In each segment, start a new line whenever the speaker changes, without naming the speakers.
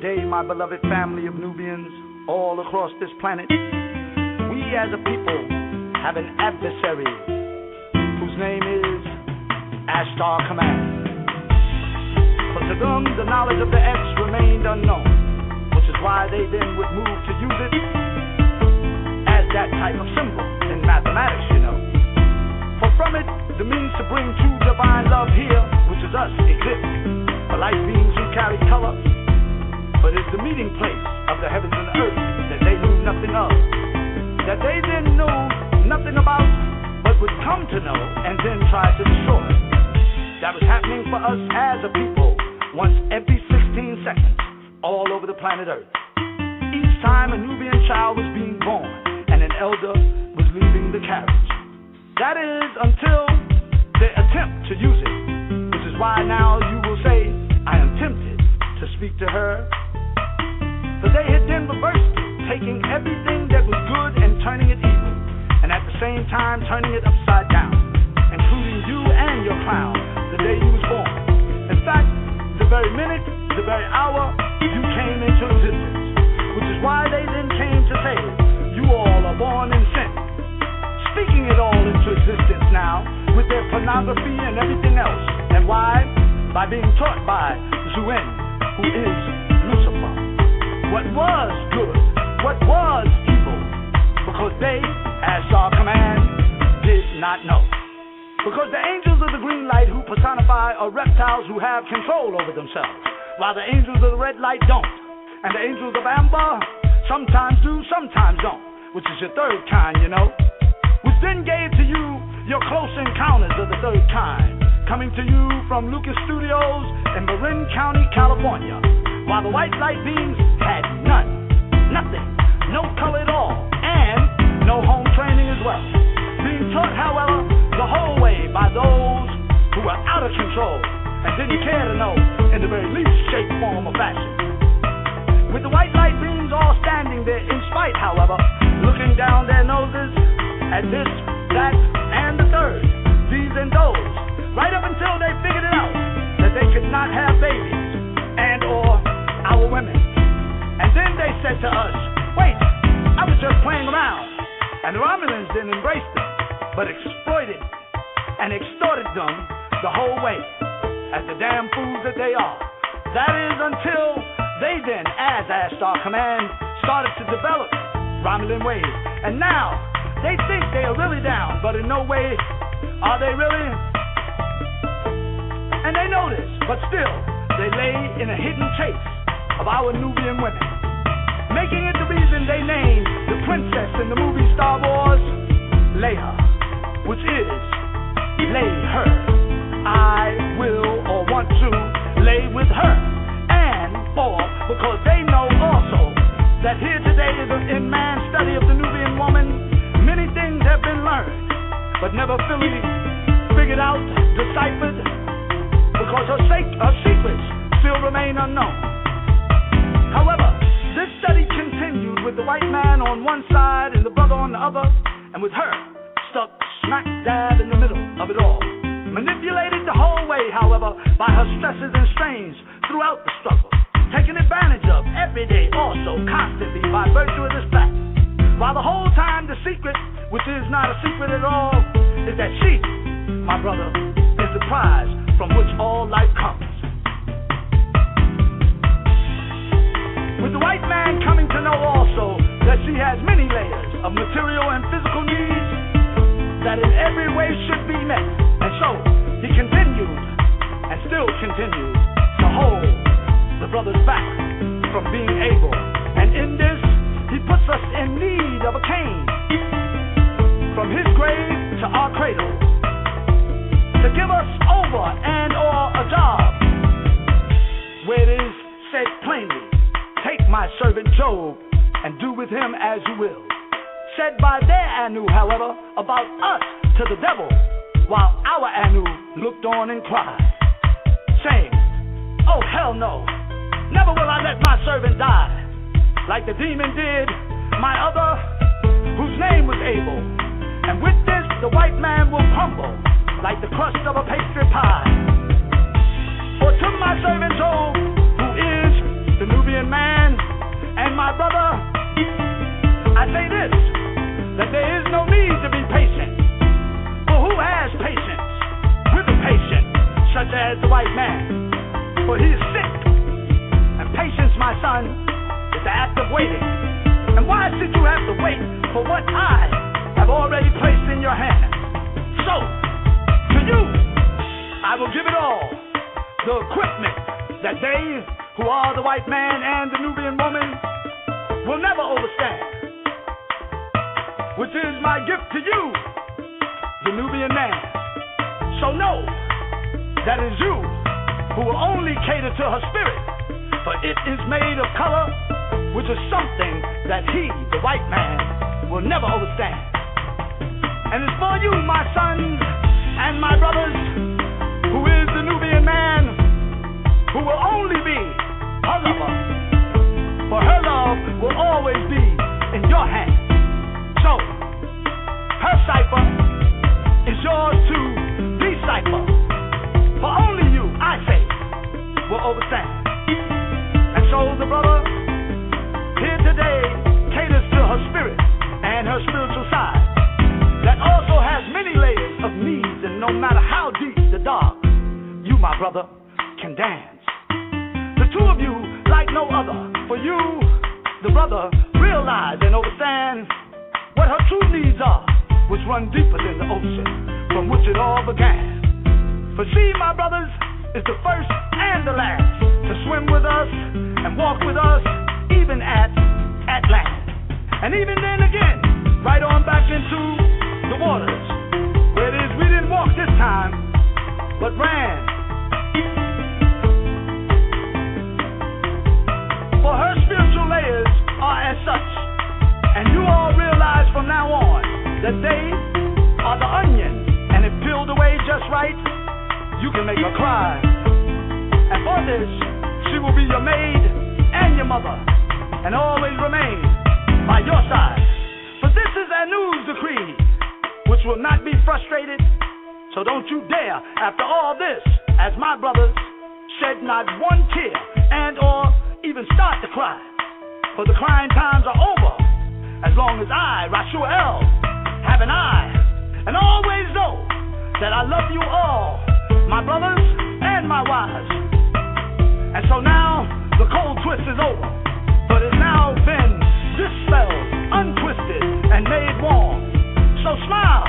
Today, my beloved family of Nubians all across this planet, we as a people have an adversary whose name is Ashtar Command. But to them, the knowledge of the X remained unknown, which is why they then would move to use it as that type of symbol in mathematics, you know. For from it, the means to bring true divine love here, which is us, exists. For light beings who carry color, but it's the meeting place of the heavens and earth that they knew nothing of, that they then knew nothing about, but would come to know and then try to destroy. That was happening for us as a people once every 16 seconds all over the planet Earth. Each time a Nubian child was being born and an elder was leaving the carriage. That is until they attempt to use it, which is why now you will say, I am tempted to speak to her. For they had then reversed it, taking everything that was good and turning it evil, and at the same time turning it upside down, including you and your crown, the day you was born. In fact, the very minute, the very hour you came into existence, which is why they then came to say, you all are born in sin. Speaking it all into existence now, with their pornography and everything else. And why? By being taught by Zuen, who is Lucifer. What was good, what was evil, because they, as our command, did not know. Because the angels of the green light who personify are reptiles who have control over themselves, while the angels of the red light don't. And the angels of amber sometimes do, sometimes don't, which is your third kind, you know. Which then gave to you your close encounters of the third kind, coming to you from Lucas Studios in Marin County, California, while the white light beings had none, nothing, no color at all, and no home training as well. Being taught, however, the whole way by those who were out of control and didn't care to know in the very least shape, form, or fashion. With the white light beings all standing there in spite, however, looking down their noses at this, that, and the third, these and those, right up until they figured it out that they could not have babies and or our women. And then they said to us, wait, I was just playing around. And the Romulans then embraced them, but exploited and extorted them the whole way, as the damn fools that they are. That is until they then, as Ashtar Command, started to develop Romulan ways. And now, they think they are really down, but in no way are they really. And they know this, but still, they lay in a hidden chase of our Nubian women, making it the reason they named the princess in the movie Star Wars, Leia, which is lay her. I will or want to lay with her. And or because they know also that here today is in man's study of the Nubian woman, many things have been learned, but never fully figured out, deciphered, because her secrets still remain unknown. However, this study continued with the white man on one side and the brother on the other, and with her stuck smack dab in the middle of it all. Manipulated the whole way, however, by her stresses and strains throughout the struggle, taken advantage of every day, also constantly by virtue of this fact. While the whole time the secret, which is not a secret at all, is that she, my brother, is the prize from which all life comes. With the white man coming to know also that she has many layers of material and physical needs that in every way should be met. And so he continued and still continues to hold the brothers back from being able. And in this, he puts us in need of a cane, from his grave to our cradle, to give us over and or a job, where it is said plainly, take my servant Job and do with him as you will. Said by their Anu, however, about us to the devil, while our Anu looked on and cried, saying, oh hell no, never will I let my servant die, like the demon did my other, whose name was Abel. And with this, the white man will crumble like the crust of a pastry pie. For to my servant Job, who is the Nubian man, fight for what I have already placed in your hands. So, to you, I will give it all, the equipment that they, who are the white man and the Nubian woman, will never overstand, which is my gift to you, the Nubian man. So know that it is you who will only cater to her spirit, for it is made of color, which is something that he, the white man, will never understand. And it's for you, my sons and my brothers, who is the Nubian man, who will only be her lover, for her love will always be in your hands. So, her cipher is yours to decipher, for only you, I say, will overstand. And so the brother here today caters to her spirit and her spiritual side that also has many layers of needs, and no matter how deep the dark, you, my brother, can dance. The two of you like no other, for you, the brother, realize and understand what her true needs are, which run deeper than the ocean from which it all began. For she, my brothers, is the first and the last to swim with us and walk with us, even at land. And even then again, right on back into the waters, where it is we didn't walk this time, but ran. For her spiritual layers are as such, and you all realize from now on that they are the onion, and if peeled away just right, you can make her cry. And for this, she will be your maid and your mother, and always remain by your side. For this is a news decree, which will not be frustrated. So don't you dare, after all this, as my brothers, shed not one tear and or even start to cry. For the crying times are over, as long as I, Rashuel, have an eye, and always know that I love you all, my brothers and my wives. And so now the cold twist is over, but it's now been dispelled, untwisted, and made warm. So smile,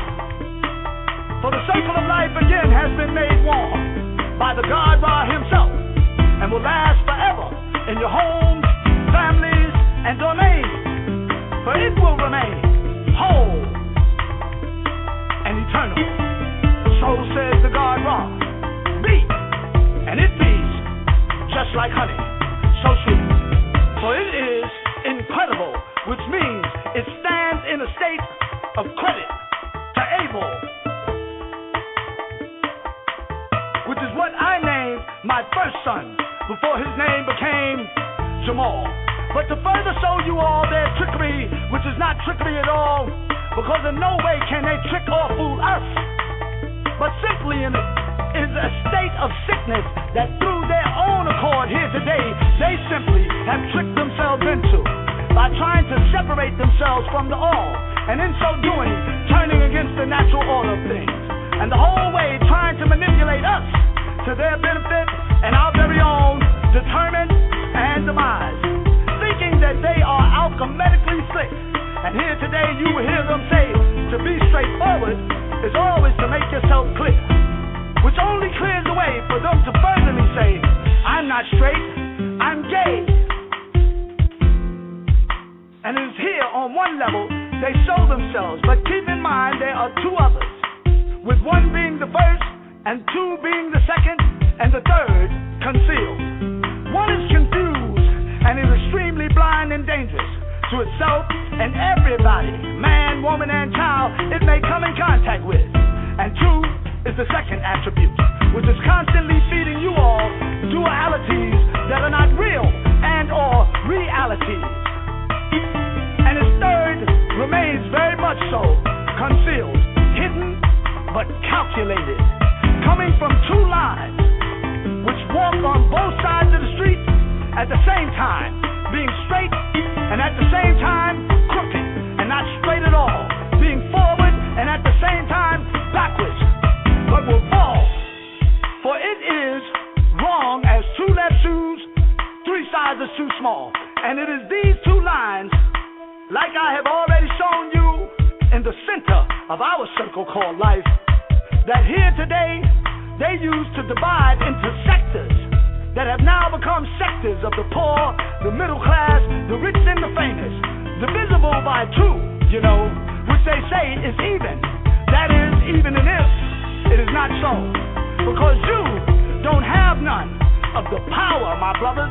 for the circle of life again has been made warm by the God Ra himself, and will last forever in your homes, families, and domains, for it will remain whole and eternal. So says the God Ra, be, and it be's just like honey, so sweet. For it is incredible, which means it stands in a state of credit to Abel, which is what I named my first son before his name became Jamal. But to further show you all their trickery, which is not trickery at all, because in no way can they trick or fool us, but simply is a state of sickness that through their own accord here today, they simply have tricked themselves into by trying to separate themselves from the all, and in so doing, turning against the natural order of things, and the whole way trying to manipulate us to their benefit and our very own determined and demise, thinking that they are alchemically slick. And here today you will hear them say, to be straightforward is always to make yourself clear, which only clears the way for them to furtherly say, I'm not straight, I'm gay. And it is here on one level they show themselves, but keep in mind there are two others, with one being the first and two being the second and the third concealed. One is confused and is extremely blind and dangerous to itself and everybody, man, woman, and child it may come in contact with. And two is the second attribute, which is constantly feeding you all dualities that are not real and or realities. And its third remains very much so concealed, hidden, but calculated, coming from two lines which walk on both sides of the street at the same time, being straight and at the same time crooked, and not straight at all, being forward and at the same time backwards, but will fall. For it is wrong as two left shoes, three sizes too small. And it is these two lines like I have already shown you in the center of our circle called life, that here today they used to divide into sectors that have now become sectors of the poor, the middle class, the rich and the famous, divisible by two, which they say is even. That is, even and if it is not so. Because you don't have none of the power, my brothers,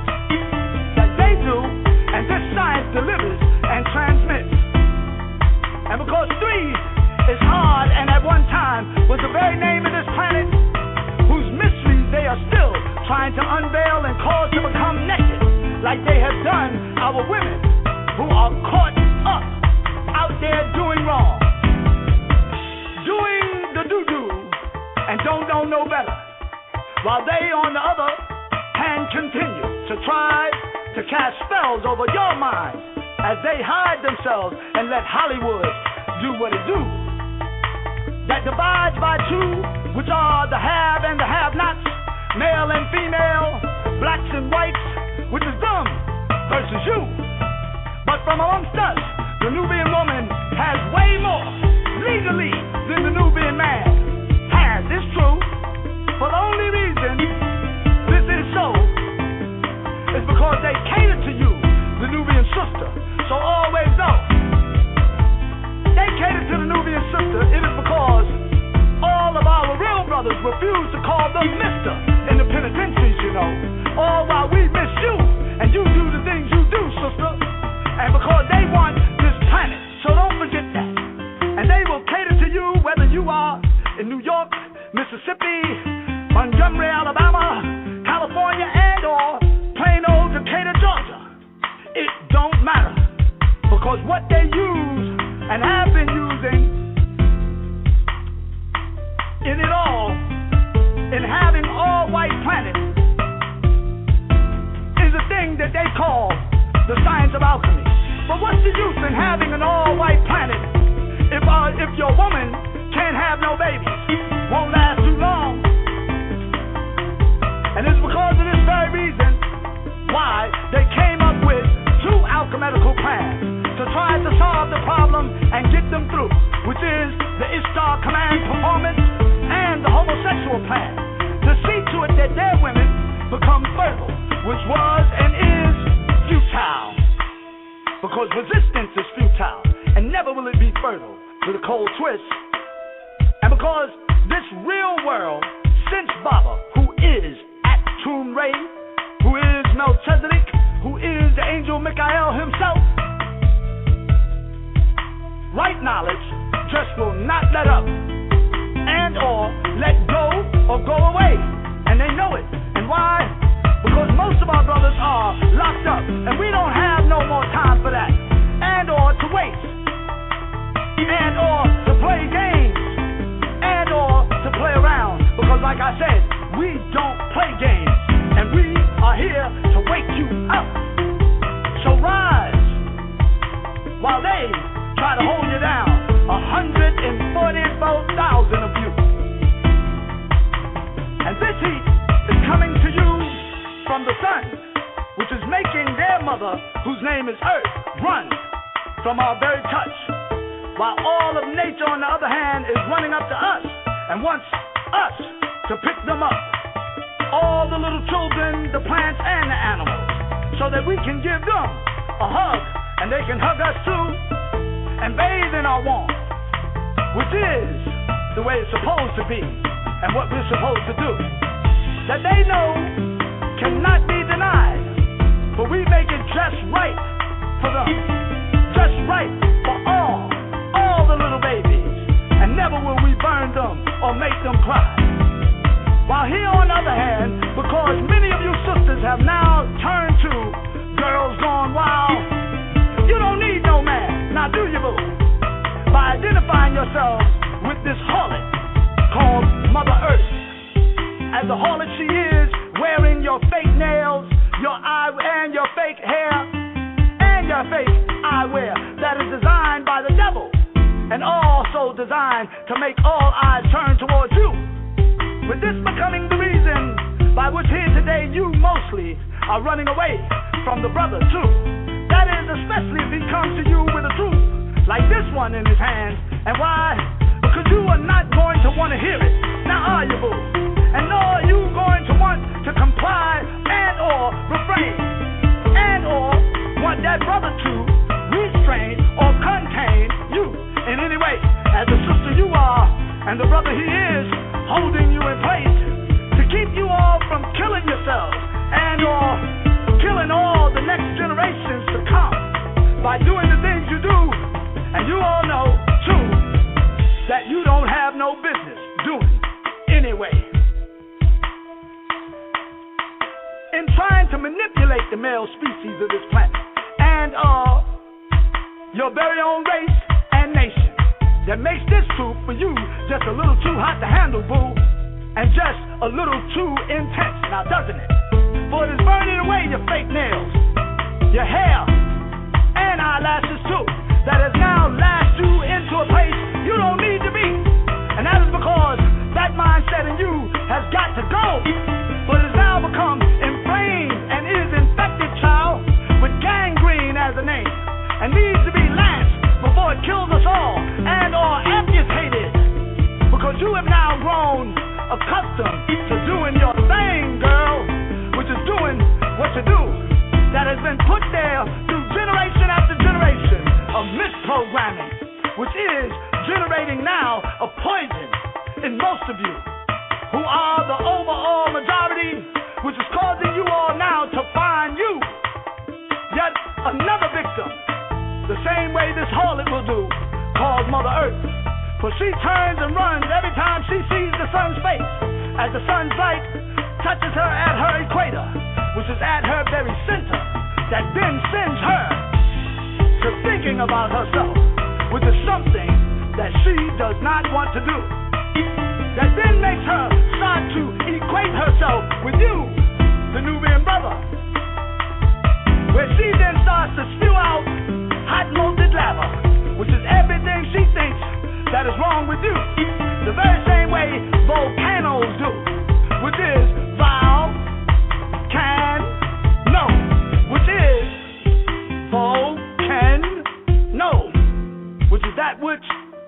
that they do, and this science delivers and transmits. And because 3 is hard and at one time was the very name of this planet, whose mysteries they are still trying to unveil and cause to become naked, like they have done our women who are caught up out there doing wrong, doing the doo-doo and don't know no better, while they on the other hand continue to try to cast spells over your minds as they hide themselves and let Hollywood do what it do. That divides by two, which are the have and the have-nots, male and female, blacks and whites, which is them versus you. But from amongst us, the Nubian woman has way more legally than the Nubian man has. It's true. For the only reason this is so is because they cater to you, the Nubian sister. So always know, they cater to the Nubian sister. It is because all of our real brothers refuse to call them Mr. in the penitentiaries, all while we miss you and you do the things you do, sister. And because they want this planet, so don't forget that. And they will cater to you whether you are in New York, Mississippi, Montgomery, Alabama, California, and or plain old Decatur, Georgia. It don't matter, because what they use and have been using in it all, in having all white planet, is a thing that they call the science of alchemy. But what's the use in having an all-white planet if your woman can't have no babies? Won't last too long. And it's because of this very reason why they came up with 2 alchemical plans to try to solve the problem and get them through, which is the Ishtar command performance and the homosexual plan, to see to it that their women become fertile, which was and is futile. Because resistance is futile, and never will it be fertile, with a cold twist. And because this real world, since Baba, who is ATUN-RE, who is Melchizedek, who is the angel Michael himself, right knowledge just will not let up, and or let go or go away. And they know it. And why? Because most of our brothers are locked up, and we don't have no more time for that, and or to waste, and or to play games, and or to play around. Because like I said, we don't play games, and we are here to wake you up. So rise, while they try to hold you down, 144,000 of you. And this heat is coming to you from the sun, which is making their mother, whose name is Earth, run from our very touch, while all of nature, on the other hand, is running up to us and wants us to pick them up, all the little children, the plants, and the animals, so that we can give them a hug, and they can hug us too, and bathe in our warmth, which is the way it's supposed to be, and what we're supposed to do, that they know cannot be denied, for we make it just right for them, just right for all the little babies, and never will we burn them or make them cry. While here on the other hand, because many of you sisters have now turned to girls gone wild, you don't need no man, now do you, boo? By identifying yourselves with this harlot called Mother Earth, as the harlot she is, wearing your fake nails, your eye and your fake hair, and your fake eyewear that is designed by the devil, and also designed to make all eyes turn towards you. With this becoming the reason by which here today you mostly are running away from the brother too. That That is, especially if he comes to you with a truth like this one in his hands. And why? Because you are not going to want to hear it. Now are you, boo? And nor are you going to want to comply and or refrain and or want that brother to restrain or contain you in any way. As the sister you are and the brother he is holding you in place to keep you all from killing yourselves and or killing all the next generations to come by doing the things you do. And you all know too that you don't have no business doing anyway. In trying to manipulate the male species of this planet and your very own race and nation, that makes this truth for you just a little too hot to handle, boo, and just a little too intense, now doesn't it? For it is burning away your fake nails, your hair, and eyelashes too, that has now lashed you into a place you don't need to be. And that is because that mindset in you has got to go, but it has now become inflamed and is infected, child, with gangrene as a name, and needs to be lanced before it kills us all and or amputated, because you have now grown accustomed to doing your thing, girl, which is doing what you do, that has been put there through generation after generation of misprogramming, which is generating now a poison in most of you, who are the overall majority, which is causing you all now to find you yet another victim, the same way this harlot will do, called Mother Earth. For she turns and runs every time she sees the sun's face, as the sun's light touches her at her equator, which is at her very center, that then sends her to thinking about herself, which is something that she does not want to do, that then makes her start to equate herself with you, the Nubian brother, where she then starts to spew out hot molten lava, which is everything she thinks that is wrong with you, the very same way volcanoes do, which is volcano, which is volcano, which is that which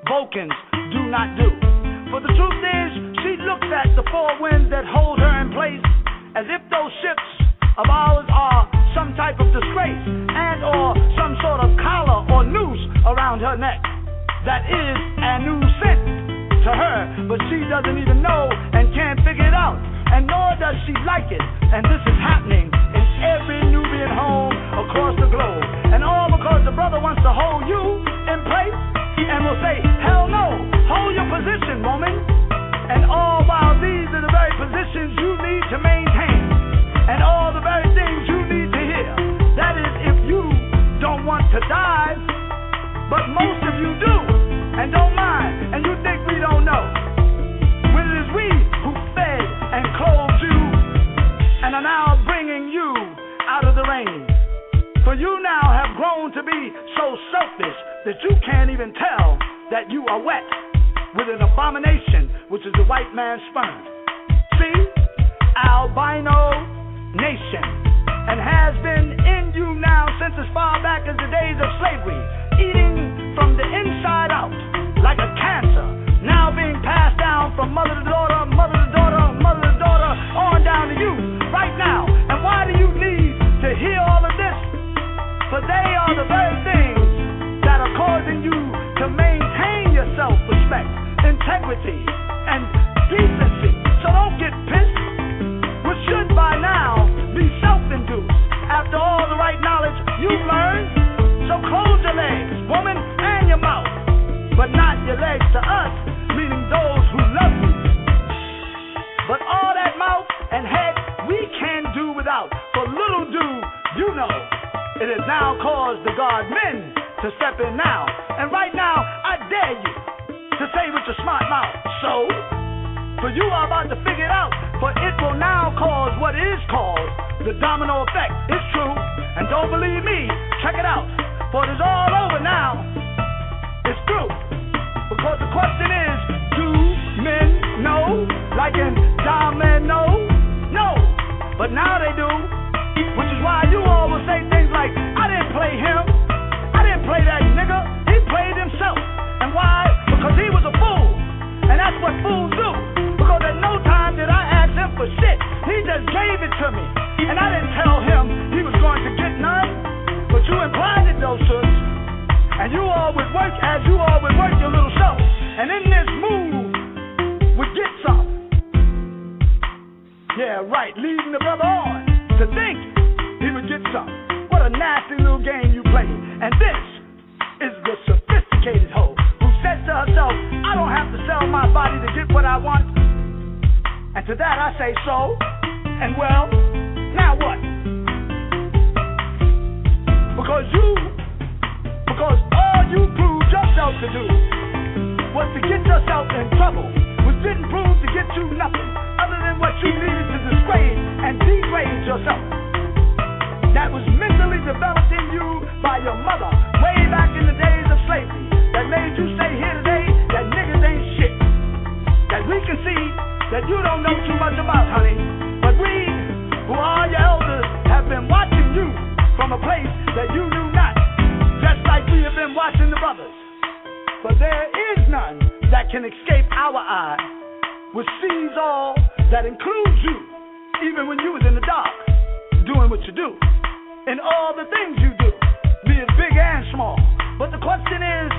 Vulcans do not do. For the truth is, she looks at the four winds that hold her in place as if those ships of ours are some type of disgrace and or some sort of collar or noose around her neck that is a nuisance to her, but she doesn't even know and can't figure it out, and nor does she like it. And this is happening in every Nubian home across the globe, and all because the brother wants to hold you in place and will say, hell no, hold your position, woman. And all while these are the very positions you need to maintain, and all the very things you need to hear. That is, if you don't want to dive, but most of you do, and don't mind, and you think we don't know, when it is we who fed and clothed you, and are now bringing you out of the rain. For you now have grown to be so selfish that you can't even tell that you are wet with an abomination, which is the white man's sperm. See, albino nation, and has been in you now since as far back as the days of slavery, eating from the inside out like a cancer, now being passed down from mother to daughter, mother to daughter, mother to daughter, on down to you right now. And why do you need to hear all of this? For they are the very things that are causing you to maintain your self-respect, integrity, and decency. So don't get pissed, which should by now be self-induced after all the right knowledge you've learned. So close your legs, woman, and your mouth, but not your legs to us, meaning those who love you. But all that mouth and head we can do without, for little do you know, it has now caused the God men to step in now. And right now, I dare you to say with your smart mouth, so? For you are about to figure it out, for it will now cause what is called the domino effect. It's true, and don't believe me, check it out, for it is all over now. It's true, because the question is, do men know? Like in domino? No, but now they do, which is why you all will say things like, I didn't play him And you all would work as you all would work your little show. And in this move would get some. Yeah, right, leading the brother on to think he would get some. What a nasty little game you play. And this is the sophisticated hoe who says to herself, I don't have to sell my body to get what I want. And to that I say, so, and well, now what? Because all you proved yourself to do was to get yourself in trouble, which didn't prove to get you nothing other than what you needed to disgrade and degrade yourself. That was mentally developed in you by your mother way back in the days of slavery that made you say here today that niggas ain't shit. That we can see that you don't know too much about, honey. But we, who are your elders, have been watching you from a place that you knew not, just like we have been watching the brothers. But there is none that can escape our eye, which sees all, that includes you, even when you was in the dark, doing what you do, in all the things you do, be it big and small. But the question is,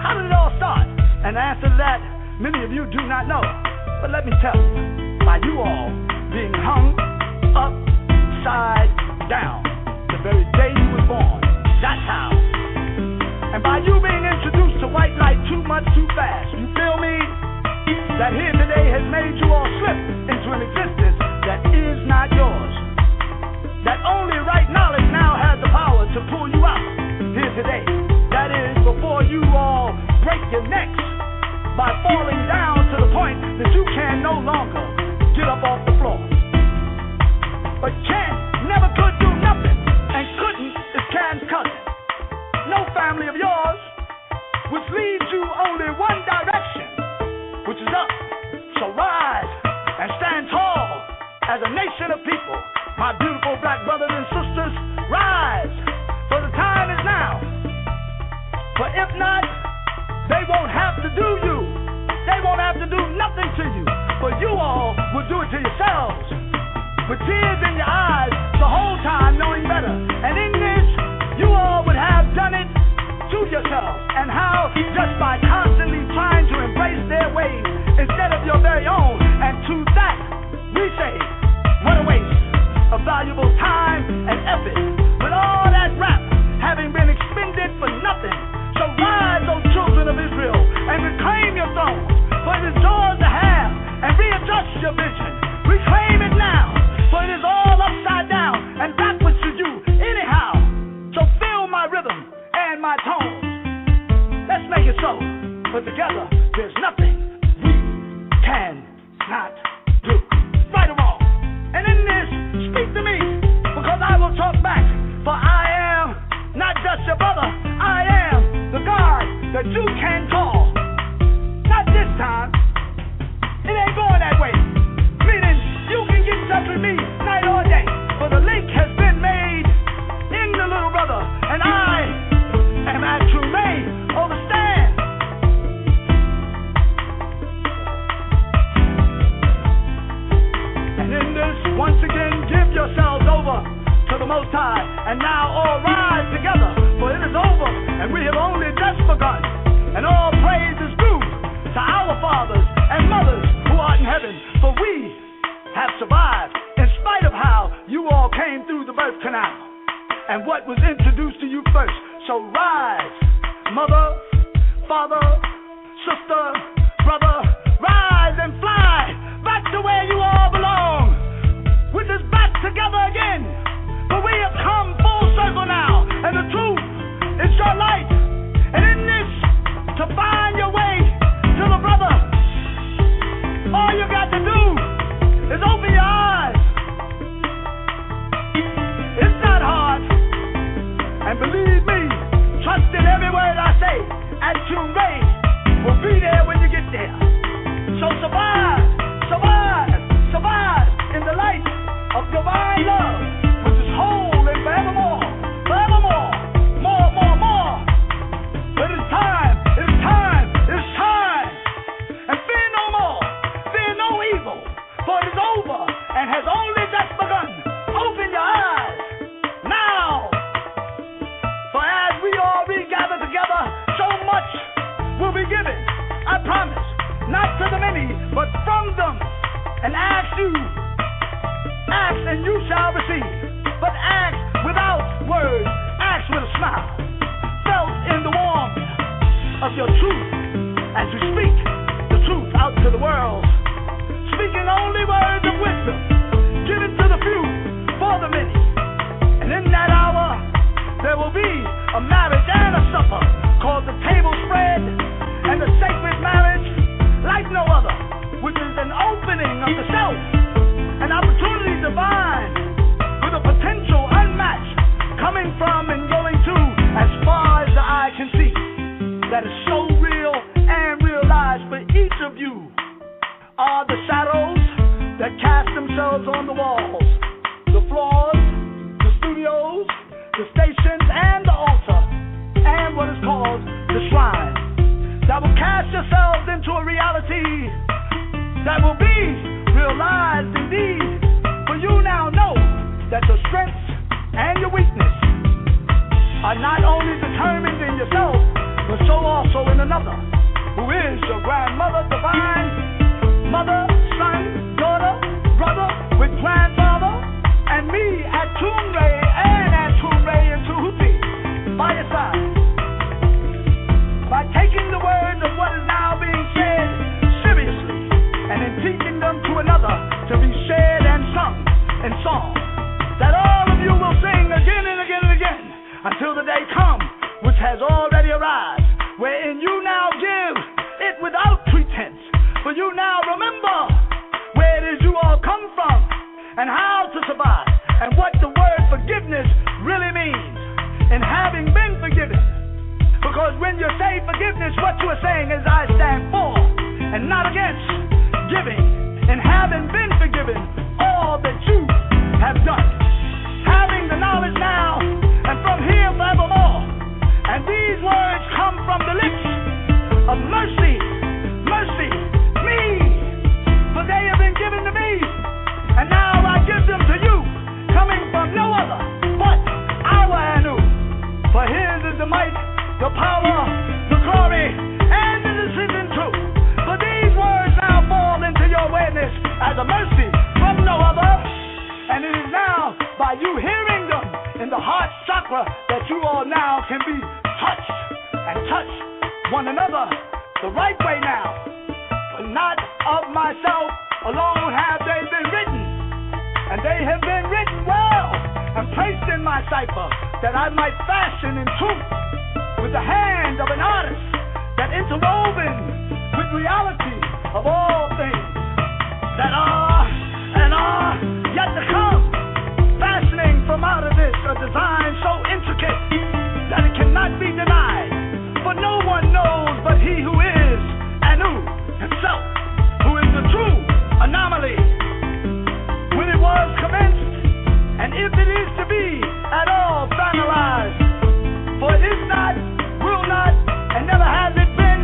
how did it all start? And the answer to that, many of you do not know. But let me tell you, by you all being hung upside down the very day you was born, that's how. And by you being introduced to white light too much too fast, you feel me? That here today has made you all slip into an existence that is not yours. That only right knowledge now has the power to pull you out here today. That is before you all break your necks by falling down to the point that you can no longer get up off the floor. But can never could do nothing, and couldn't is can's cousin. No family of yours, which leads you only one direction, which is up. So rise and stand tall as a nation of people. My beautiful black brothers and sisters, rise, for the time is now. For if not, they won't have to do you. They won't have to do nothing to you. For you all will do it to yourselves. With tears in your eyes the whole time knowing better. And in this, you all would have done it to yourselves. And how? Just by constantly trying to embrace their ways instead of your very own. And to that, we say, what a waste of valuable time and effort, with all that rap having been expended for nothing. So rise, O children of Israel, and reclaim your thrones, for it is yours to have, and readjust your vision. Reclaim it now, for it is all upside down and backwards to you anyhow. So feel my rhythm and my tones. Let's make it so, for together there's nothing we cannot do. Right or wrong. And in this, speak to me, because I will talk back. For I am not just your brother, I am the God that you can call. Not this time. It ain't going that way. Meaning, you can get in touch with me night or day. For the link has been made in the little brother, and I am ATUN-RE. Understand? And in this, once again, give yourselves over to the Most High. And now all rise together, for it is over, and we have only just begun. And all praise is due to our fathers and mothers who art in heaven, for we have survived in spite of how you all came through the birth canal and what was introduced to you first. So rise, mother, father, sister, brother, rise and fly back to where you all belong, with us back together again. For we have come full circle now, and the truth is your light. And in this, to find your way to the brother, all you got to do is open your eyes. It's not hard. And believe me, trust in every word I say. ATUN-RE will be there when you get there. So survive, survive, survive in the light of divine love, which is whole and forevermore, forevermore, more, more, more. But it's time, it's time, it's time. And fear no more, fear no evil, for it is over and has only just begun. Open your eyes now. For as we all regather together and ask and you shall receive. But ask without words, ask with a smile, felt in the warmth of your truth as you speak the truth out to the world, speaking only words of wisdom, given to the few for the many. And in that hour, there will be a marriage and a supper called the table spread, and the sacred marriage like no other, which is an opening of the self, an opportunity divine, with a potential unmatched, coming from and going to as far as the eye can see. That is so real and realized for each of you are the shadows that cast themselves on the walls, the floors, the studios, the stations, and the altar, and what is called the shrine, that will cast yourselves into a reality that will be realized indeed. For you now know that your strengths and your weakness are not only determined in yourself, but so also in another, who is your grandmother divine, mother, son, daughter, brother with grandfather, and me, ATUN-RE and ATUN-RE and Tuhuti, by your side. By taking the words of what is now being said seriously, and in teaching them to another to be shared and sung in song, that all of you will sing again and again and again until the day come, which has already arrived, wherein you now give it without pretense. For you now remember where it is you all come from and how to survive, and what the word forgiveness really means in having been forgiven. Because when you say forgiveness, what you are saying is I stand for and not against giving, and having been forgiven all that you have done. Having the knowledge now and from here forevermore. And these words come from the lips of mercy, mercy, me. For they have been given to me, and now I give them to you, coming from no other but our Anu. For his is the might, the power, the glory, and the decision too. For these words now fall into your awareness as a mercy from no other. And it is now by you hearing them in the heart chakra that you all now can be touched and touch one another the right way now. For not of myself alone have they been written, and they have been written well and placed in my cipher, that I might fashion in truth with the hand of an artist, that interwoven with reality of all things that are and are yet to come, fashioning from out of this a design so intricate that it cannot be denied. For no one knows but he who is Anu himself, who is the true anomaly, when it was commenced, and if it is to be at all finalized. For it is not, will not, and never has it been,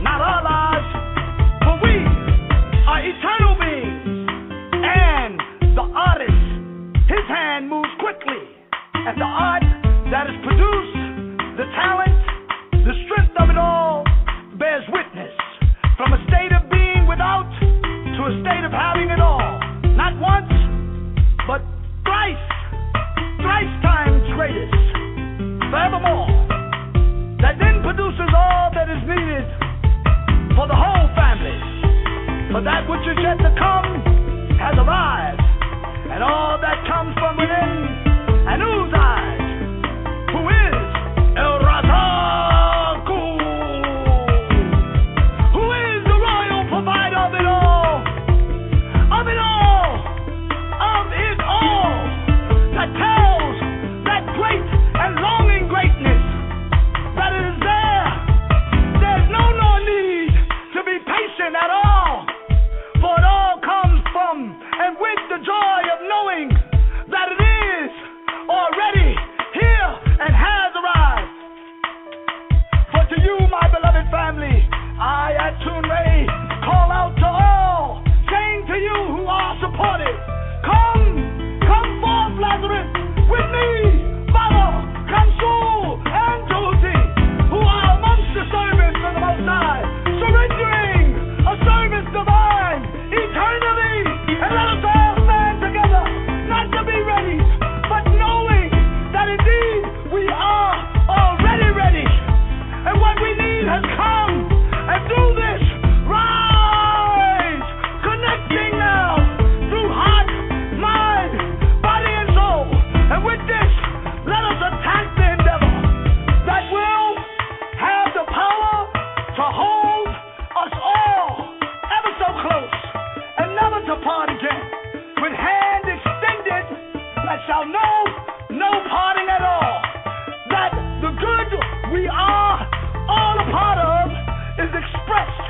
not our lives. For we are eternal beings, and the artist, his hand moves quickly, and the art that is produced, the talent, the strength of it all, bears witness from a state of being without to a state of having it all. Not once, but thrice times greatest, forevermore. That then produces all that is needed for the whole family. For that which is yet to come has arrived, and all that comes from within Anu's eyes, who is El Razaku, who is the royal provider of it all, of it all, of it all, that tells that great and longing greatness that it is there. There's no need to be patient at all, for it all comes from and with is expressed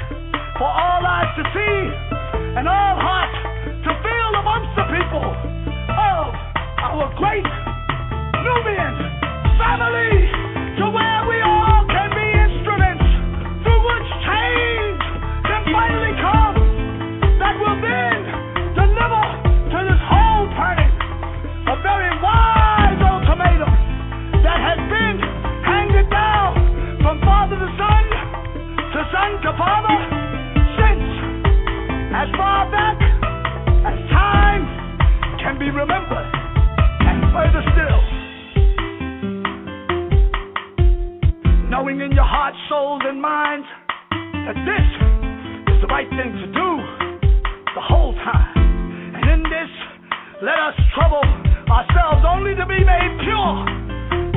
for all eyes to see and all hearts to feel amongst the people of our great Nubian family, to where we all can be instruments through which change can finally come, that will then deliver to this whole planet a very wise ultimatum that has been handed down from father to son to father, since as far back as time can be remembered, and further still. Knowing in your hearts, souls, and minds that this is the right thing to do the whole time. And in this, let us trouble ourselves only to be made pure,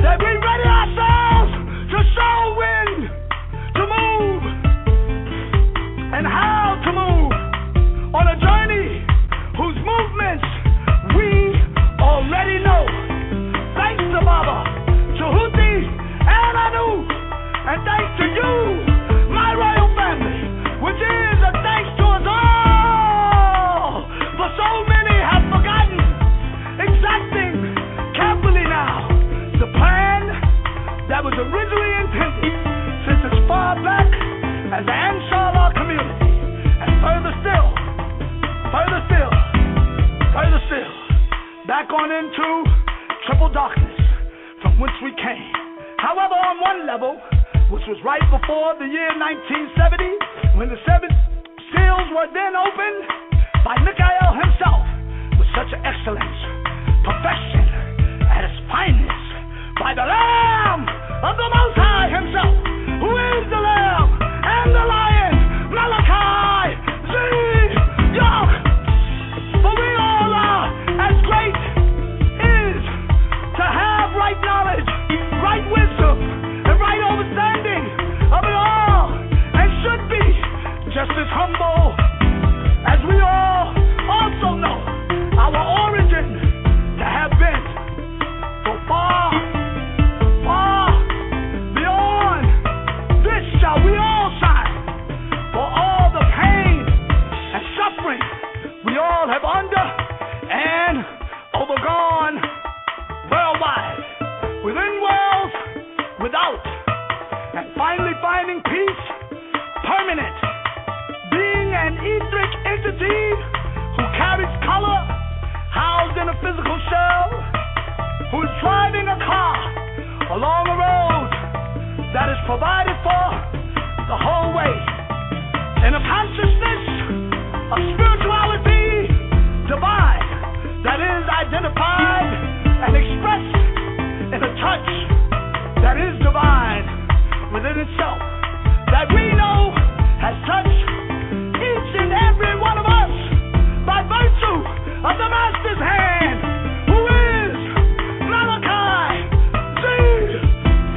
that we ready ourselves to sow wind, to move, and how to move on a journey whose movements we already know. Thanks to Baba, to Huti, and Anu, and thanks to you, my royal family, which is a thanks to us all, for so many have forgotten, exacting carefully now the plan that was originally intended since as far back as the Ansar of our community, and further still, back on into triple darkness from whence we came. However, on one level, which was right before the year 1970, when the seven seals were then opened by Mikhail himself, with such excellence, perfection at its finest, by the Lamb of the Most High himself, who is the Lamb and the Lion, Malachi Ziyach. For we all are as great is to have right knowledge, right wisdom, and right understanding of it all, and should be just as humble as we all also know our origin to have been. So far, far beyond this shall we all shine, for all the pain and suffering we all have under and overgone worldwide, within worlds, without, and finally finding peace permanent, being an etheric entity who carries color, housed in a physical shell, who is driving a car along a road that is provided for the whole way, in a consciousness of spirituality divine that is identified and expressed in a touch that is divine within itself, that we know has touched each and every one of us by virtue of the Master's hand, who is Malachi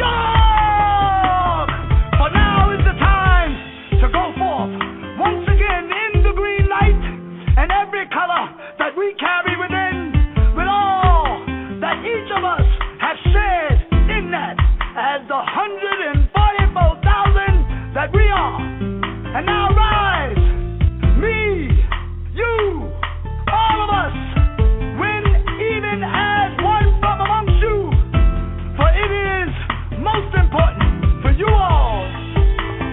Ziyach. For now is the time to go forth once again in the green light and every color that we carry within, with all that each of us have shared in that, as the 144,000 that we are. And now rise, me, you, all of us, when even as one from amongst you, for it is most important for you all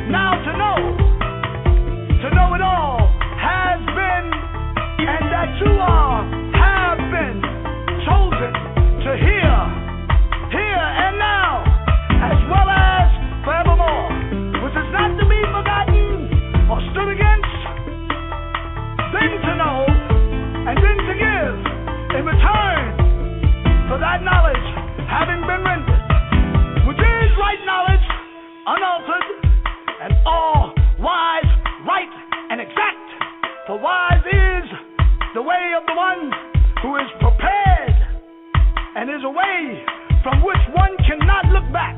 now to know it all has been, and that you all have been chosen to hear and now, as well as forevermore, which is not to be forgotten or stood against, then to know and then to give in return for that knowledge having been rendered, which is right knowledge, unaltered, and all wise, right, and exact. For wise is the way of the one who is prepared, and is a way from which one cannot look back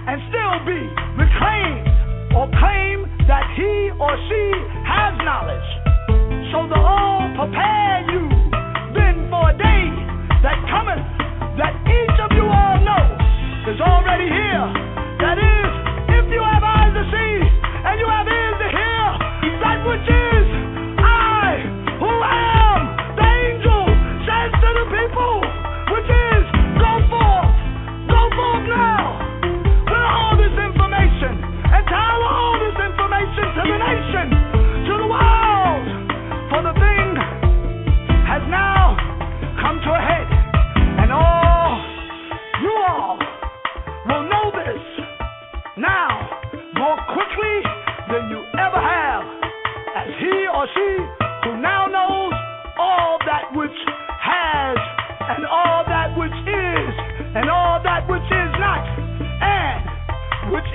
and still be reclaimed or claim that he or she has knowledge. So the all prepare you then for a day that cometh, that each of you all know is already here. That is, if you have eyes to see and you have ears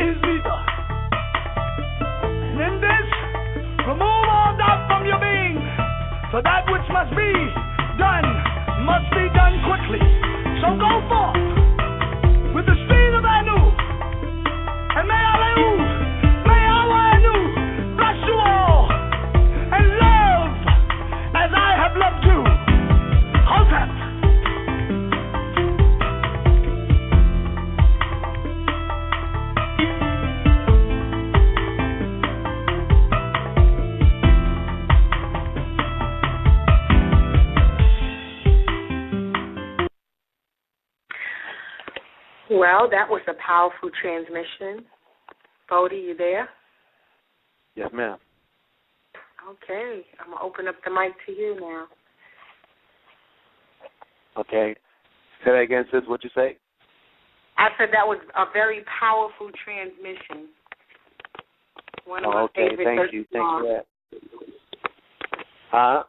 his leader. And in this, remove all doubt from your being, for that which must be done quickly. So go forth with the speed of Anu, and may our Anu bless you all, and love as I have loved you. Hotep.
Well, that was a powerful transmission. Bodie, you there?
Yes, ma'am.
Okay. I'm going to open up the mic to you now.
Okay. Say that again, sis. What'd you say?
I said that was a very powerful transmission. One of my favorite.
Thank you. Thanks for that. Huh?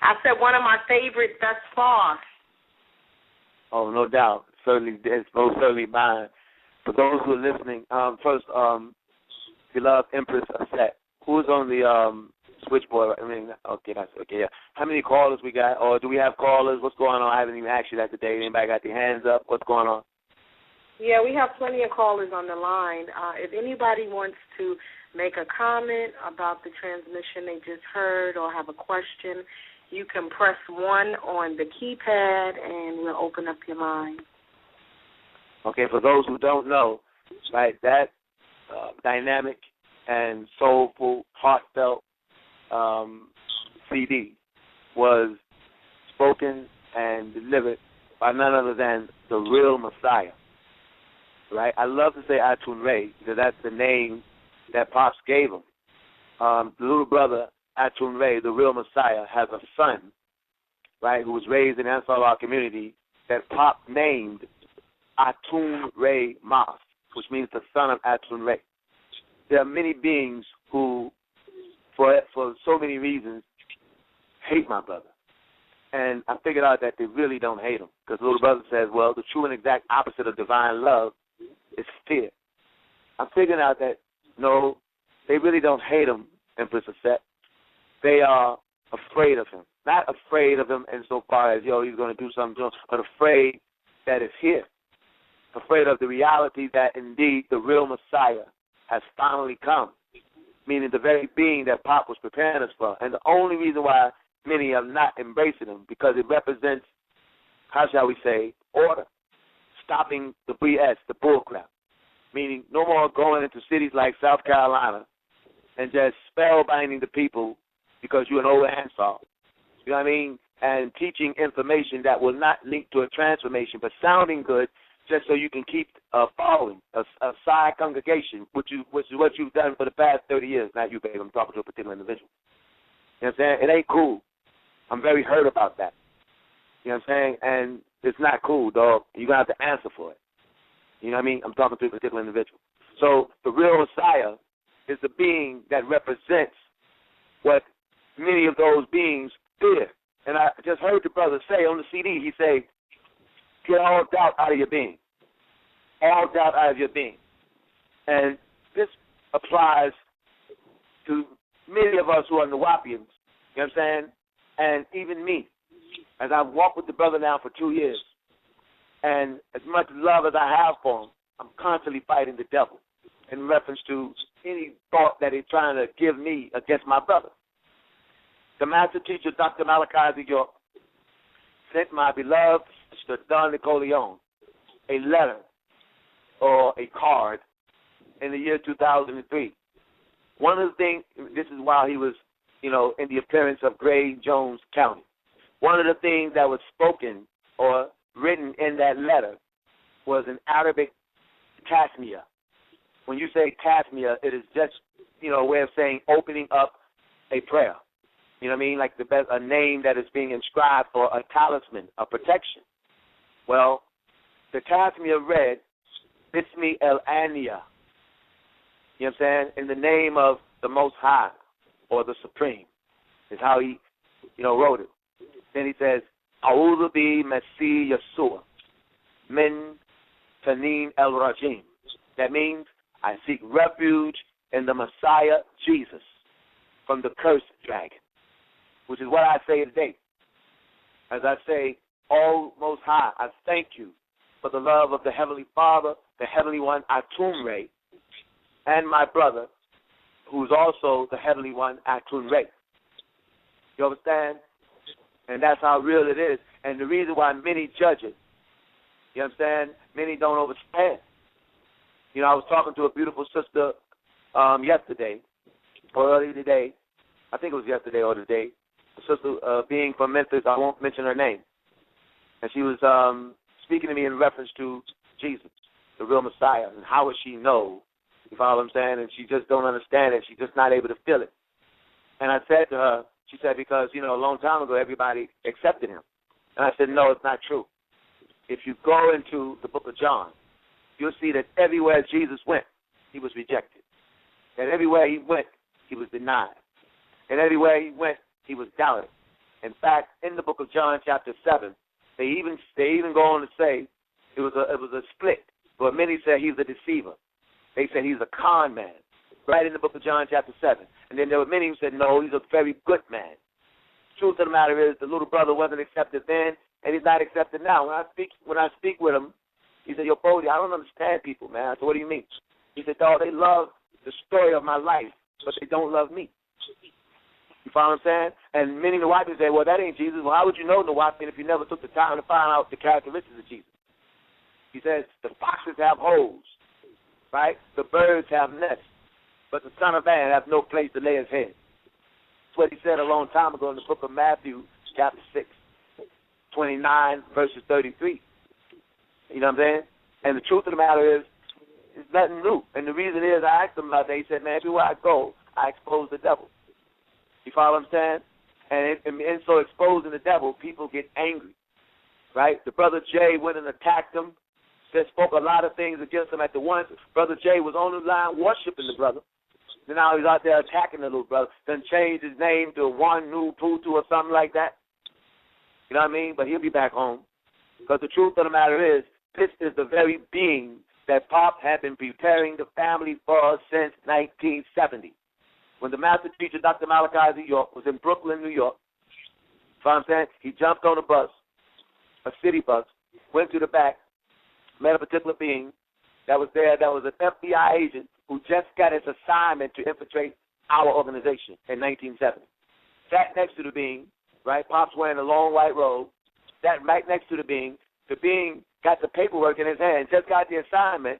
I said one of my favorites thus far.
Oh, no doubt. Certainly, it's most certainly mine. For those who are listening, first, beloved Empress Aset, who's on the switchboard? I mean, okay, yeah. How many callers we got? Or do we have callers? What's going on? I haven't even asked you that today. Anybody got their hands up? What's going on?
Yeah, we have plenty of callers on the line. If anybody wants to make a comment about the transmission they just heard or have a question, you can press 1 on the keypad and we'll open up your line.
Okay, for those who don't know, right, that dynamic and soulful, heartfelt CD was spoken and delivered by none other than the real Messiah, right? I love to say ATUN-RE because that's the name that Pops gave him. The little brother, ATUN-RE, the real Messiah, has a son, right, who was raised in the Ansar community that Pop named ATUN-RE Mas, which means the son of ATUN-RE. There are many beings who, for so many reasons, hate my brother. And I figured out that they really don't hate him because the little brother says, well, the true and exact opposite of divine love is fear. I'm figuring out that, no, they really don't hate him, Empress Aset. They are afraid of him. Not afraid of him insofar as, he's going to do something, but afraid that it's here. Afraid of the reality that, indeed, the real Messiah has finally come, meaning the very being that Pop was preparing us for. And the only reason why many are not embracing him, because it represents, how shall we say, order, stopping the BS, the bullcrap, meaning no more going into cities like South Carolina and just spellbinding the people because you're an old Ansar, you know what I mean, and teaching information that will not link to a transformation, but sounding good just so you can keep following a side congregation, which is what you've done for the past 30 years. Not you, babe. I'm talking to a particular individual. You know what I'm saying? It ain't cool. I'm very hurt about that. You know what I'm saying? And it's not cool, dog. You're going to have to answer for it. You know what I mean? I'm talking to a particular individual. So the real Messiah is the being that represents what many of those beings fear. And I just heard the brother say on the CD, he say, get all doubt out of your being. All doubt out of your being. And this applies to many of us who are Nubians, you know what I'm saying? And even me, as I've walked with the brother now for 2 years. And as much love as I have for him, I'm constantly fighting the devil in reference to any thought that he's trying to give me against my brother. The master teacher, Dr. Malachi York, sent my beloved Sister Don Nicoleon a letter or a card in the year 2003. One of the things, this is while he was, in the appearance of Gray Jones County. One of the things that was spoken or written in that letter was an Arabic tasmiyah. When you say tasmiyah, it is just, a way of saying opening up a prayer. You know what I mean? Like a name that is being inscribed or a talisman, a protection. Well, the tasmiyah read, Bismi el-Aniya. You know what I'm saying? In the name of the Most High or the Supreme is how he, wrote it. Then he says, A'udhu bi Masih Yasua min Tanin el-Rajim. That means, I seek refuge in the Messiah, Jesus, from the cursed dragon, which is what I say today. As I say, oh, Most High, I thank you for the love of the Heavenly Father, the Heavenly One, ATUN-RE, and my brother, who's also the Heavenly One, ATUN-RE. You understand? And that's how real it is. And the reason why many judge it, you understand? Many don't understand. You know, I was talking to a beautiful sister yesterday, or earlier today. I think it was yesterday or today. A sister being from Memphis, I won't mention her name. And she was speaking to me in reference to Jesus, the real Messiah, and how would she know? You follow what I'm saying? And she just don't understand it. She's just not able to feel it. And I said to her, she said, because, you know, a long time ago, everybody accepted him. And I said, no, it's not true. If you go into the book of John, you'll see that everywhere Jesus went, he was rejected. And everywhere he went, he was denied. And everywhere he went, he was doubted. In fact, in the book of John, chapter 7, they even go on to say it was a split. But many say he's a deceiver. They said he's a con man, right in the book of John, chapter 7. And then there were many who said, no, he's a very good man. Truth of the matter is, the little brother wasn't accepted then, and he's not accepted now. When I speak with him, he said, yo, Bodie, I don't understand people, man. I said, what do you mean? He said, dog, they love the story of my life, but they don't love me. You follow what I'm saying? And many Nubians say, well, that ain't Jesus. Well, how would you know Nubian if you never took the time to find out the characteristics of Jesus? He says, the foxes have holes, right? The birds have nests, but the Son of Man has no place to lay his head. That's what he said a long time ago in the book of Matthew, chapter 6, 29, verses 33. You know what I'm saying? And the truth of the matter is, it's nothing new. And the reason is, I asked him about that. He said, man, everywhere I go, I expose the devil. You follow what I'm saying? And so exposing the devil, people get angry, right? The brother Jay went and attacked him, spoke a lot of things against him at the once. Brother Jay was on the line worshiping the brother. Then now he's out there attacking the little brother. Then changed his name to One New Putu or something like that. You know what I mean? But he'll be back home. Because the truth of the matter is, this is the very being that Pop had been preparing the family for since 1970. When the master teacher, Dr. Malachi Z. York, was in Brooklyn, New York, you know what I'm saying? He jumped on a bus, a city bus, went to the back, met a particular being that was there, that was an FBI agent who just got his assignment to infiltrate our organization in 1970. Sat next to the being, right? Pop's wearing a long white robe. Sat right next to the being. The being got the paperwork in his hand, just got the assignment,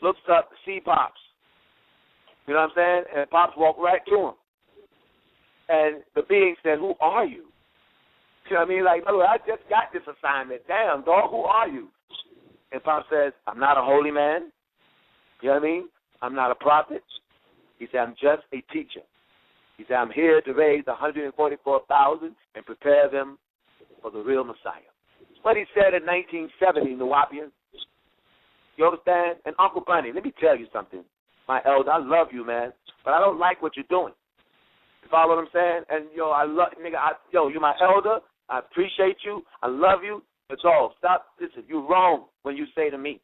looks up, see Pops. You know what I'm saying? And Pops walked right to him. And the being said, who are you? You know what I mean? Like, no, I just got this assignment. Damn, dog, who are you? And Pops says, I'm not a holy man. You know what I mean? I'm not a prophet. He said, I'm just a teacher. He said, I'm here to raise 144,000 and prepare them for the real Messiah. That's what he said in 1970, Nubian. You understand? And Uncle Bunny, let me tell you something. My elder, I love you, man, but I don't like what you're doing. You follow what I'm saying? And, yo, you're my elder. I appreciate you. I love you. But, stop. Listen, you're wrong when you say to me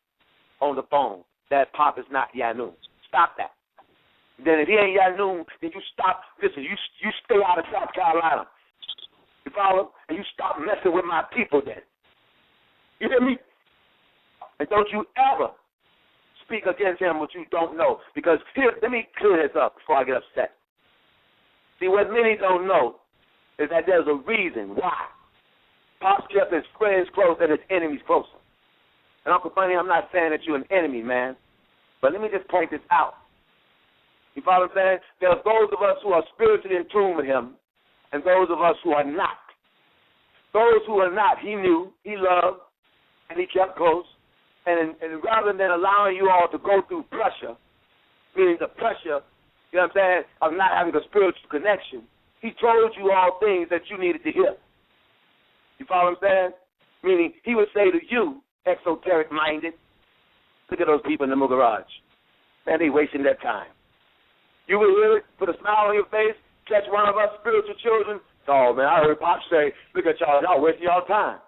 on the phone that Pop is not Yanun. Stop that. Then if he ain't Yanun, then you stop. Listen, you stay out of South Carolina. You follow? And you stop messing with my people then. You hear me? And don't you ever speak against him what you don't know. Because here, let me clear this up before I get upset. See, what many don't know is that there's a reason why Pop's kept his friends close and his enemies closer. And Uncle Bunny, I'm not saying that you're an enemy, man, but let me just point this out. You follow what I'm saying? There's those of us who are spiritually in tune with him and those of us who are not. Those who are not, he knew, he loved, and he kept close. And rather than allowing you all to go through pressure, meaning the pressure, you know what I'm saying, of not having a spiritual connection, he told you all things that you needed to hear. You follow what I'm saying? Meaning he would say to you, exoteric-minded, look at those people in the garage. Man, they wasting their time. You would really put a smile on your face, catch one of us spiritual children. Oh, man, I heard Pop say, look at y'all wasting y'all time.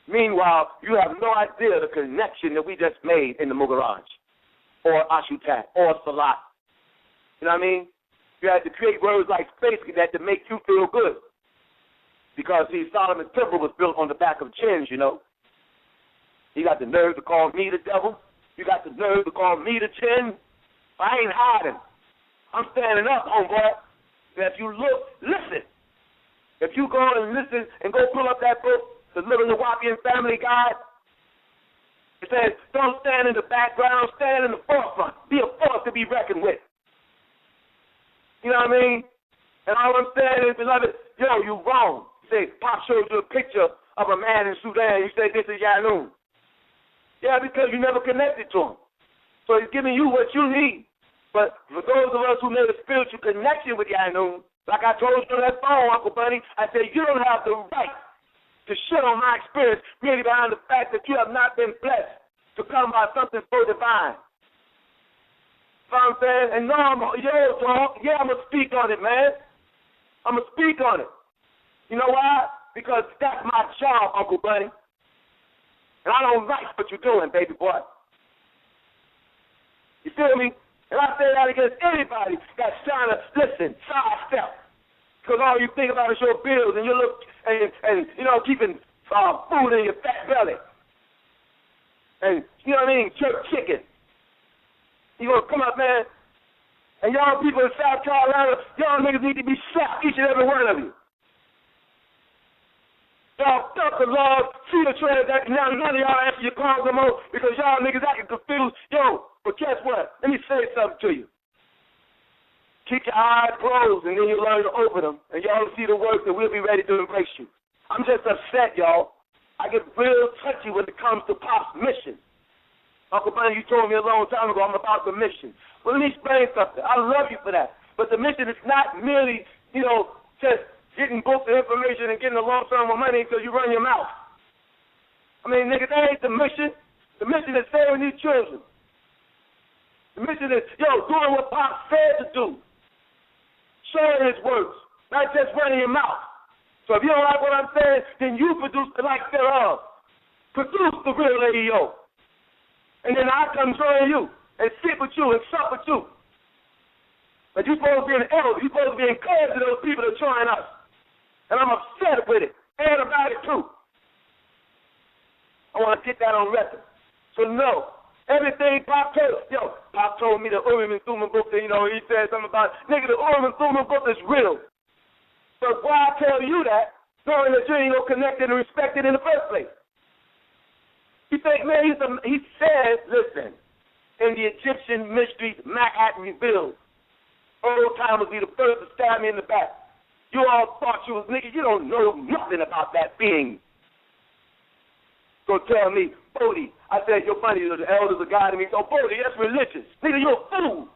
Meanwhile, you have no idea the connection that we just made in the garage or Ashutat or Salat. You know what I mean? You had to create words like Space Cadet to make you feel good. Because, see, Solomon's temple was built on the back of chins, you know. You got the nerve to call me the devil. You got the nerve to call me the chin. I ain't hiding. I'm standing up, homeboy. And if you look, listen. If you go and listen and go pull up that book, The Little Nubian Family Guide, it says, don't stand in the background, stand in the forefront. Be a force to be reckoned with. You know what I mean? And all I'm saying is, beloved, yo, you wrong. You say, Pop shows you a picture of a man in Sudan. You say, this is Yanun. Yeah, because you never connected to him. So he's giving you what you need. But for those of us who made a spiritual connection with Yanun, like I told you on that phone, Uncle Bunny, I said, you don't have the right to shit on my experience merely behind the fact that you have not been blessed to come by something so divine. You know what I'm saying? And no, I'm going to speak on it, man. I'm going to speak on it. You know why? Because that's my job, Uncle Bunny. And I don't like what you're doing, baby boy. You feel me? And I say that against anybody that's trying to, listen, sidestep. Because all you think about is your bills and you look, and you know, keeping food in your fat belly. And, you know what I mean, jerk chicken. You gonna come up, man, and y'all people in South Carolina, y'all niggas need to be slapped, each and every one of you. Y'all fuck the laws, see the transaction. Now none of y'all answer your calls no more because y'all niggas acting confused. Yo, but guess what? Let me say something to you. Keep your eyes closed, and then you learn to open them, and y'all will see the work, and we'll be ready to embrace you. I'm just upset, y'all. I get real touchy when it comes to Pop's mission. Uncle Bunny, you told me a long time ago I'm about the mission. Well, let me explain something. I love you for that. But the mission is not merely, you know, just getting books and information and getting a lump sum of money because you run your mouth. I mean, nigga, that ain't the mission. The mission is saving these children. The mission is, doing what Pop said to do. Sharing his words, not just running your mouth. So if you don't like what I'm saying, then you produce the like thereof. Produce the real AEO. And then I come join you and sit with you and sup with you. But you're supposed to be an elder. You're supposed to be encouraging those people that join us. And I'm upset with it. And about it, too. I want to get that on record. So, no. Everything Pop told me the Urim and Thummim book, he said something about, nigga, the Urim and Thummim book is real. But why I tell you that, knowing that you ain't no connected and respected in the first place? You think, man, he said, listen, in the Egyptian mysteries, Ma'at revealed, old timers be the first to stab me in the back. You all thought you was nigga, you don't know nothing about that being. So tell me, Bodie, I said, you're funny, the elders are guiding me. So, Bodie, that's religious. Nigga, you're a fool.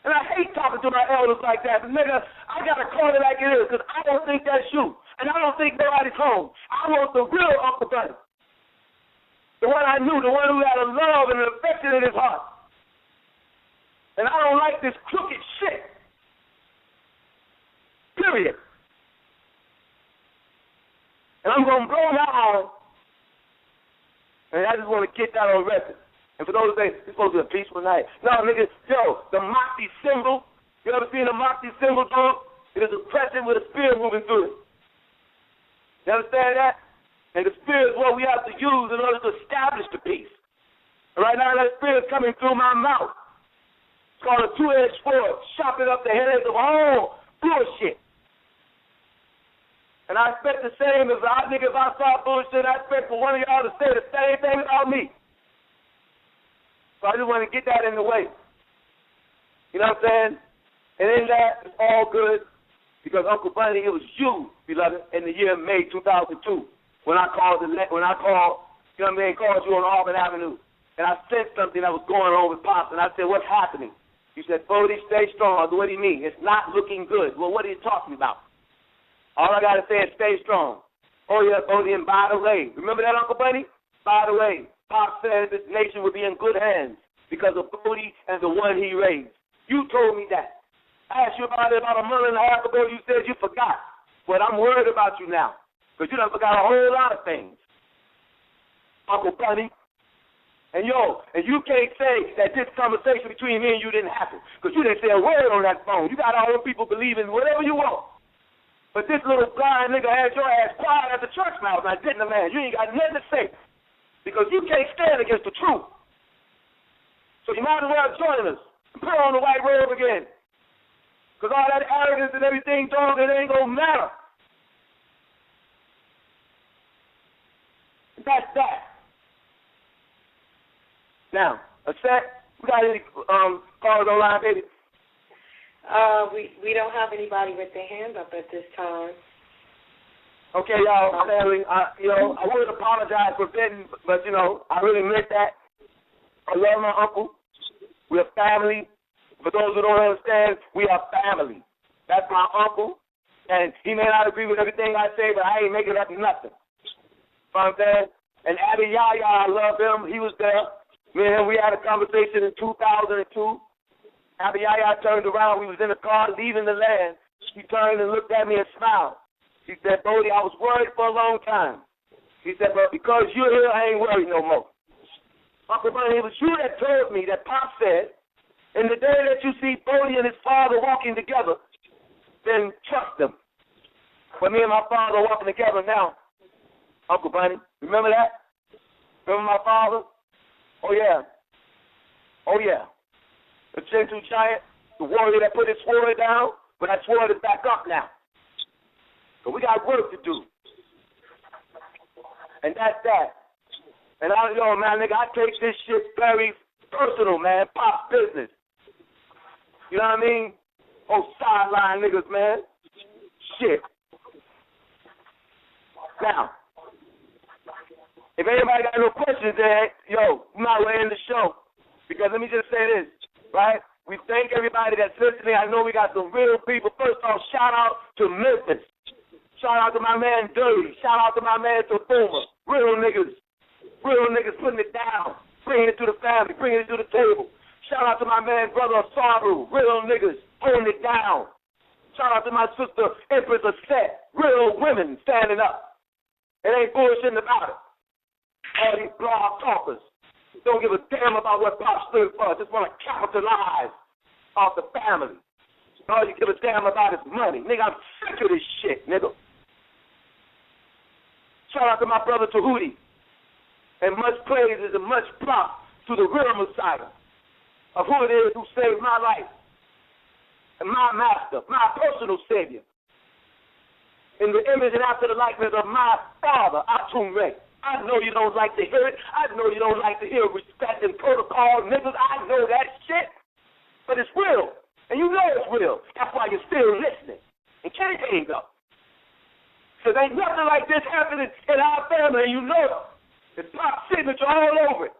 And I hate talking to my elders like that. But, nigga, I got to call it like it is because I don't think that's you. And I don't think nobody's home. I want the real Uncle Bunny. The one I knew, the one who had a love and an affection in his heart. And I don't like this crooked shit. Period. And I'm going to blow my horn. And I just want to get that on record. And for those who say, it's supposed to be a peaceful night. No, nigga, the Moxie symbol, you ever seen a Moxie symbol, dog? It is a crescent with a spear moving through it. You understand that? And the spear is what we have to use in order to establish the peace. And right now, that spear is coming through my mouth. It's called a two-edged sword, chopping up the heads of all bullshit. And I expect the same if I saw bullshit, I expect for one of y'all to say the same thing about me. So I just want to get that in the way. You know what I'm saying? And in that, it's all good because Uncle Bunny, it was you, beloved, in the year May 2002 when I called, called you on Auburn Avenue. And I sensed something that was going on with Pops, and I said, what's happening? You said, Bodie, stay strong. What do you mean? It's not looking good. Well, what are you talking about? All I got to say is stay strong. Oh, yeah, Bodie, and by the way, remember that, Uncle Bunny? By the way, Pop said this nation would be in good hands because of Bodie and the one he raised. You told me that. I asked you about it about a month and a half ago. You said you forgot. But I'm worried about you now because you done forgot a whole lot of things, Uncle Bunny. And you can't say that this conversation between me and you didn't happen because you didn't say a word on that phone. You got all them people believing whatever you want. But this little blind nigga had your ass quiet at the church mouse and I didn't the man. You ain't got nothing to say because you can't stand against the truth. So you might as well join us and put on the white robe again. Because all that arrogance and everything, dog, it ain't going to matter. That's that. Now, a set. We got any callers online, baby?
We don't have anybody with their hand up at this time.
Okay, y'all, family. I would apologize for betting, but I really meant that. I love my uncle. We're family. For those who don't understand, we are family. That's my uncle, and he may not agree with everything I say, but I ain't making up nothing. You know what I'm saying? And Abby Yaya, I love him. He was there. Me and him, we had a conversation in 2002. Abby Yaya turned around. We was in the car leaving the land. He turned and looked at me and smiled. He said, Bodie, I was worried for a long time. He said, but because you're here, I ain't worried no more. Uncle Bunny, it was you that told me that Pop said, in the day that you see Bodie and his father walking together, then trust them. But me and my father are walking together now. Uncle Bunny, remember that? Remember my father? Oh, yeah. Oh, yeah. The gentle giant, the warrior that put his sword down, but that sword is back up now. So we got work to do. And that's that. And man, nigga, I take this shit very personal, man. Pop business. You know what I mean? Oh, sideline niggas, man. Shit. Now, if anybody got no questions, then, we might as well end the show. Because let me just say this, right? We thank everybody that's listening. I know we got some real people. First off, shout out to Memphis. Shout out to my man Dirty. Shout out to my man Tafuma. Real niggas. Real niggas putting it down. Bringing it to the family. Bringing it to the table. Shout out to my man, brother Saru. Real niggas holding it down. Shout out to my sister, Empress Aset. Real women standing up. It ain't bullshitting about it. All these blog talkers don't give a damn about what Pop stood for. Just want to capitalize off the family. All you give a damn about is money. Nigga, I'm sick of this shit, nigga. Shout out to my brother Tahuti. And much praises and much props to the real Messiah of who it is who saved my life and my master, my personal savior, in the image and after the likeness of my father, ATUN-RE. I know you don't like to hear it. I know you don't like to hear respect and protocol, niggas. I know that shit. But it's real. And you know it's real. That's why you're still listening. And can't go. Because ain't nothing like this happening in our family, and you know it. It's Pop signature all over it.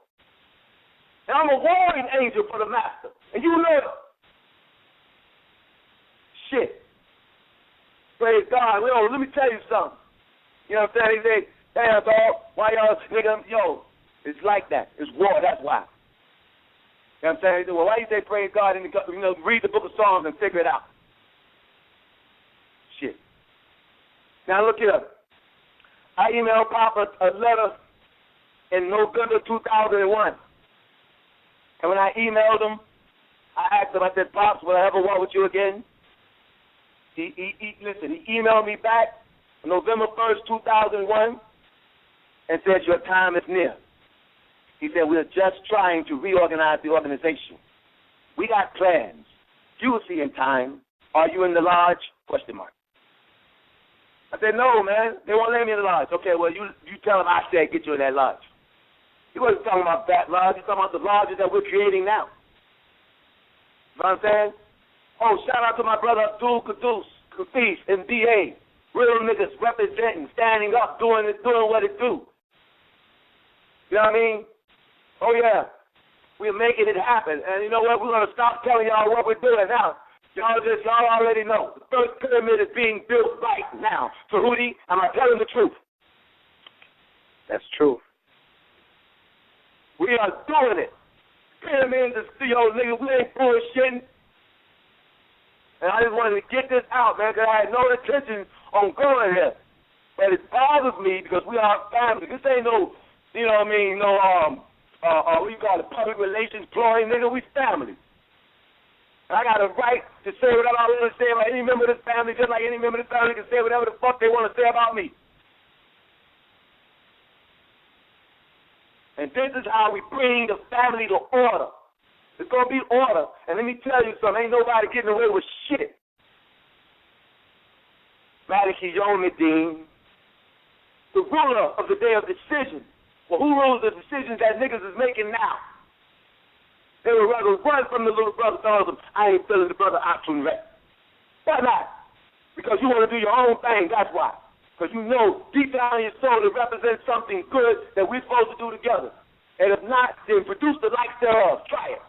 And I'm a warring angel for the master. And you know it. Shit. Praise God. Let me tell you something. You know what I'm saying? They say, damn, dog, why y'all, nigga, it's like that. It's war, that's why. You know what I'm saying? Well, why you say praise God and, read the book of Psalms and figure it out? Shit. Now, look here. I emailed Papa a letter in November 2001. And when I emailed him, I asked him, I said, Pops, will I ever walk with you again? He emailed me back November 1st, 2001, and said, your time is near. He said, we're just trying to reorganize the organization. We got plans. You will see in time. Are you in the lodge? Question mark. I said, no, man. They won't let me in the lodge. Okay, well, you tell them I said get you in that lodge. He wasn't talking about that lodge. He's talking about the lodges that we're creating now. You know what I'm saying? Oh, shout out to my brother Abdul Kafish and B.A. Real niggas representing, standing up, doing what it do. You know what I mean? Oh, yeah. We're making it happen. And you know what? We're going to stop telling y'all what we're doing now. Y'all already know. The first pyramid is being built right now. So, Hootie, am I telling the truth?
That's true.
We are doing it. Pyramids is, nigga, we ain't bullshitting. And I just wanted to get this out, man, because I had no intention on going here. But it bothers me because we are family. This ain't no, what you call it, public relations ploy, nigga. We family. And I got a right to say whatever I want to say about any member of this family, just like any member of this family can say whatever the fuck they want to say about me. And this is how we bring the family to order. It's going to be order. And let me tell you something, ain't nobody getting away with shit. Maliki Yomidin, the ruler of the day of decision. Well, who rules the decisions that niggas is making now? They would rather run from the little brother telling them, I ain't feeling the brother ATUN-RE. Why not? Because you want to do your own thing, that's why. Because you know deep down in your soul it represents something good that we're supposed to do together. And if not, then produce the likes thereof. Try it.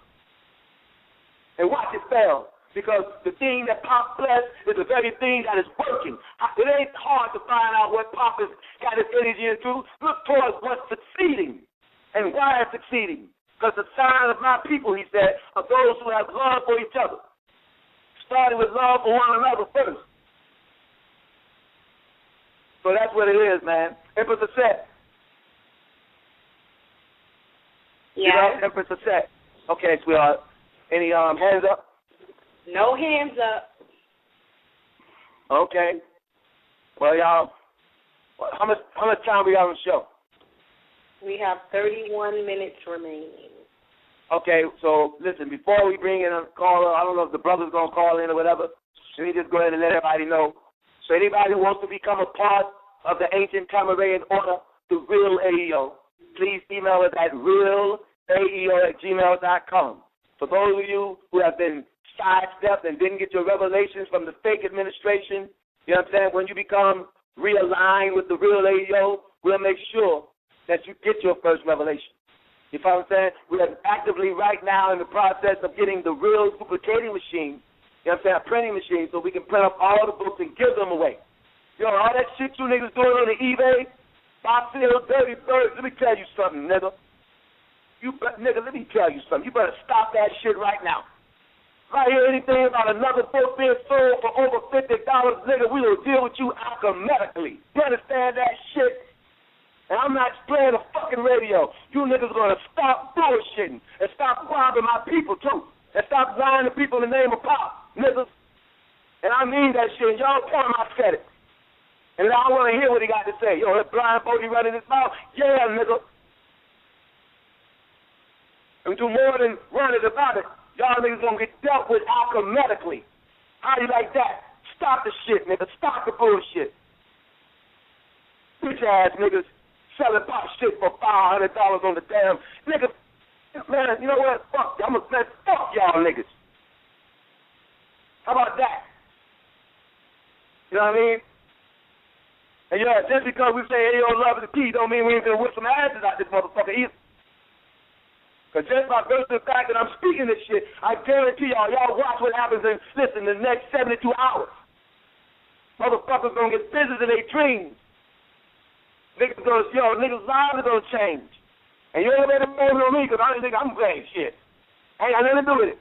And watch it fail. Because the thing that Pop blessed is the very thing that is working. It ain't hard to find out what Pop has got his energy into. Look towards what's succeeding and why it's succeeding. Because the sign of my people, he said, are those who have love for each other. Starting with love for one another first. So that's what it is, man. Empress Aset.
Yeah.
You know, Empress Aset. Okay, sweetheart. Any hands up?
No hands up.
Okay. Well, y'all, how much time we got on the show?
We have 31 minutes remaining.
Okay, so listen, before we bring in a caller, I don't know if the brother's going to call in or whatever. Let me just go ahead and let everybody know. So anybody who wants to become a part of the ancient Tamarayan order, the real AEO, please email us at realAEO@gmail.com. For those of you who have been sidestepped and didn't get your revelations from the fake administration, you know what I'm saying? When you become realigned with the real AEO, we'll make sure that you get your first revelation. You follow what I'm saying? We are actively right now in the process of getting the real duplicating machine, you know what I'm saying, a printing machine, so we can print up all the books and give them away. Yo, all that shit you niggas doing on the eBay, Boxfield, Dirty Birds, let me tell you something, nigga. Nigga, let me tell you something. You better stop that shit right now. If I hear anything about another book being sold for over $50, nigga, we will deal with you alchematically. You understand that shit? And I'm not playing the fucking radio. You niggas are going to stop bullshitting and stop robbing my people, too. And stop lying to people in the name of Pop, niggas. And I mean that shit. Y'all tell him I said it. And I want to hear what he got to say. Yo, that blind Bodie running his mouth? Yeah, nigga. And do more than run it about it. Y'all niggas going to get dealt with alchematically. How you like that? Stop the shit, nigga. Stop the bullshit. Bitch ass niggas selling Pop shit for $500 on the damn nigga. Man, you know what? Fuck y'all niggas. How about that? You know what I mean? And yeah, just because we say AO love is the key don't mean we ain't gonna whip some asses out this motherfucker either. Because just by virtue of the fact that I'm speaking this shit, I guarantee y'all watch what happens in, listen, the next 72 hours. Motherfuckers gonna get busy in their dreams. Niggas lives are gonna change. And you ain't gonna blame it on me because I don't think I'm playing shit. I ain't got nothing to do with it.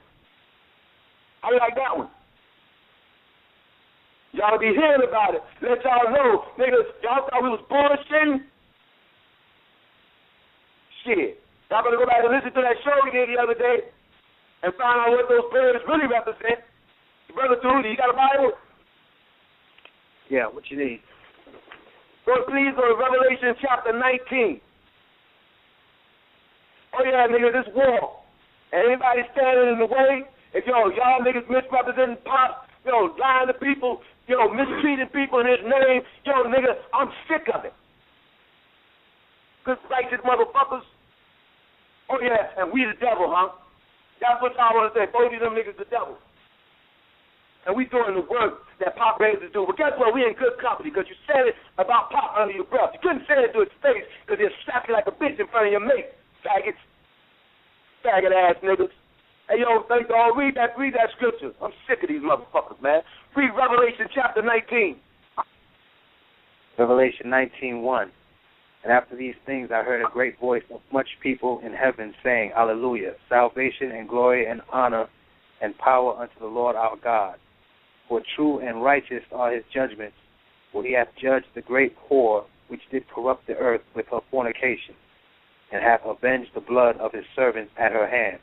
How you like that one? Y'all be hearing about it. Let y'all know, niggas, y'all thought we was bullshitting? Shit. Y'all better go back and listen to that show we did the other day and find out what those prayers really represent. Brother Tudy, you got a Bible?
Yeah, what you need?
Go please go to Revelation chapter 19. Oh yeah, nigga, this war. And anybody standing in the way, if y'all niggas misrepresenting Pop, lying to people, mistreating people in his name, nigga, I'm sick of it. Good righteous motherfuckers. Oh yeah, and we the devil, huh? That's what y'all want to say. Both of them niggas the devil. And we doing the work that Pop Razors do. But guess what? We in good company because you said it about Pop under your breath. You couldn't say it to his face because he'll slap you like a bitch in front of your mate. Faggots. Faggot ass niggas. Hey, thank y'all. Read that scripture. I'm sick of these motherfuckers, man. Read Revelation chapter 19.
Revelation 19:1. And after these things I heard a great voice of much people in heaven saying, Hallelujah, salvation and glory and honor and power unto the Lord our God. For true and righteous are his judgments, for he hath judged the great whore which did corrupt the earth with her fornication, and hath avenged the blood of his servants at her hand.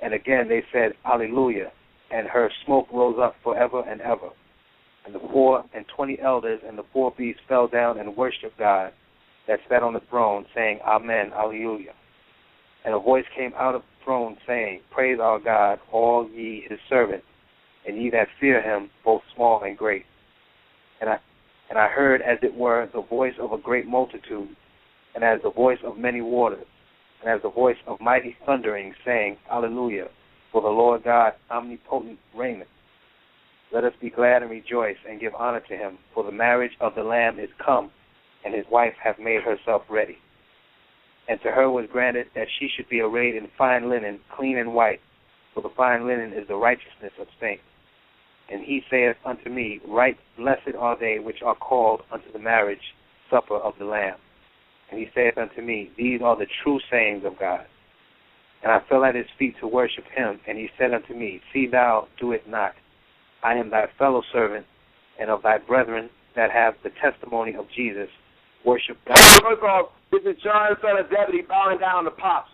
And again they said, Alleluia, and her smoke rose up forever and ever. And the 24 elders and the 4 beasts fell down and worshipped God that sat on the throne, saying, Amen, Alleluia. And a voice came out of the throne, saying, Praise our God, all ye his servants, and ye that fear him, both small and great. And I heard, as it were, the voice of a great multitude, and as the voice of many waters, and as the voice of mighty thundering, saying, Alleluia, for the Lord God omnipotent reigneth. Let us be glad and rejoice, and give honor to him, for the marriage of the Lamb is come, and his wife hath made herself ready. And to her was granted that she should be arrayed in fine linen, clean and white, for the fine linen is the righteousness of saints. And he saith unto me, Right blessed are they which are called unto the marriage supper of the Lamb. And he saith unto me, These are the true sayings of God. And I fell at his feet to worship him, and he said unto me, See thou do it not. I am thy fellow servant, and of thy brethren that have the testimony of Jesus. Worship God.
First off, this is John, son of Zebedee, bowing down to Pops.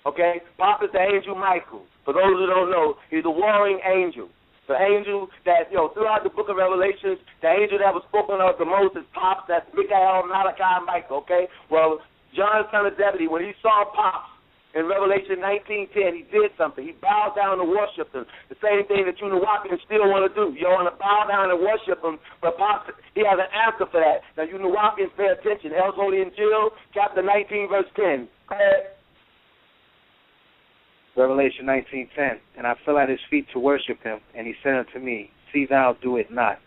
Okay? Pop is the angel Michael. For those who don't know, he's a warring angel. The angel that, throughout the book of Revelations, the angel that was spoken of the most is Pops. That's Michael, Malachi, and Michael, okay? Well, John, son of Zebedee, when he saw Pops in Revelation 19:10, he did something. He bowed down to worship him. The same thing that you Nuwapians still want to do. You want to bow down and worship him, but Pops, he has an answer for that. Now, you Nuwapians pay attention. Hell's Holy Injil, chapter 19, verse 10. Go ahead.
Revelation 19:10, and I fell at his feet to worship him, and he said unto me, See thou do it not.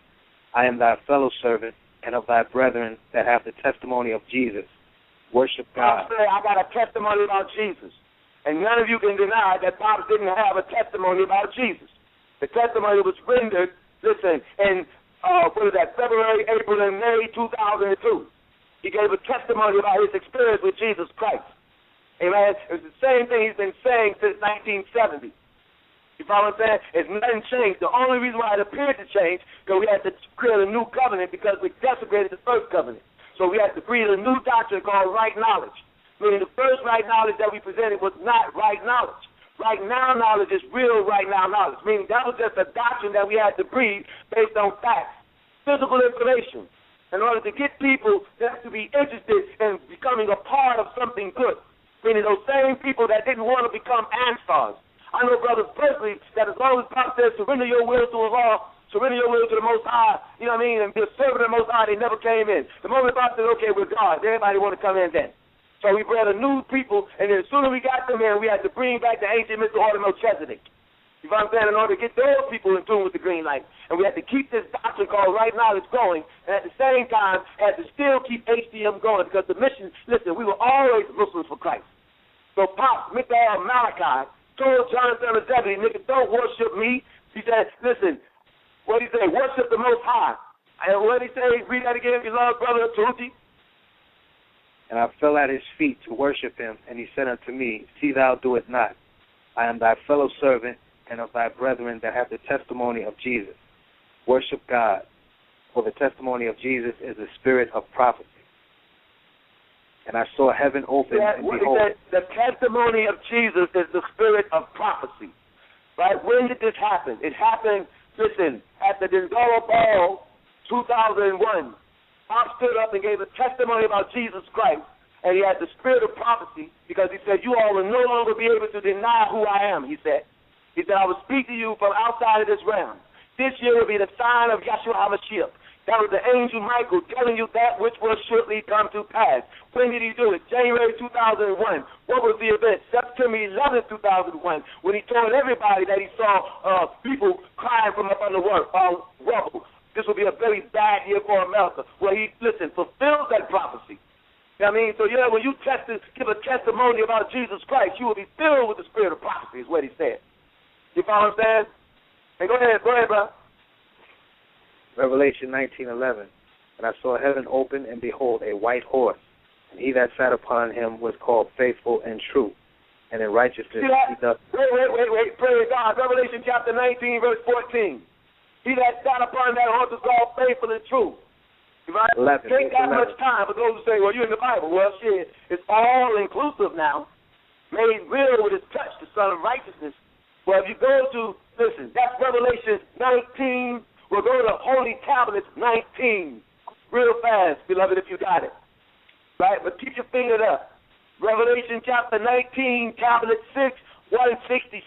I am thy fellow servant, and of thy brethren that have the testimony of Jesus. Worship God.
I got a testimony about Jesus, and none of you can deny that Pops didn't have a testimony about Jesus. The testimony was rendered, listen, in, February, April, and May 2002. He gave a testimony about his experience with Jesus Christ. Amen. It's the same thing he's been saying since 1970. You follow what I'm saying? It's nothing changed. The only reason why it appeared to change because we had to create a new covenant because we desecrated the first covenant. So we had to create a new doctrine called right knowledge. Meaning the first right knowledge that we presented was not right knowledge. Right now knowledge is real right now knowledge. Meaning that was just a doctrine that we had to breed based on facts, physical information. In order to get people that to be interested in becoming a part of something good. Meaning those same people that didn't want to become Ansars. I know brothers personally that as long as Pop says surrender your will to Allah, surrender your will to the Most High, you know what I mean, and be a servant of the Most High, they never came in. The moment Pop said, okay, we're God, everybody want to come in then. So we bred a new people, and then as soon as we got them in, we had to bring back the ancient Mr. Order Melchizedek. You know what I'm saying? In order to get those people in tune with the green light. And we had to keep this doctrine called right knowledge going, and at the same time had to still keep HDM going because the mission, listen, we were always Muslims for Christ. So Pop, Michael, Malachi, told John, son of Zebedee, nigga, don't worship me. He said, listen, what did he say? Worship the Most High. And what did he say? Read that again, your love, brother Taruti.
And I fell at his feet to worship him, and he said unto me, See thou do it not. I am thy fellow servant, and of thy brethren that have the testimony of Jesus. Worship God, for the testimony of Jesus is the spirit of prophecy. And I saw heaven open, and behold.
The testimony of Jesus is the spirit of prophecy. Right? When did this happen? It happened, listen, at the Dendora Ball 2001. Pop stood up and gave a testimony about Jesus Christ, and he had the spirit of prophecy because he said, you all will no longer be able to deny who I am, he said. He said, I will speak to you from outside of this realm. This year will be the sign of Yahshua HaMashiach. That was the angel Michael telling you that which will shortly come to pass. When did he do it? January 2001. What was the event? September 11, 2001, when he told everybody that he saw people crying from up under rubble. This will be a very bad year for America. Well, he, fulfills that prophecy. You know what I mean? So, when you give a testimony about Jesus Christ, you will be filled with the spirit of prophecy, is what he said. You follow what I'm saying? Hey, go ahead, bro.
Revelation 19:11. And I saw heaven open, and behold, a white horse. And he that sat upon him was called Faithful and True. And in righteousness he doth...
Wait. Praise God. Revelation chapter 19, verse 14. He that sat upon that horse was called Faithful and True. If I take that much time for those who say, well, you're in the Bible. Well, shit, it's all inclusive now. Made real with his touch, the Son of Righteousness. Well, if you go to, listen, that's Revelation 19. We'll go to Holy Tablets 19. Real fast, beloved, if you got it. Right? But keep your finger up. Revelation chapter 19, tablet 6, 166,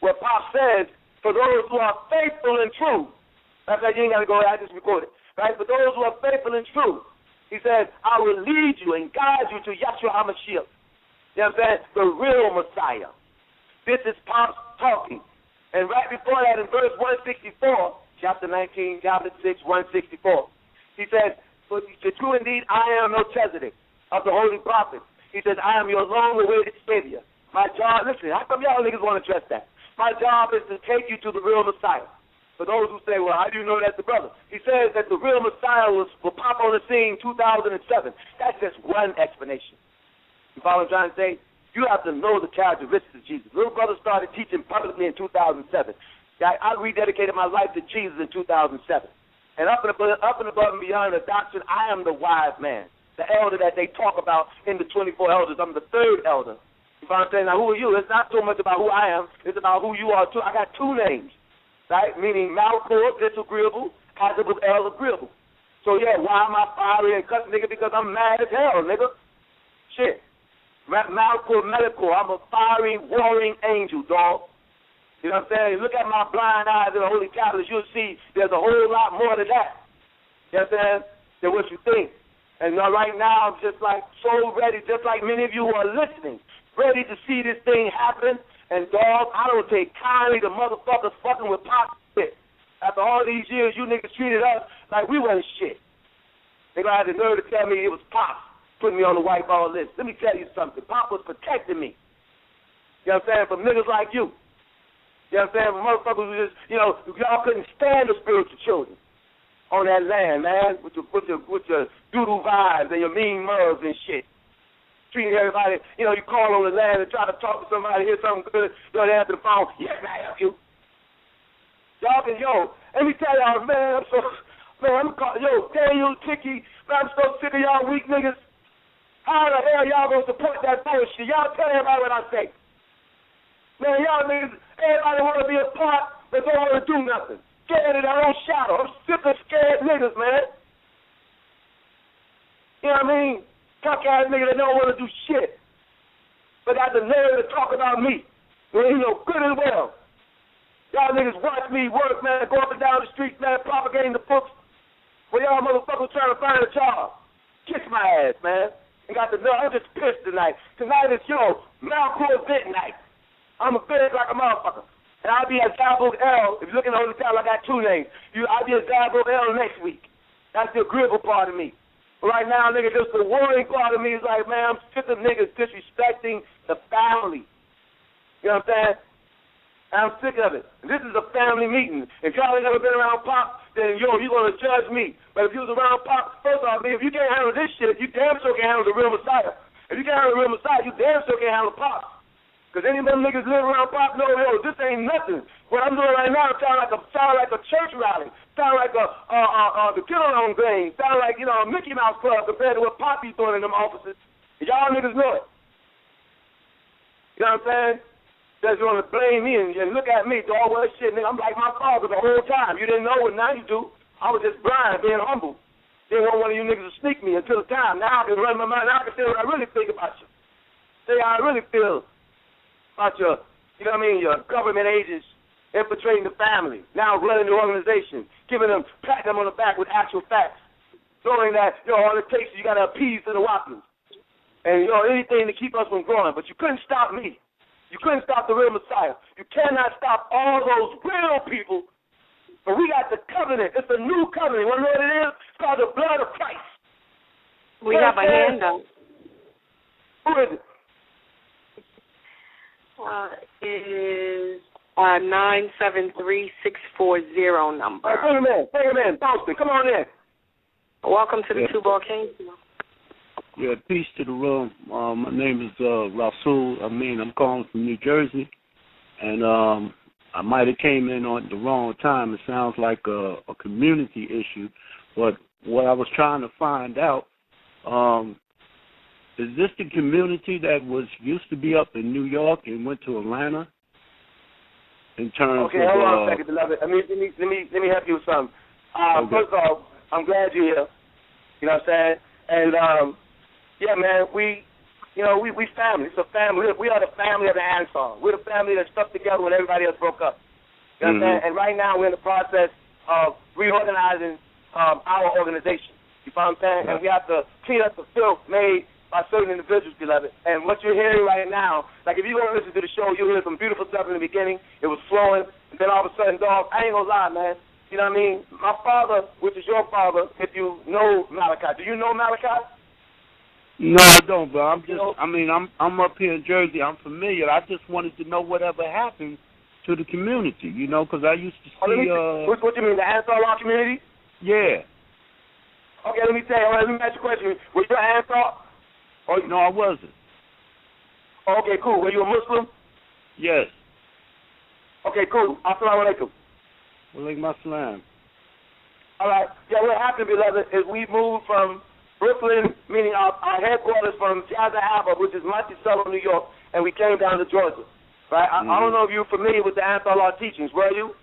where Pop says, for those who are faithful and true. That's like you ain't got to go, I just recorded. Right? For those who are faithful and true, he says, I will lead you and guide you to Yahshua HaMashiach. You know what I'm saying? The real Messiah. This is Pop's talking. And right before that, in verse 164, chapter 19, tablet 6, 164, he says, for true indeed, I am Melchizedek of the holy prophets. He says, I am your long-awaited Savior. My job, listen, how come y'all niggas want to address that? My job is to take you to the real Messiah. For those who say, well, how do you know that's the brother? He says that the real Messiah will pop on the scene 2007. That's just one explanation. You follow what I'm trying to say? You have to know the characteristics of Jesus. Little brother started teaching publicly in 2007. I rededicated my life to Jesus in 2007. And up and above and beyond the doctrine, I am the wise man, the elder that they talk about in the 24 elders. I'm the third elder. You follow what I'm saying? Now, who are you? It's not so much about who I am. It's about who you are, too. I got two names, right? Meaning Malchor, disagreeable, Hazabul El, agreeable. So, yeah, why am I fiery and cussing, nigga? Because I'm mad as hell, nigga. Shit. Malchor, Melchor, I'm a fiery, warring angel, dog. You know what I'm saying? You look at my blind eyes in the Holy Tablets, you'll see there's a whole lot more to that. You know what I'm saying? Than what you think. And right now, I'm just like so ready, just like many of you who are listening, ready to see this thing happen. And, dog, I don't take kindly to motherfuckers fucking with Pop shit. After all these years, you niggas treated us like we wasn't shit. They gonna have the nerve to tell me it was Pop putting me on the white ball list. Let me tell you something. Pop was protecting me. You know what I'm saying? From niggas like you. You know what I'm saying? From motherfuckers who just, you know, y'all couldn't stand the spiritual children on that land, man, with your doodle vibes and your mean mugs and shit. Treating everybody, you know, you call on the land and try to talk to somebody, hear something good, you know, they answer the phone, yes, man, I help you. Y'all can, let me tell y'all, man, Daniel, Tiki, man, I'm so sick of y'all weak niggas. How the hell y'all gonna support that bullshit? Y'all tell everybody what I say. Man, y'all niggas, everybody wanna be a part, but don't wanna do nothing. Scared of their own shadow. I'm sick of scared niggas, man. You know what I mean? Punk-ass niggas that don't wanna do shit. But got the nerve to talk about me. When you know good and well. Y'all niggas watch me work, man, go up and down the street, man, propagating the books. Well, y'all motherfuckers trying to find a job. Kiss my ass, man. And got the nerve. I'm just pissed tonight. Tonight is, Malchor vent night. I'm a vent like a motherfucker. And I'll be at Zabul L. If you look in the Holy Town, I got two names. I'll be at Zabul L next week. That's the agreeable part of me. But right now, nigga, just the worrying part of me is like, man, I'm sick of niggas disrespecting the family. You know what I'm saying? And I'm sick of it. And this is a family meeting. If y'all ain't never been around Pop, then, you're going to judge me. But if you was around Pop, first off, if you can't handle this shit, you damn sure can't handle the real Messiah. If you can't handle the real Messiah, you damn sure can't handle Pop. Because any of them niggas living around Pop know, this ain't nothing. What I'm doing right now sound like a church rally. Sound like the Get-Along thing. Sound like, a Mickey Mouse Club compared to what Pop be doing in them offices. And y'all niggas know it. You know what I'm saying? Just you want to blame me and look at me, dog, well, shit, nigga, I'm like my father the whole time. You didn't know it, now you do. I was just blind, being humble. Didn't want one of you niggas to sneak me until the time. Now I can run my mind. Now I can say what I really think about you. Say how I really feel about your, your government agents infiltrating the family, now running the organization, patting them on the back with actual facts, knowing that, all it takes is you got to appease to the whoppers. And, anything to keep us from growing. But you couldn't stop me. You couldn't stop the real Messiah. You cannot stop all those real people. But we got the covenant. It's a new covenant. You want to know what it is? It's called the blood of Christ.
We have a hand up.
Who is it?
It is 973-640 number.
Bring him in. Boston, come on in.
Welcome to the Two Ball Kings.
Yeah, peace to the room. My name is Rasul. I'm calling from New Jersey, and I might have came in on the wrong time. It sounds like a community issue, but what I was trying to find out, is this the community that used to be up in New York and went to Atlanta? In terms
okay, hold on a second, beloved. Let me help you with something. Okay. First of all, I'm glad you're here. You know what I'm saying? And yeah, man, we family. It's a family. We are the family of the Ansar. We're the family that stuck together when everybody else broke up. You know what I'm saying? And right now we're in the process of reorganizing our organization. You know what I'm saying? And we have to clean up the filth made by certain individuals, beloved. And what you're hearing right now, like if you're going to listen to the show, you'll hear some beautiful stuff in the beginning. It was flowing. And then all of a sudden, dog, I ain't going to lie, man. You know what I mean? My father, which is your father, if you know Malachi. Do you know Malachi?
No, I don't, but I'm just, I'm up here in Jersey. I'm familiar. I just wanted to know whatever happened to the community, you know, because I used to see...
what you mean, the Ansar Law community?
Yeah.
Okay, let me tell you. Let me ask you a question. Were you an Ansar?
No, I wasn't.
Okay, cool. Were you a Muslim?
Yes.
Okay, cool. Assalamu alaikum.
Walaikum assalam.
All right. Yeah, what happened, beloved, is we moved from Brooklyn, meaning our headquarters, from Shaddah, which is Monticello, New York, and we came down to Georgia. Right? I don't know if you're familiar with the Ansar Law teachings. Were you?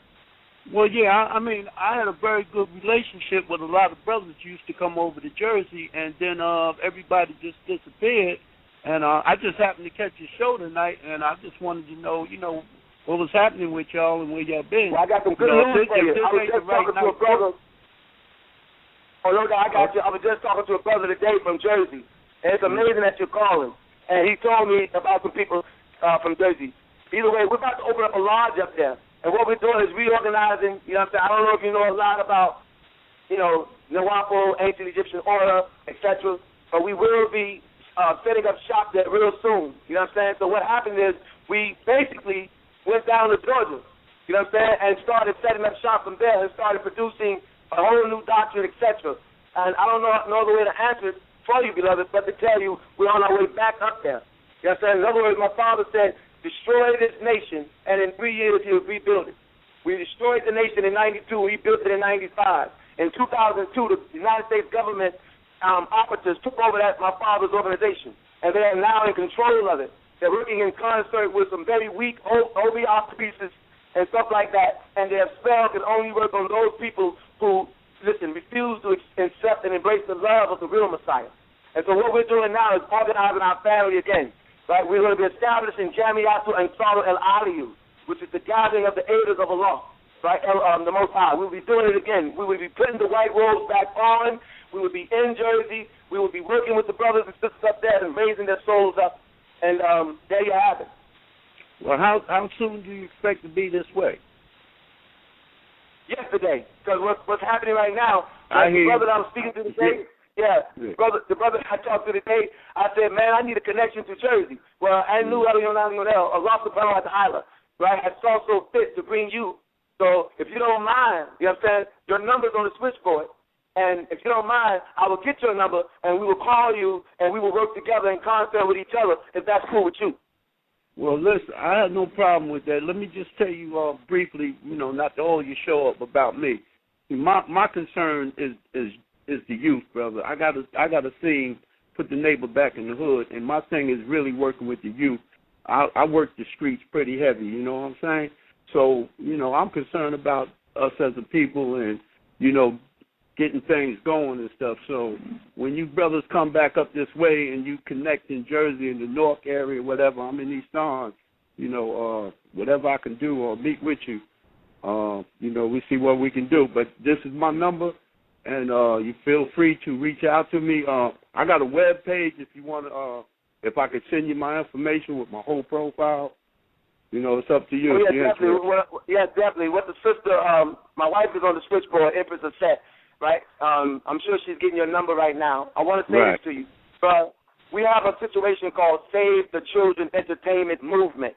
Well, yeah. I mean, I had a very good relationship with a lot of brothers who used to come over to Jersey, and then everybody just disappeared. And I just happened to catch your show tonight, and I just wanted to know, you know, what was happening with y'all and where y'all been.
Well, I got some good news for you. I was just talking to a brother. Oh, no, I got you. I was just talking to a brother today from Jersey, and it's amazing that you're calling. And he told me about some people from Jersey. Either way, we're about to open up a lodge up there. And what we're doing is reorganizing, you know what I'm saying? I don't know if you know a lot about, you know, Nawapo, ancient Egyptian order, etc., but we will be setting up shop there real soon, you know what I'm saying? So what happened is we basically went down to Georgia, you know what I'm saying, and started setting up shop from there and started producing a whole new doctrine, etc. And I don't know no other way to answer it for you, beloved, but to tell you we're on our way back up there. You know what I'm saying? In other words, my father said, destroy this nation, and in 3 years he would rebuild it. We destroyed the nation in 92, we built it in 95. In 2002, the United States government operatives took over my father's organization, and they are now in control of it. They're working in concert with some very weak OB pieces and stuff like that, and their spell can only work on those people who, refuse to accept and embrace the love of the real Messiah. And so what we're doing now is organizing our family again. Right, we're going to be establishing Jamiatu and Ansar al-Aliyu, which is the gathering of the aiders of Allah, right, the Most High. We'll be doing it again. We will be putting the white robes back on. We will be in Jersey. We will be working with the brothers and sisters up there and raising their souls up. And there you have it.
Well, how soon do you expect to be this way?
Yesterday, because what's happening right now,
the
brother that I was speaking to today, the brother I talked to today, I said, man, I need a connection to Jersey. Well, I knew Allah subhanahu wa ta'ala, right, I saw so fit to bring you. So if you don't mind, you know what I'm saying, your number's on the switchboard. And if you don't mind, I will get your number, and we will call you, and we will work together in concert with each other, if that's cool with you.
Well, listen, I have no problem with that. Let me just tell you briefly, you know, not to all you show up about me. My concern is the youth, brother. I gotta see put the neighbor back in the hood, and my thing is really working with the youth. I work the streets pretty heavy, you know what I'm saying? So, you know, I'm concerned about us as a people and, you know, getting things going and stuff. So when you brothers come back up this way and you connect in Jersey, in the North area, whatever, I'm in East Orange, you know, whatever I can do or meet with you, you know, we see what we can do. But this is my number, and you feel free to reach out to me. I got a web page if you want to, if I could send you my information with my whole profile. You know, it's up to you.
Oh, yeah, definitely. Well, definitely. What the sister, my wife is on the switchboard, Empress of Set, right? I'm sure she's getting your number right now. I want to say this to you. But we have a situation called Save the Children Entertainment Movement.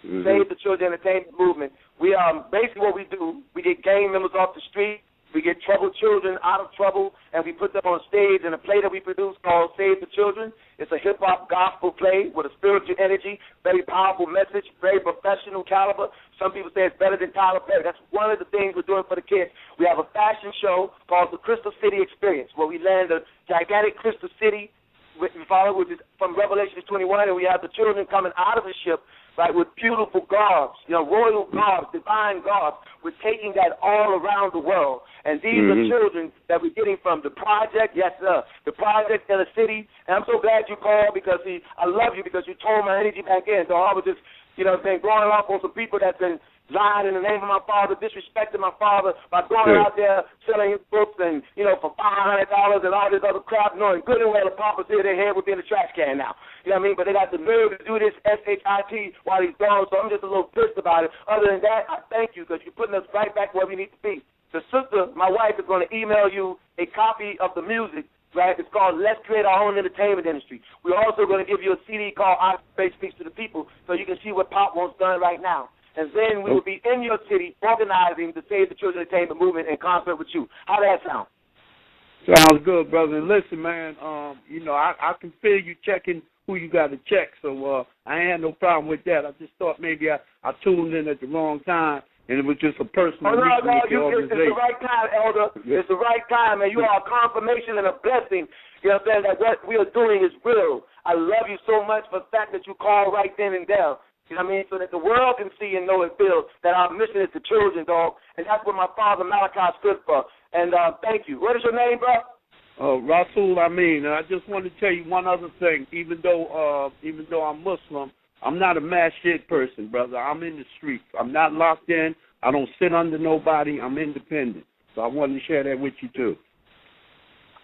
Save the Children Entertainment Movement. We basically what we do, we get gang members off the street, we We get troubled children out of trouble, and we put them on stage in a play that we produce called Save the Children. It's a hip-hop gospel play with a spiritual energy, very powerful message, very professional caliber. Some people say it's better than Tyler Perry. That's one of the things we're doing for the kids. We have a fashion show called the Crystal City Experience, where we land a gigantic crystal city, which is from Revelation 21, and we have the children coming out of the ship, right, with beautiful garbs, royal garbs, divine garbs. We're taking that all around the world. And these are children that we're getting from the project, yes, sir, the project in the city. And I'm so glad you called because, I love you because you told my energy back in. So I was just, going off on some people that's been lying in the name of my father, disrespecting my father by going out there selling his books and, for $500 and all this other crap, knowing good and well the papa's here, their head would be in the trash can now. You know what I mean? But they got the nerve to do this SHIT while he's gone, so I'm just a little pissed about it. Other than that, I thank you because you're putting us right back where we need to be. The sister, my wife, is going to email you a copy of the music, right? It's called Let's Create Our Own Entertainment Industry. We're also going to give you a CD called I Face Speaks to the People so you can see what Pop wants done right now. And then we will be in your city organizing the Save the Children Entertainment movement in concert with you. How that sound?
Sounds good, brother. And listen, man, I can feel you checking who you got to check, so I ain't had no problem with that. I just thought maybe I tuned in at the wrong time, and it was just a personal reason with the organization.
It's the right time, Elder. It's the right time, and you are a confirmation and a blessing. You know what I'm saying? That what we are doing is real. I love you so much for the fact that you called right then and there. You know what I mean? So that the world can see and know and feel that our mission is the children, dog. And that's what my father, Malachi, stood for. And thank you. What is your name, bro?
Rasul Amin. And I just want to tell you one other thing. Even though I'm Muslim, I'm not a mass shit person, brother. I'm in the streets. I'm not locked in. I don't sit under nobody. I'm independent. So I wanted to share that with you, too.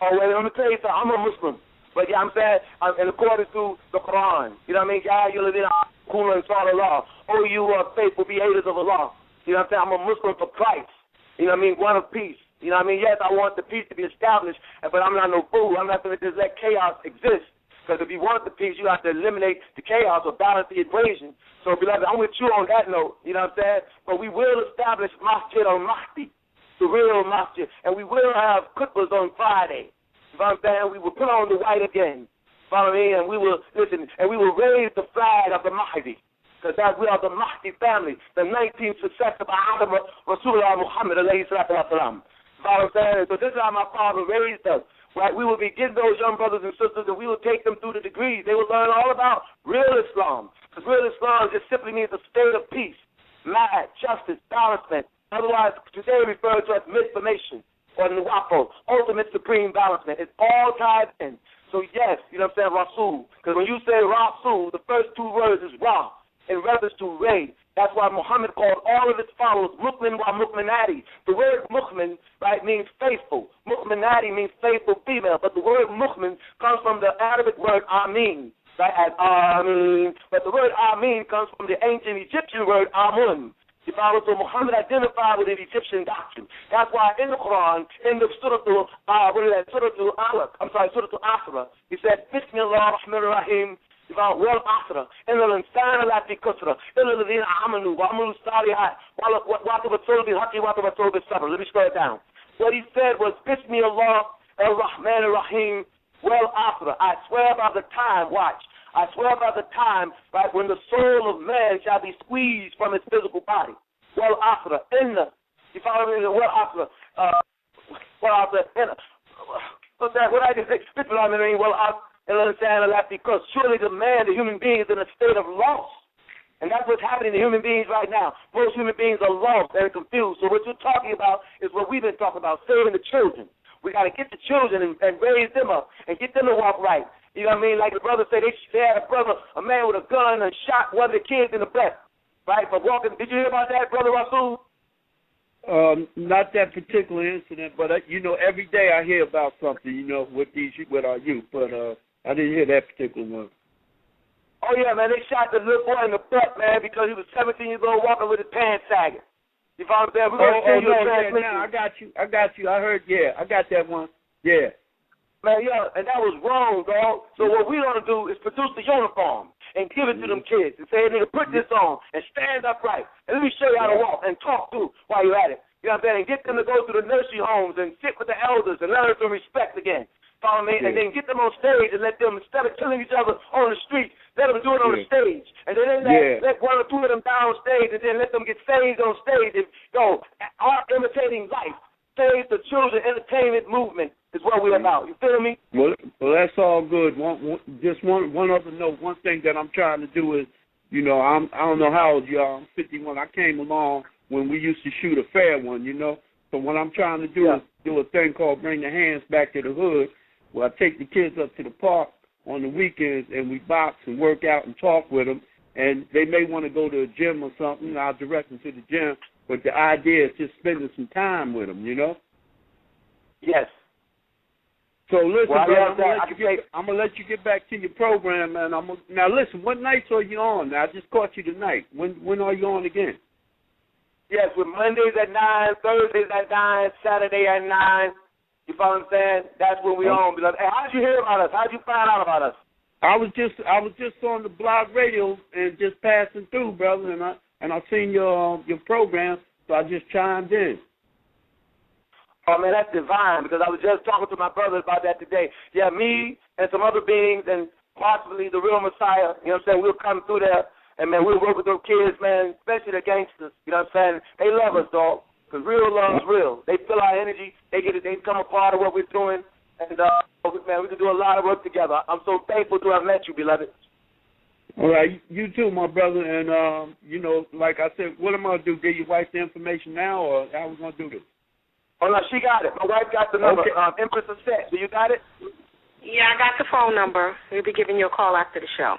Oh, well, let me tell you something. I'm a Muslim. But, yeah, I'm saying, in accordance to the Quran. You know what I mean? Yeah, you live in Kula and Salah. Oh, you are faithful, be haters of Allah. You know what I'm saying? I'm a Muslim for Christ. You know what I mean? One of peace. You know what I mean? Yes, I want the peace to be established, but I'm not no fool. I'm not going to just let chaos exist. Because if you want the peace, you have to eliminate the chaos or balance the equation. So, beloved, I'm with you on that note. You know what I'm saying? But we will establish Masjid al-Mahdi, the real Masjid, and we will have khutbahs on Friday. You know what I'm saying? We will put on the white again. Follow me, and we will raise the flag of the Mahdi, because we are the Mahdi family, the 19th successor of Adam Rasulullah Muhammad alayhi salatu wasalam. Follow what I'm saying? So this is how my father raised us. Right? We will be getting those young brothers and sisters, and we will take them through the degrees. They will learn all about real Islam, because real Islam just simply means a state of peace, mad, justice, balancement. Otherwise, today referred to as midformation or Nuwapo, ultimate supreme balancement. It's all tied in. So, yes, you know what I'm saying, Rasul. Because when you say Rasul, the first two words is Ra, in reference to Ray. That's why Muhammad called all of his followers Mu'min wa Mu'minati. The word Mu'min, right, means faithful. Mu'minati means faithful female. But the word Mu'min comes from the Arabic word Amin, right, as Amin. But the word Amin comes from the ancient Egyptian word Amun. If I was to Muhammad identified with the Egyptian doctrine. That's why in the Quran, in the Surah Al-Asra, he said, Bismillah ar-Rahman ar-Rahim, wal Asra, inna al-insana lafi kusra, illa alladhina amanu wa amilu salihat, wa tawasaw bil haqqi wa tawasaw bis sabr. Let me slow it down. What he said was, Bismillah ar-Rahman ar-Rahim, wal Asra. I swear by the time, watch. I swear by the time, right, when the soul of man shall be squeezed from his physical body. Well, Asra, you follow me? Well, Asra, what I just say? Because surely the man, the human being, is in a state of loss. And that's what's happening to human beings right now. Most human beings are lost and confused. So what you're talking about is what we've been talking about, saving the children. We got to get the children and raise them up and get them to walk right. You know what I mean? Like the brother said, they had a man with a gun and shot one of the kids in the breast, right? For walking. Did you hear about that, Brother Rasul?
Not that particular incident, but every day I hear about something, with our youth. But I didn't hear that particular one.
Oh yeah, man, they shot the little boy in the butt, man, because he was 17 years old walking with his pants sagging. You follow me? We're gonna send you a transmission.
I got you. I heard. Yeah, I got that one. Yeah.
Man, yeah, and that was wrong, dog. So what we're going to do is produce the uniform and give it to them kids and say, nigga, put this on and stand upright. And let me show you how to walk and talk too while you're at it. You know what I'm saying? And get them to go to the nursery homes and sit with the elders and learn some respect again. Follow me?
Yeah.
And then get them on stage and let them, instead of killing each other on the street, let them do it on the stage. And then let one or two of them down on stage and then let them get saved on stage. And go, art imitating life. Save the children entertainment movement is what we're about. You feel me?
Well, that's all good. Just one other note. One thing that I'm trying to do is, you know, I don't know how old you are. I'm 51. I came along when we used to shoot a fair one, you know. So what I'm trying to do is do a thing called Bring the Hands Back to the Hood, where I take the kids up to the park on the weekends and we box and work out and talk with them. And they may want to go to a gym or something. I'll direct them to the gym. But the idea is just spending some time with them, you know?
Yes.
So listen, brother, I'm going to let you get back to your program, man. Now, listen, what nights are you on? Now, I just caught you tonight. When are you on again?
Yes, with Mondays at 9, Thursdays at 9, Saturday at 9. You follow what I'm saying? That's when we're on. Hey, how did you hear about us? How did you find out about us?
I was just on the blog radio and just passing through, brother, and I seen your program, so I just chimed in.
Oh, man, that's divine, because I was just talking to my brother about that today. Yeah, me and some other beings and possibly the real Messiah, you know what I'm saying, we'll come through there, and, man, we'll work with those kids, man, especially the gangsters, you know what I'm saying? They love us, dog, because real love's real. They feel our energy. They get it. They become a part of what we're doing, and, man, we can do a lot of work together. I'm so thankful to have met you, beloved.
All right, you too, my brother, and, you know, like I said, what am I going to do, give your wife the information now, or how are we going to do this?
Oh, no, she got it. My wife got the number.
Okay.
Empress of Sex. Do you got it?
Yeah, I got the phone number. We'll be giving you a call after the show.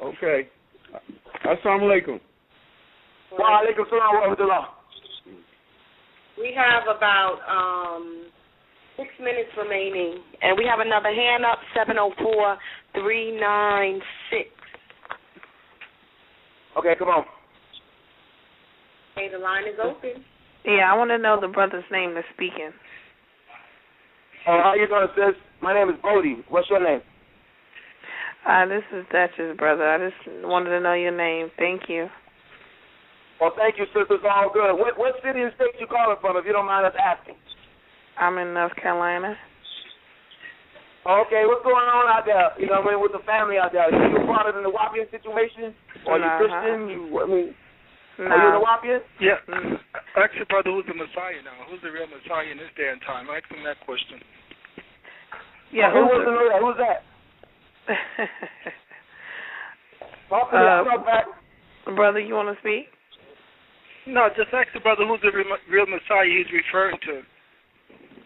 Okay. Assalamu alaikum.
Wa alaikum salam wa rahmatullah.
We have about 6 minutes remaining, and we have another hand up, 704-396.
Okay, come on.
Okay, the line is open.
Yeah, I want to know the brother's name that's speaking.
How you doing, sis? My name is Bodie. What's your name?
This is Duchess, brother. I just wanted to know your name. Thank you.
Well, thank you, sis. It's all good. What city and state you calling from, if you don't mind us asking?
I'm in North Carolina.
Okay, what's going on out there? You know what I mean, with the family out there? Are you part of the Nubian situation? Or are you Christian?
No.
Are you Nubian?
Yeah. Ask your brother who's the Messiah now. Who's the real Messiah in this day and time? Ask him that question.
Yeah.
Who wants to know that? Who's that? Talk to me. I'll come back.
Brother, you want to speak?
No, just ask the brother who's the real Messiah he's referring to.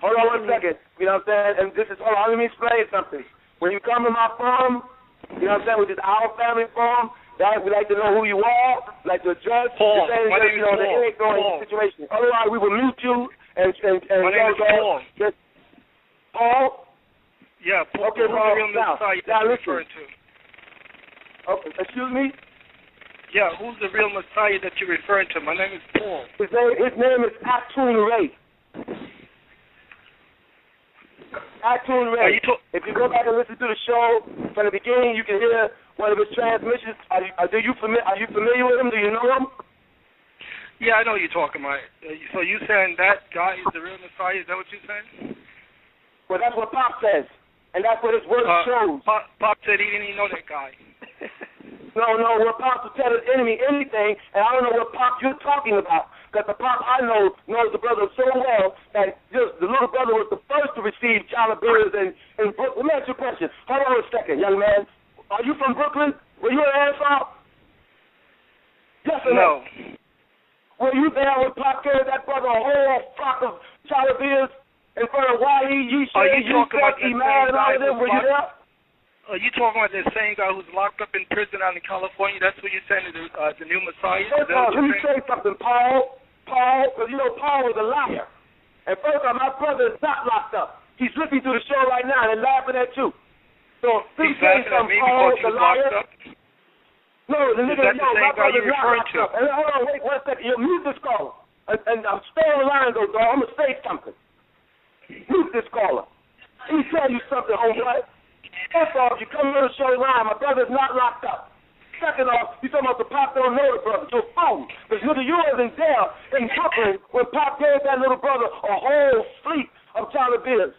Hold on 1 second. You know what I'm saying? And hold on, let me explain something. When you come to my farm, you know what I'm saying, which is our family farm, that we like to know who you are, like to judge.
Paul. My name is
Paul. Situation. Otherwise, we will mute you and
my name is Paul.
Paul?
Yeah, Paul.
Okay,
Who's the real Messiah that you're referring to?
Okay, excuse me?
Yeah, who's the real Messiah that you're referring to? My name is Paul.
His name is ATUN-RE. ATUN-RE. If you go back and listen to the show from the beginning, you can hear one of his transmissions. Are you familiar with him? Do you know him?
Yeah, I know you're talking about. So you saying that guy is the real Messiah? Is that what you're saying?
Well, that's what Pop says, and that's what his word shows.
Pop said he didn't even know that guy.
No, what Pop will tell his enemy anything, and I don't know what Pop you're talking about. Because the Pop I know knows the brother so well that just the little brother was the first to receive child abuse in Brooklyn. Let me ask you a question. Hold on a second, young man. Are you from Brooklyn? Were you an asshole? Yes or no? Were you there when Pop carried that brother a whole flock of child abuse in front of YE,
Are you talking about the same guy?
Were you there?
Are you talking about the same guy who's locked up in prison out in California? That's what you're saying is the new Messiah?
Let me say something, Paul, because you know Paul was a liar. And first of all, my brother is not locked up. He's listening to the show right now and laughing at you. So,
he's laughing at me because he was locked up?
No, my brother's not locked up. And hold on, wait 1 second. You mute this caller. And I'm staying on the line, though, dog. I'm going to say something. Mute this caller. Let me tell you something, homeboy. First off, you come on the show line, my brother's not locked up. Second off, you talking about the Pop don't know the brother. You're a fool. Because Nigga, you was in jail in Brooklyn when Pop gave that little brother a whole fleet of dollar bills.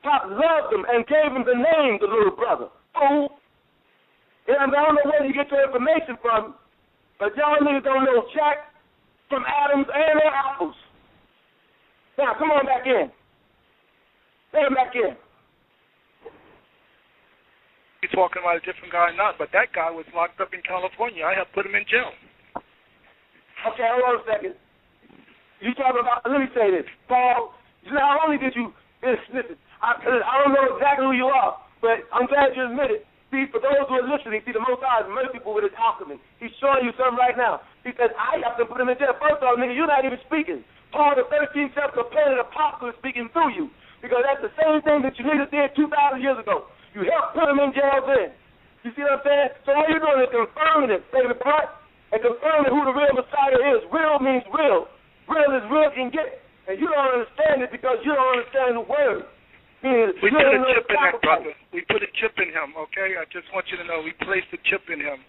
Pop loved him and gave him the name, the little brother. Fool. And I don't know where you get your information from, but y'all niggas don't know Jack from Adams and their apples. Now, come on back in. Stay back in.
You're talking about a different guy, not, but that guy was locked up in California. I have put him in jail.
Okay, hold on a second. You talking about, let me say this. Paul, not only did you, listen, I don't know exactly who you are, but I'm glad you admit it. See, for those who are listening, see, the Most High is merciful with his alchemy. He's showing you something right now. He says, I have to put him in jail. First of all, nigga, you're not even speaking. Paul, the 13th chapter, planet apostle, is speaking through you. Because that's the same thing that you niggas did 2,000 years ago. You helped put him in jail then. You see what I'm saying? So all you're doing is confirming it, baby boy, and confirming who the real Messiah is. Real means real. Real is real can get. And you don't understand it because you don't understand the word.
We put a chip in that brother. We put a chip in him, okay? I just want you to know we placed a chip in him.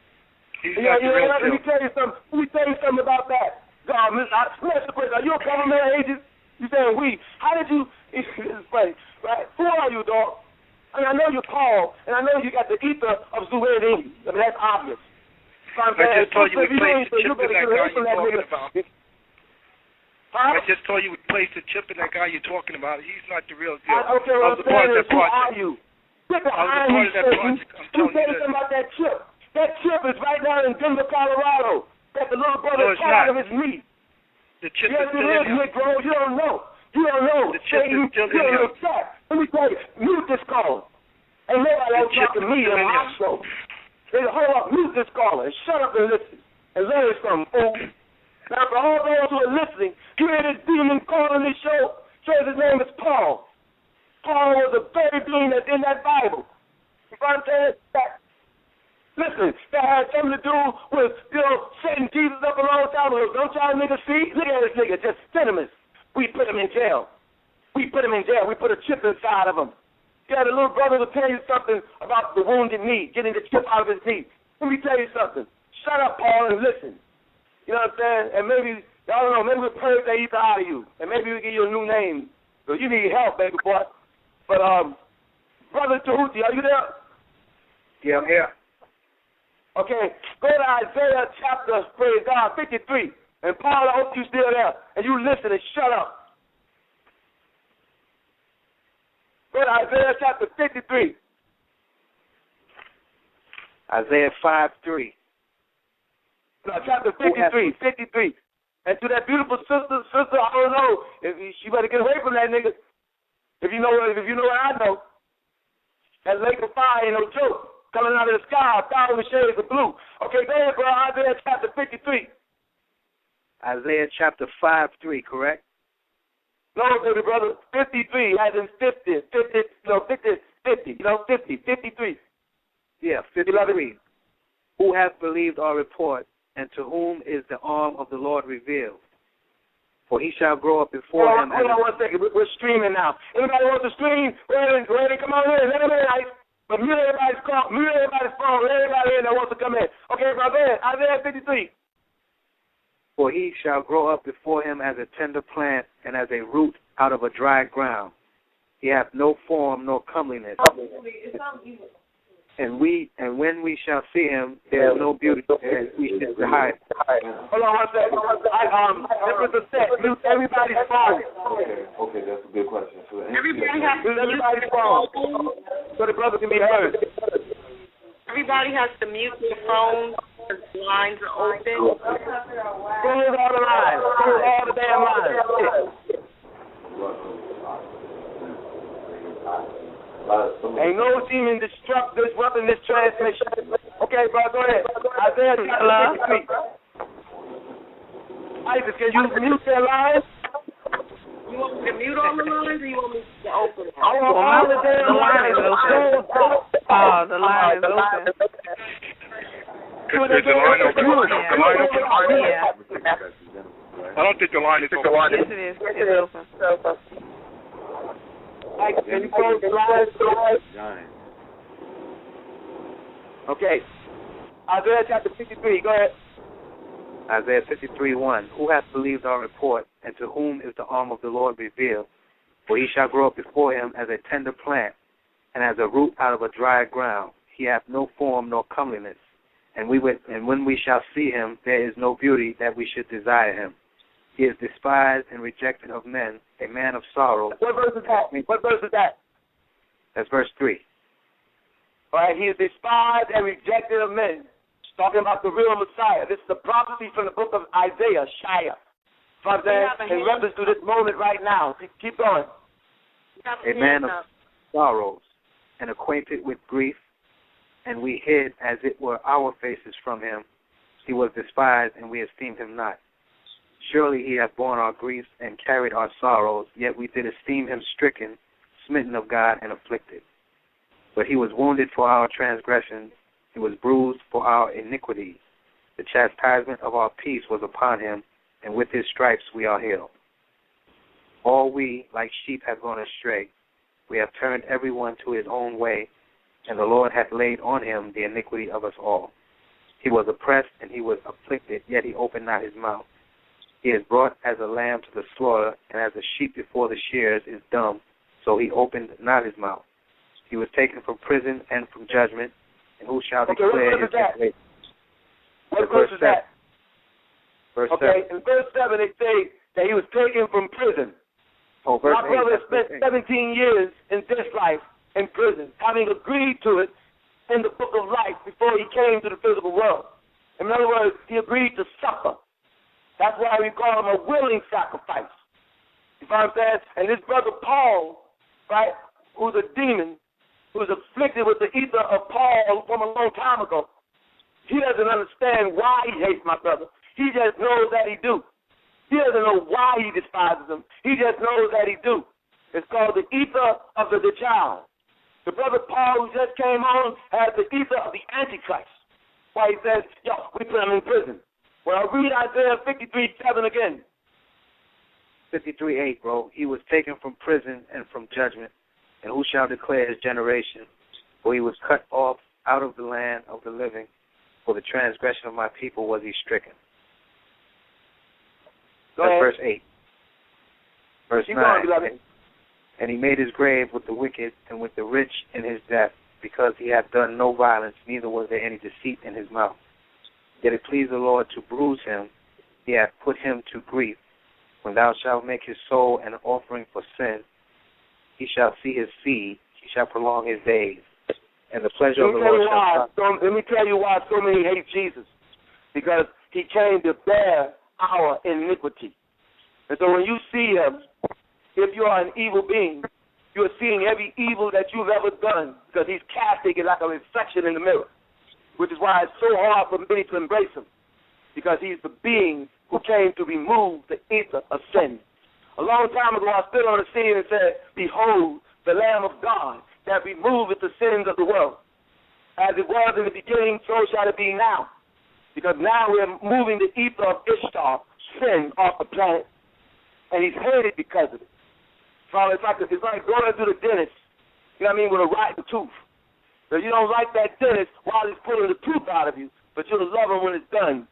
He's not the real deal. Let me tell you something about that. Let me ask the question. Are you a government agent? You saying we. How did you, this is funny, right? Who are you, dog? I mean, I know you're Paul, and I know you got the ether of Zuhair in you. I mean, that's obvious. So I just told you we placed a chip in that guy you're talking about. I just told you we placed a chip in that guy you're talking about. He's not the real deal.
Okay, well, I'm saying is, who are you? Get behind me, Satan. Let me tell you something about that chip. That chip is right down in Denver, Colorado. That the little brother is out of his meat.
The chip
yes,
is still in him.
Negro. You don't know. You don't know.
The chip is still in him.
Let me tell you, mute this caller. Ain't nobody else talking to me on my show. Hold up, mute this caller and shut up and listen and learn something, fool. Now, for all those who are listening, you hear this demon calling this show, says his name is Paul. Paul was the very being that's in that Bible. You know what I'm saying? Listen, that had something to do with, setting Jesus up a long time ago. Don't y'all niggas see? Look at this nigga, just sentiments. We put him in jail. We put him in jail. We put a chip inside of him. Yeah, the little brother will tell you something about the wounded knee, getting the chip out of his knee. Let me tell you something. Shut up, Paul, and listen. You know what I'm saying? And maybe, I don't know, maybe we'll purge that ether out of you. And maybe we'll give you a new name. So you need help, baby boy. But, Brother Tahuti, are you there?
Yeah, I'm here.
Okay, go to Isaiah chapter, praise God, 53. And Paul, I hope you're still there. And you listen and shut up. Go to Isaiah chapter 53.
Isaiah 5:3.
No, chapter 53. And to that beautiful sister, I don't know, she better get away from that nigga. If you know what I know. That lake of fire ain't no joke. Coming out of the sky, 1,000 shades of blue. Okay, go ahead, bro. Isaiah chapter 53.
Isaiah chapter 5:3, correct?
No, baby brother, 53, as in 50. 53.
Yeah, 53. Who hath believed our report, and to whom is the arm of the Lord revealed? For he shall grow up before him.
Hold on 1 second. We're streaming now. Anybody wants to stream? Go ahead, come on in. Let them in. But mute everybody's phone. Let everybody in that wants to come in. Okay, bro, go ahead. Isaiah 53.
For he shall grow up before him as a tender plant and as a root out of a dry ground. He hath no form nor comeliness. And when we shall see him, there is no beauty, and we should hide.
Hold on 1 second. This was a set. Mute everybody's phone.
Okay, that's a good question. So
Everybody has to
mute everybody's phone so the brother can be heard.
Everybody has to mute their phone because the lines are open.
Close all the lines. Close all the damn lines. Ain't no demon disrupting this transmission. Okay, bro, go ahead. Isaiah chapter 53. Isaac, can you mute their lines?
You want me to mute all the lines, or you want me to open them?
I want all the damn lines.
The line is open.
Is the line open?
Yeah.
I don't think the line is open.
Yes, it is. It's open.
Can you close the lines? Okay. Isaiah chapter 53. Go ahead.
Isaiah 53:1. Who hath believed our report, and to whom is the arm of the Lord revealed? For he shall grow up before him as a tender plant, and as a root out of a dry ground. He hath no form nor comeliness. And when we shall see him, there is no beauty that we should desire him. He is despised and rejected of men, a man of sorrows.
What verse is that? What verse is that?
That's verse 3.
All right, he is despised and rejected of men. Talking about the real Messiah. This is the prophecy from the book of Isaiah, Shia. In reference to this moment right now. Keep going.
A man of sorrows and acquainted with grief, and we hid as it were our faces from him. He was despised, and we esteemed him not. Surely he hath borne our griefs and carried our sorrows, yet we did esteem him stricken, smitten of God, and afflicted. But he was wounded for our transgressions, he was bruised for our iniquities. The chastisement of our peace was upon him, and with his stripes we are healed. All we, like sheep, have gone astray. We have turned every one to his own way, and the Lord hath laid on him the iniquity of us all. He was oppressed, and he was afflicted, yet he opened not his mouth. He is brought as a lamb to the slaughter, and as a sheep before the shearers is dumb, so he opened not his mouth. He was taken from prison and from judgment, and who shall declare his declaration?
What verse is that?
Verse 7.
In verse 7 they say that he was taken from prison.
Oh, verse
My brother spent 17 years in this life in prison, having agreed to it in the book of life before he came to the physical world. In other words, he agreed to suffer. That's why we call him a willing sacrifice. You know what I'm saying? And this brother Paul, right, who's a demon, who's afflicted with the ether of Paul from a long time ago, he doesn't understand why he hates my brother. He just knows that he do. He doesn't know why he despises him. He just knows that he do. It's called the ether of the betrayal. The brother Paul who just came on has the ether of the Antichrist. Why he says, we put him in prison. Well, I'll read Isaiah 53:7 again.
53:8, bro. He was taken from prison and from judgment, and who shall declare his generation? For he was cut off out of the land of the living. For the transgression of my people was he stricken. That's verse 8. Verse 9. And he made his grave with the wicked and with the rich in his death, because he hath done no violence, neither was there any deceit in his mouth. Yet it pleased the Lord to bruise him, he hath put him to grief. When thou shalt make his soul an offering for sin, he shall see his seed, he shall prolong his days. And the pleasure of the Lord shall...
Let me tell you why so many hate Jesus. Because he came to bear our iniquity. And so when you see him, if you are an evil being, you are seeing every evil that you've ever done, because he's casting it like a reflection in the mirror, which is why it's so hard for many to embrace him, because he's the being who came to remove the ether of sin. A long time ago, I stood on the scene and said, behold, the Lamb of God that removeth the sins of the world. As it was in the beginning, so shall it be now. Because now we're moving the ether of Ishtar, sin, off the planet, and he's hated because of it. So it's like going to the dentist, you know what I mean, with a rotten tooth. So you don't like that dentist while he's pulling the tooth out of you, but you'll love him when it's done.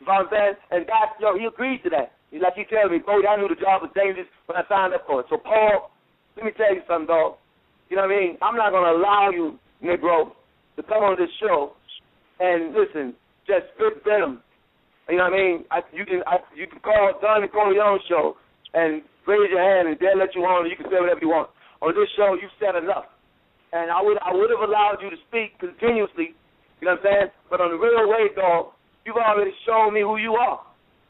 You know what I'm saying? And God, he agreed to that. He's like he tells me, Bodie, I knew the job was dangerous when I signed up for it. So Paul, let me tell you something, dog. You know what I mean? I'm not going to allow you, Negro, to come on this show and listen, just spit venom. You know what I mean? You can call Don and Corleone's show and raise your hand and they'll let you on, and you can say whatever you want. On this show, you've said enough. And I would have allowed you to speak continuously, you know what I'm saying? But on the real way, dog, you've already shown me who you are.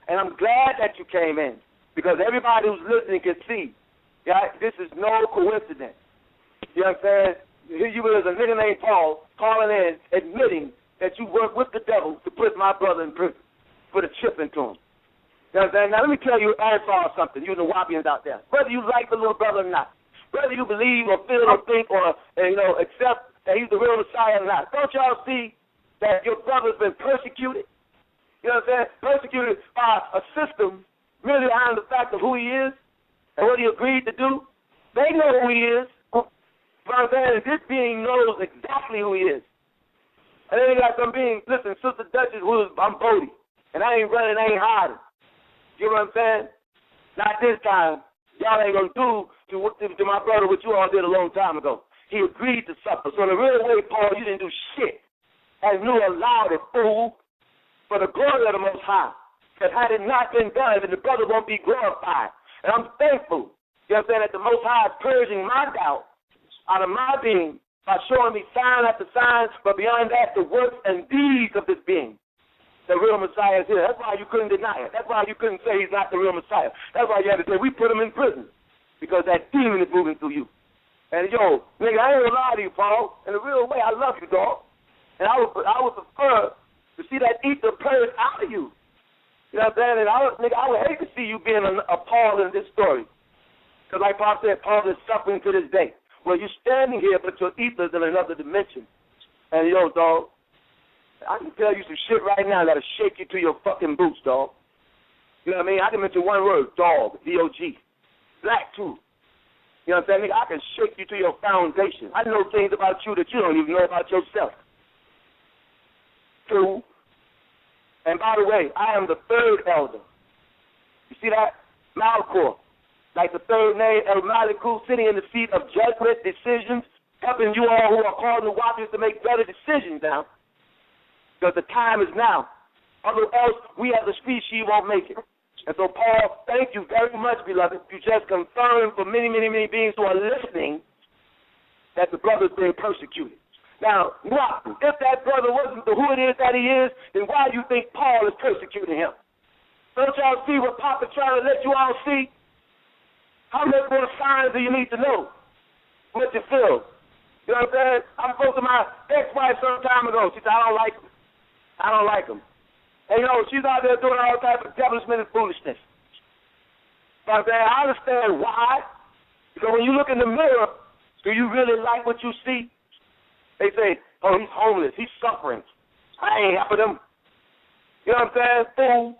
And I'm glad that you came in, because everybody who's listening can see, yeah, this is no coincidence. You know what I'm saying? Here you is, a nigga named Paul, calling in, admitting that you work with the devil to put my brother in prison, put a chip into him. You know what I'm saying? Now let me tell you, answer something, you Nubians out there. Whether you like the little brother or not, whether you believe or feel or think or, accept that he's the real Messiah or not, don't y'all see that your brother's been persecuted? You know what I'm saying? Persecuted by a system merely behind the fact of who he is and what he agreed to do. They know who he is. You know what I'm saying? And this being knows exactly who he is. And then you got some being, listen, Sister Duchess, I'm Bodie. And I ain't running, I ain't hiding. You know what I'm saying? Not this time. Y'all ain't going to do to my brother what you all did a long time ago. He agreed to suffer. So in a real way, Paul, you didn't do shit. And you allowed it, fool, for the glory of the Most High. Because had it not been done, then the brother won't be glorified. And I'm thankful, you know what I'm saying, that the Most High is purging my doubt out of my being by showing me sign after sign, but beyond that, the works and deeds of this being. The real Messiah is here. That's why you couldn't deny it. That's why you couldn't say he's not the real Messiah. That's why you had to say, we put him in prison, because that demon is moving through you. And, yo, nigga, I ain't gonna lie to you, Paul. In a real way, I love you, dog. And I would prefer to see that ether purge out of you. You know what I'm saying? And I would hate to see you being a Paul in this story. Because like Paul said, Paul is suffering to this day. Well, you're standing here, but your ether's in another dimension. And, yo, dog, I can tell you some shit right now that'll shake you to your fucking boots, dog. You know what I mean? I can mention one word, dog, D-O-G. Black, too. You know what I'm saying? Nigga, I can shake you to your foundation. I know things about you that you don't even know about yourself. True. And by the way, I am the third elder. You see that? Malchor. Like the third name, El Maliku, sitting in the seat of judgment, decisions, helping you all who are called the watchers to make better decisions now. Because the time is now. Otherwise, else we as a species won't make it. And so, Paul, thank you very much, beloved. You just confirmed for many, many, many beings who are listening that the brother's being persecuted. Now, if that brother wasn't who it is that he is, then why do you think Paul is persecuting him? Don't y'all see what Papa's trying to let you all see? How much more signs do you need to know? What you feel? You know what I'm saying? I spoke to my ex-wife some time ago. She said, I don't like him. I don't like him. And, you know, she's out there doing all types of devilishment and foolishness. But I understand why. Because when you look in the mirror, do you really like what you see? They say, oh, he's homeless. He's suffering. I ain't helping him. You know what I'm saying? Fool.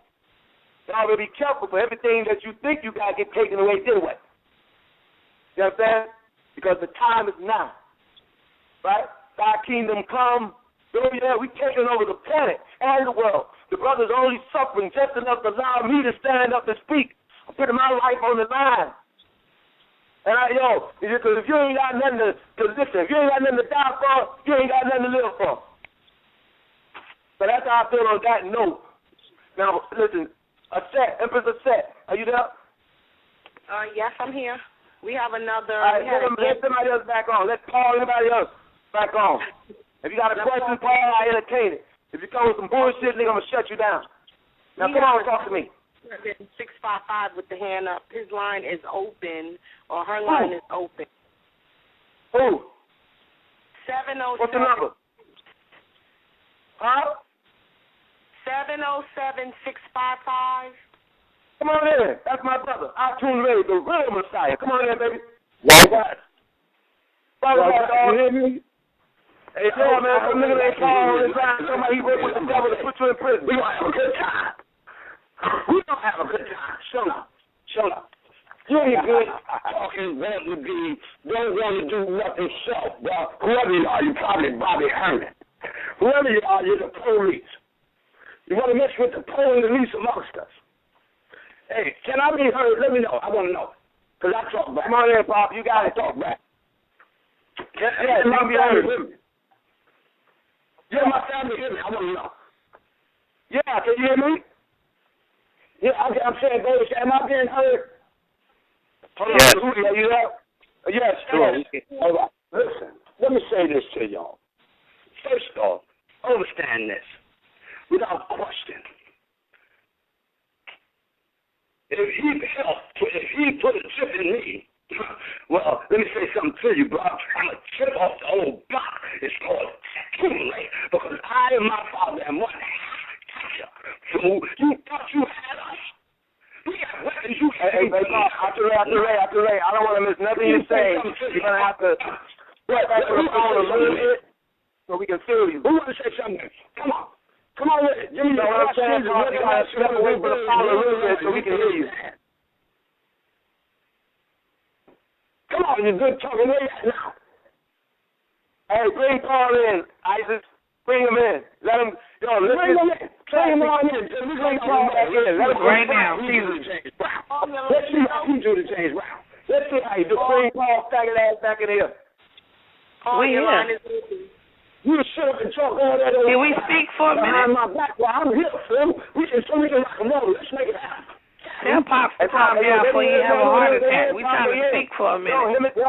Y'all better be careful for everything that you think you got to get taken away anyway. You know what I'm saying? Because the time is now. Right? Thy kingdom come. Oh, yeah, we're taking over the planet and the world. The brother's only suffering just enough to allow me to stand up and speak. I'm putting my life on the line. And because if you ain't got nothing to listen, if you ain't got nothing to die for, you ain't got nothing to live for. But that's how I feel on that note. Now, listen, Empress Aset, are you there?
Yes, I'm here. We have another.
All right, let somebody else back on. Let Paul, anybody else back on. If you got a question, Paul, I entertain it. If you come with some bullshit, nigga, I'm going to shut you down. Now, come on, talk to me.
655 with the hand up. His line is open, or her line is open.
Who?
707.
What's the number? Huh?
707-655.
Come on in. That's my brother. ATUN-RE The Real Messiah. Come on in, baby. What? You hear me? Hey, man, some nigga ain't calling on this line. Somebody he worked with the devil to put you in prison. We gonna have a good time. We gonna have a good time. Shut up. You ain't good talking want to be, don't want to do nothing self, bro. Whoever you are, you probably Bobby Herman. Whoever you are, you're the police. You want to mess with the police amongst us. Hey, can I be heard? Let me know. I want to know. Because I talk back. Come on in, Pop. You got to talk back. Yeah, let me be heard. Yeah, my family hear me. I want to know. Yeah, can you hear me? Yeah, I'm saying, baby, am I being heard? Yes. Are you there? Yes, sure. All right. Listen, let me say this to y'all. First off, understand this. Without question. If he put a chip in me, well, let me say something to you, bro. I'm a chip off the old block. It's called ATUN-RE, because I and my father and one so you thought you had us? We got weapons. You hey, ATUN-RE, I don't want to miss nothing you say. You're going to have to step back to the phone a little bit so we can feel you. Who want to say something? Come on with it. Give me what I'm saying. You got to step away from the phone a little bit so we can hear you. Come on, you good talking. Where you at now? Hey, bring Paul in, Isis. Bring him in. Let him, listen.
Bring him on in. Bring Paul back in.
Right now.
Let's see how he do the James Brown. Let's see how he do. Bring Paul faggot ass back in here.
We here.
You sit up and talk all that.
Can we speak for a
behind
minute?
my back while I'm here, fool. We can rock and roll. Let's make it happen.
Tell Pops to calm down before you have a heart attack. We trying to speak for a minute.
The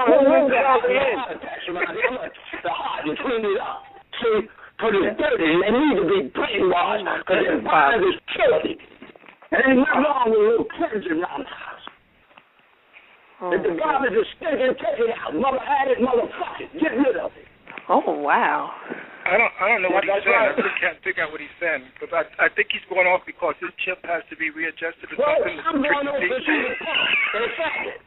heart, you clean it up. See, because it's dirty and it needs to be brainwashed because his mind is filthy. And ain't nothing wrong with little kids around the house. If the garbage is stinking, take it out. Mother had it, motherfuck it. Get rid of it.
Oh, wow.
I don't know what he's saying. I really can't figure out what he's saying. But I think he's going off because his chip has to be readjusted or something.
I'm going off because he's a punk.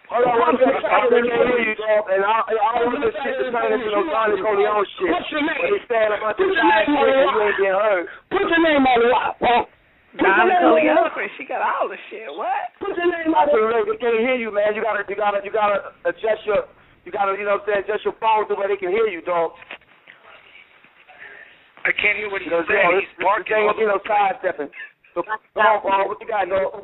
Hold on, one second. I can't hear you, dog. And all of this shit is turning into no Donnie Corleone shit. What's your name? He's saying a bunch of side shit and you ain't getting heard. Put your name on the lot, punk.
Donnie Corleone, she got all the shit. What?
Put your name on the lot.
They can't hear you, man. You gotta adjust your, adjust your phone so where they can hear you, dog.
I can't hear what he's saying. He's barking.
There ain't gonna be no sidestepping. So, come on, Paul. What you got, dog?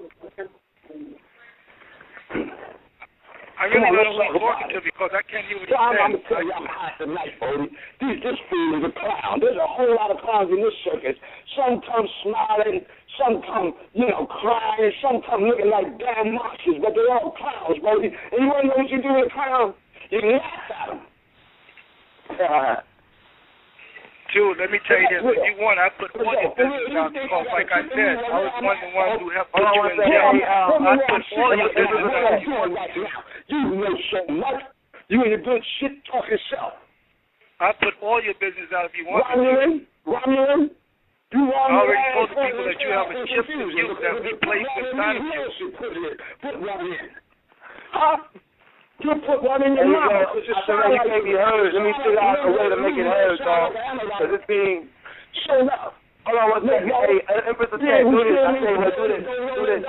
I really don't know who he's talking to because I can't hear what he's saying.
I'm going to tell you, I'm hot tonight, Bodie. This fool is a clown. There's a whole lot of clowns in this circus. Some come smiling, some come, crying, some come looking like damn monsters, but they're all clowns, Bodie. And you want to know what you do with a clown? You can laugh at them.
Dude, let me tell you this. If you want, I put all your business out because, like I said, I was one of the ones who helped put you in jail. I put all your business out.
You know so much. You and your good shit talk yourself.
I put all your business out if you want
Romulan? You
I already told the people that you have a chip to use that we placed inside of you.
Put one in. Huh? You put one in your mouth.
I said, you can't be heard. Let me figure out a way to make it heard, dog. Because it's being...
Show up.
Hold on one second. Hey, Empress of Tech, do this. I say, well, do this.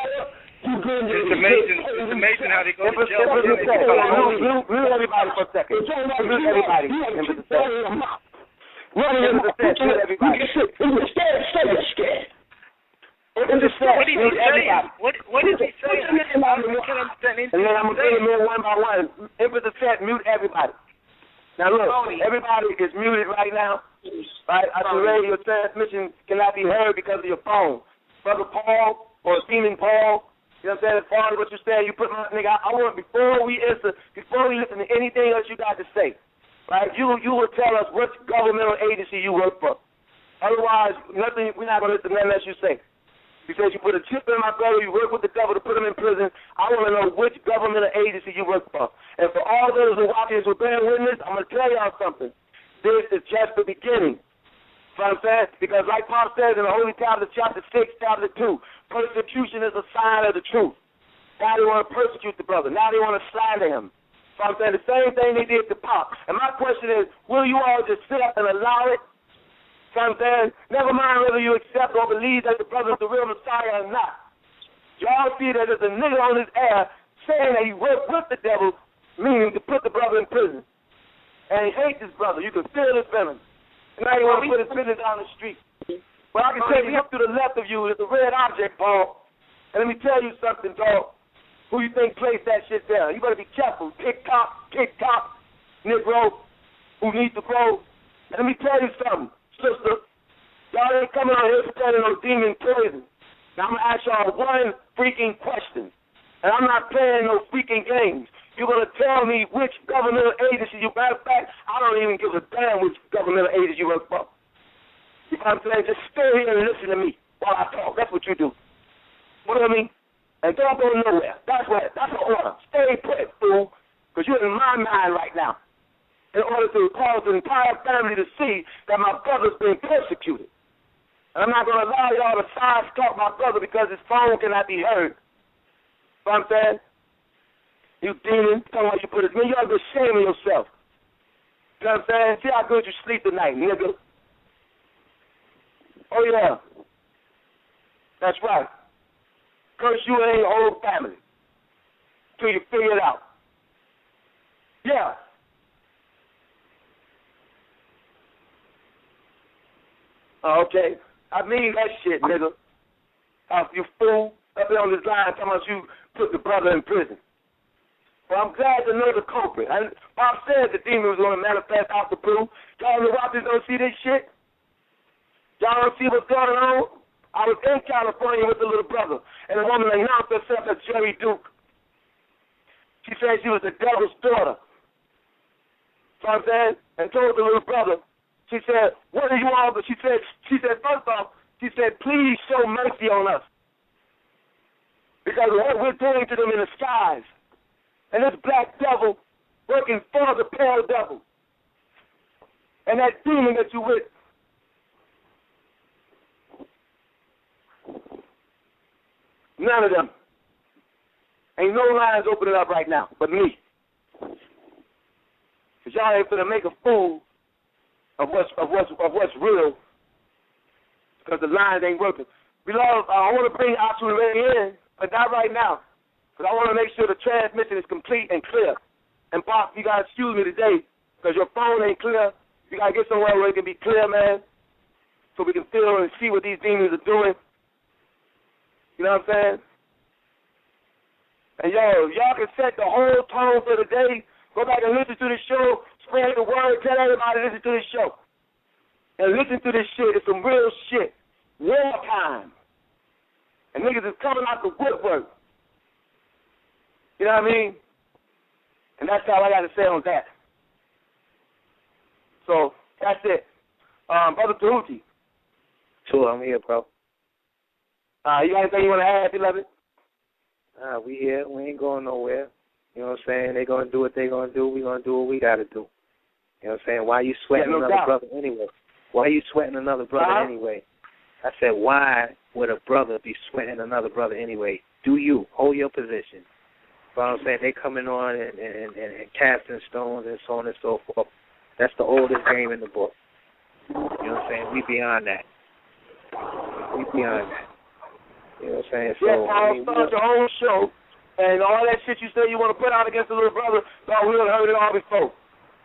It's amazing how they go to jail.
Empress of Tech, mute everybody for a second. Mute everybody, Empress of Tech. Empress of Tech, mute everybody.
You're scared.
What is he saying? What is he saying? I can't understand anything.
And then I'm going to bring them in one by one. Empress of Tech, mute everybody. Now look, everybody is muted right now. Right? I can radio transmission cannot be heard because of your phone. Brother Paul or Demon Paul, you know what I'm saying? As far as what you said, you put my nigga. I want before we listen to anything else you got to say. Right? You will tell us what governmental agency you work for. Otherwise, nothing. We're not going to listen to nothing else you say. Because you put a chip in my brother, you work with the devil to put him in prison. I want to know which governmental agency you work for. And for all those who watch this who bear witness, I'm going to tell y'all something. This is just the beginning. You know what I'm saying? Because like Paul says in the Holy Tablet, chapter 6, chapter 2, persecution is a sign of the truth. Now they want to persecute the brother. Now they want to slander him. So I'm saying the same thing they did to Pop. And my question is, will you all just sit up and allow it? So I'm saying, never mind whether you accept or believe that the brother is the real Messiah or not. Y'all see that there's a nigga on his air saying that he worked with the devil, meaning to put the brother in prison. And he hates his brother. You can feel his venom. And now you want to put his business down the street. Well, I can tell you, look to the left of you, there's a red object, Paul. And let me tell you something, dog. Who you think placed that shit down? You better be careful. Kick top, Negro, who needs to grow. And let me tell you something. Sister, y'all ain't coming out here pretending no demon poison. Now, I'm going to ask y'all one freaking question. And I'm not playing no freaking games. You're going to tell me which governmental agency you... Matter of fact, I don't even give a damn which governmental agency you work for. You know what I'm saying? Just stay here and listen to me while I talk. That's what you do. What do I mean? And don't go nowhere. That's the order. Stay put, fool, because you're in my mind right now. In order to cause the entire family to see that my brother's being persecuted. And I'm not going to allow y'all to side-talk my brother because his phone cannot be heard. You know what I'm saying? You demon, tell me how you put it. Man, you ought to be ashamed of yourself. You know what I'm saying? See how good you sleep tonight, nigga. Oh, yeah. That's right. Curse you and your whole family till you figure it out. Yeah. Okay.
I mean that shit, nigga. You fool. Up there on this line talking about you put the brother in prison. Well, I'm glad to know the culprit. Bob said the demon was going to manifest out the blue. Y'all in the Rockets don't see this shit? Y'all don't see what's going on? I was in California with the little brother, and a woman announced herself as Jerry Duke. She said she was the devil's daughter. You know what I'm saying? And told the little brother, she said, what are you all? But she said, first off, she said, please show mercy on us. Because of what we're doing to them in the skies. And this black devil working for the pale devil. And that demon that you with. None of them. Ain't no lines opening up right now, but me. Because y'all ain't gonna make a fool of what's real. Because the lines ain't working. Beloved, I want to bring ATUN-RE in, but not right now. Because I want to make sure the transmission is complete and clear. And Pop, you gotta excuse me today, because your phone ain't clear. You gotta get somewhere where it can be clear, man. So we can feel and see what these demons are doing. You know what I'm saying? And y'all can set the whole tone for the day. Go back and listen to the show, spread the word, tell everybody to listen to this show. And listen to this shit. It's some real shit. War time. And niggas is coming out the woodwork. You know what I mean? And that's all I got to say on that. So, that's it. Brother Tahuti.
Sure, I'm here, bro.
You got anything you want to add, beloved?
We here. We ain't going nowhere. You know what I'm saying? They going to do what they going to do. We going to do what we got to do. You know what I'm saying? Why you sweating another brother anyway? Why you sweating another brother anyway? I said, why would a brother be sweating another brother anyway? Do you. Hold your position. You know what I'm saying? They coming on and casting stones and so on and so forth. That's the oldest game in the book. You know what I'm saying? We beyond that. We beyond that. You know what I'm saying? So,
Paul, start your own show, and all that shit you say you want to put out against the little brother, no, we done heard it all before.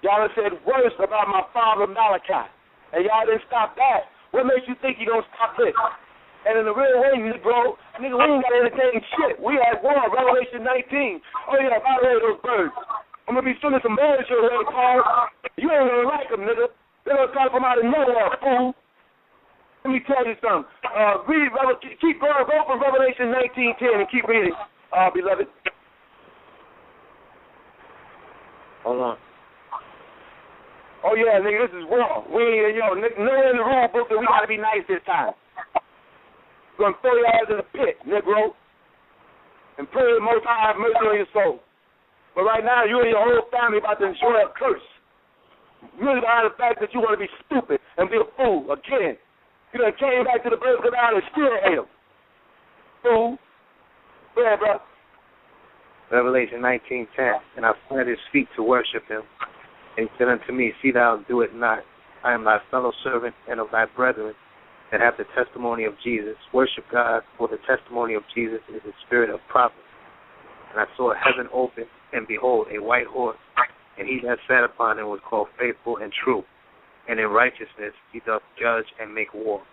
Y'all have said worse about my father Malachi, and y'all didn't stop that. What makes you think you don't stop this? And in the real way, bro, nigga, we ain't got to entertain shit. We at war, Revelation 19. Oh, yeah, by the way, those birds. I'm going to be sending some birds your way, Paul. You ain't going to like them, nigga. They're going to come from out of nowhere, fool. Let me tell you something. Keep going. Go from Revelation 19:10 and keep reading, beloved.
Hold on.
Oh, yeah, nigga, this is war. We ain't, nowhere in the rule book that we got to be nice this time. We're going to throw your ass in the pit, Negro, and pray the Most High have mercy on your soul. But right now, you and your whole family about to enjoy a curse. Really behind the fact that you want to be stupid and be a fool again. You done came back to the birth canal and still hate him. Fool. Go ahead, bro.
Revelation 19:10. And I fell at his feet to worship him. And he said unto me, see thou do it not. I am thy fellow servant and of thy brethren that have the testimony of Jesus. Worship God, for the testimony of Jesus is the spirit of prophecy. And I saw heaven open, and behold, a white horse. And he that sat upon him was called Faithful and True. And in righteousness he doth judge and make war.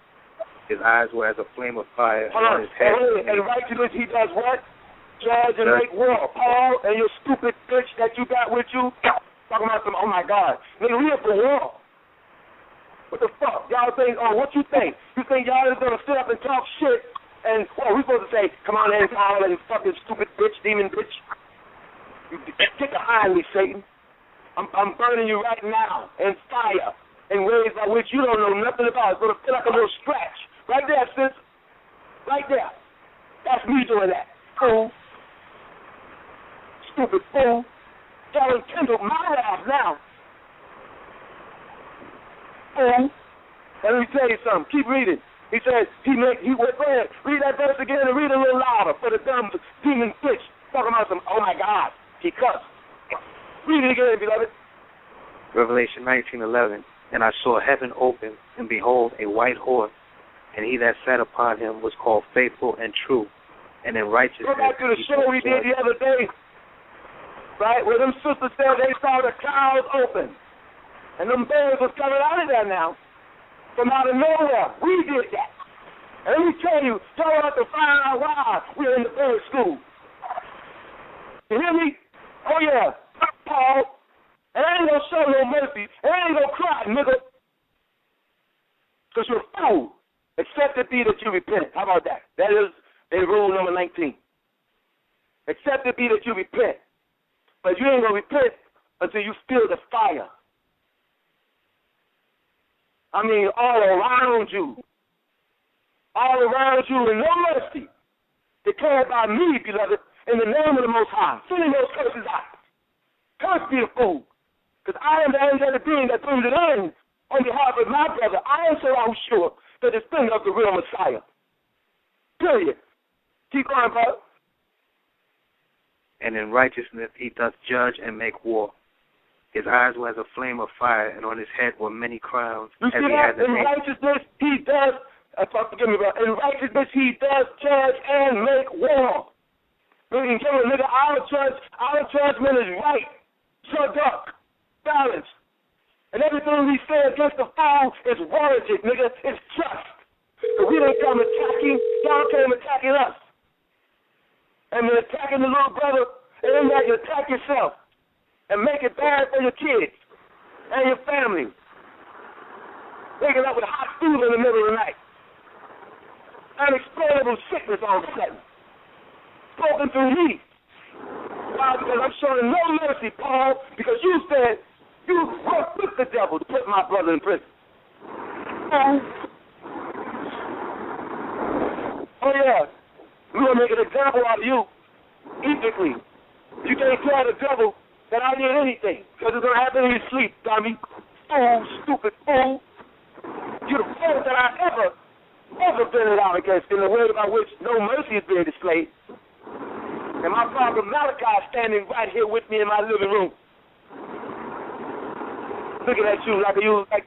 His eyes were as a flame of fire, and on his head.
In righteousness he does what? Judge and make war. Paul and your stupid bitch that you got with you, talking about some, oh my God. Nigga, we here for war. What the fuck? Y'all think, what you think? You think y'all is going to sit up and talk shit, and, we supposed to say, come on in, Paul, and fucking stupid bitch, demon bitch. You get behind me, Satan. I'm burning you right now in fire. In ways by which you don't know nothing about. It's going to feel like a little scratch. Right there, sis. Right there. That's me doing that. Fool. Stupid fool. Y'all enkindled my wrath now. Fool. And let me tell you something. Keep reading. He said, go ahead. Read that verse again and read it a little louder for the dumb demon bitch. Talking about some, oh my God. He cussed. Read it again, beloved.
Revelation 19:11. And I saw heaven open, and behold, a white horse, and he that sat upon him was called Faithful and True, and in righteousness.
Go back to the show we did the other day, right, where them sisters said they saw the clouds open, and them birds was coming out of there now, from out of nowhere. We did that. And let me tell you, y'all have to find out why we're in the third school. You hear me? Oh, yeah. Paul. And I ain't going to show no mercy. And I ain't going to cry, nigga. Because you're a fool. Except it be that you repent. How about that? That is rule number 19. Except it be that you repent. But you ain't going to repent until you feel the fire. I mean, all around you. All around you in no mercy. Declared by me, beloved, in the name of the Most High. Sending those curses out. Curse be the fool. Because I am the angelic being that brings it in on behalf of my brother. I am so sure that the thing of the real Messiah. Period. Keep going, brother.
And in righteousness he doth judge and make war. His eyes were as a flame of fire, and on his head were many crowns.
You see that? In righteousness he does, forgive me, brother. In righteousness he does judge and make war. Meaning, nigga, our judgment is right, Shaddah, balanced. And everything we say against the foul is warranted, nigga. It's just. So we didn't come attacking, y'all came attacking us. And you're attacking the little brother, and then that you attack yourself. And make it bad for your kids and your family. Waking up with hot food in the middle of the night. Unexplainable sickness all of a sudden. Spoken through me. Why? Because I'm showing no mercy, Paul, because you said you worked with the devil to put my brother in prison. Oh, yeah. We're going to make an example out of you, ethically. You can't tell the devil that I did anything, because it's going to happen in your sleep, dummy. Fool, stupid fool. You're the first that I ever been it out against in the way by which no mercy is being displayed. And my father Malachi standing right here with me in my living room. Looking at you like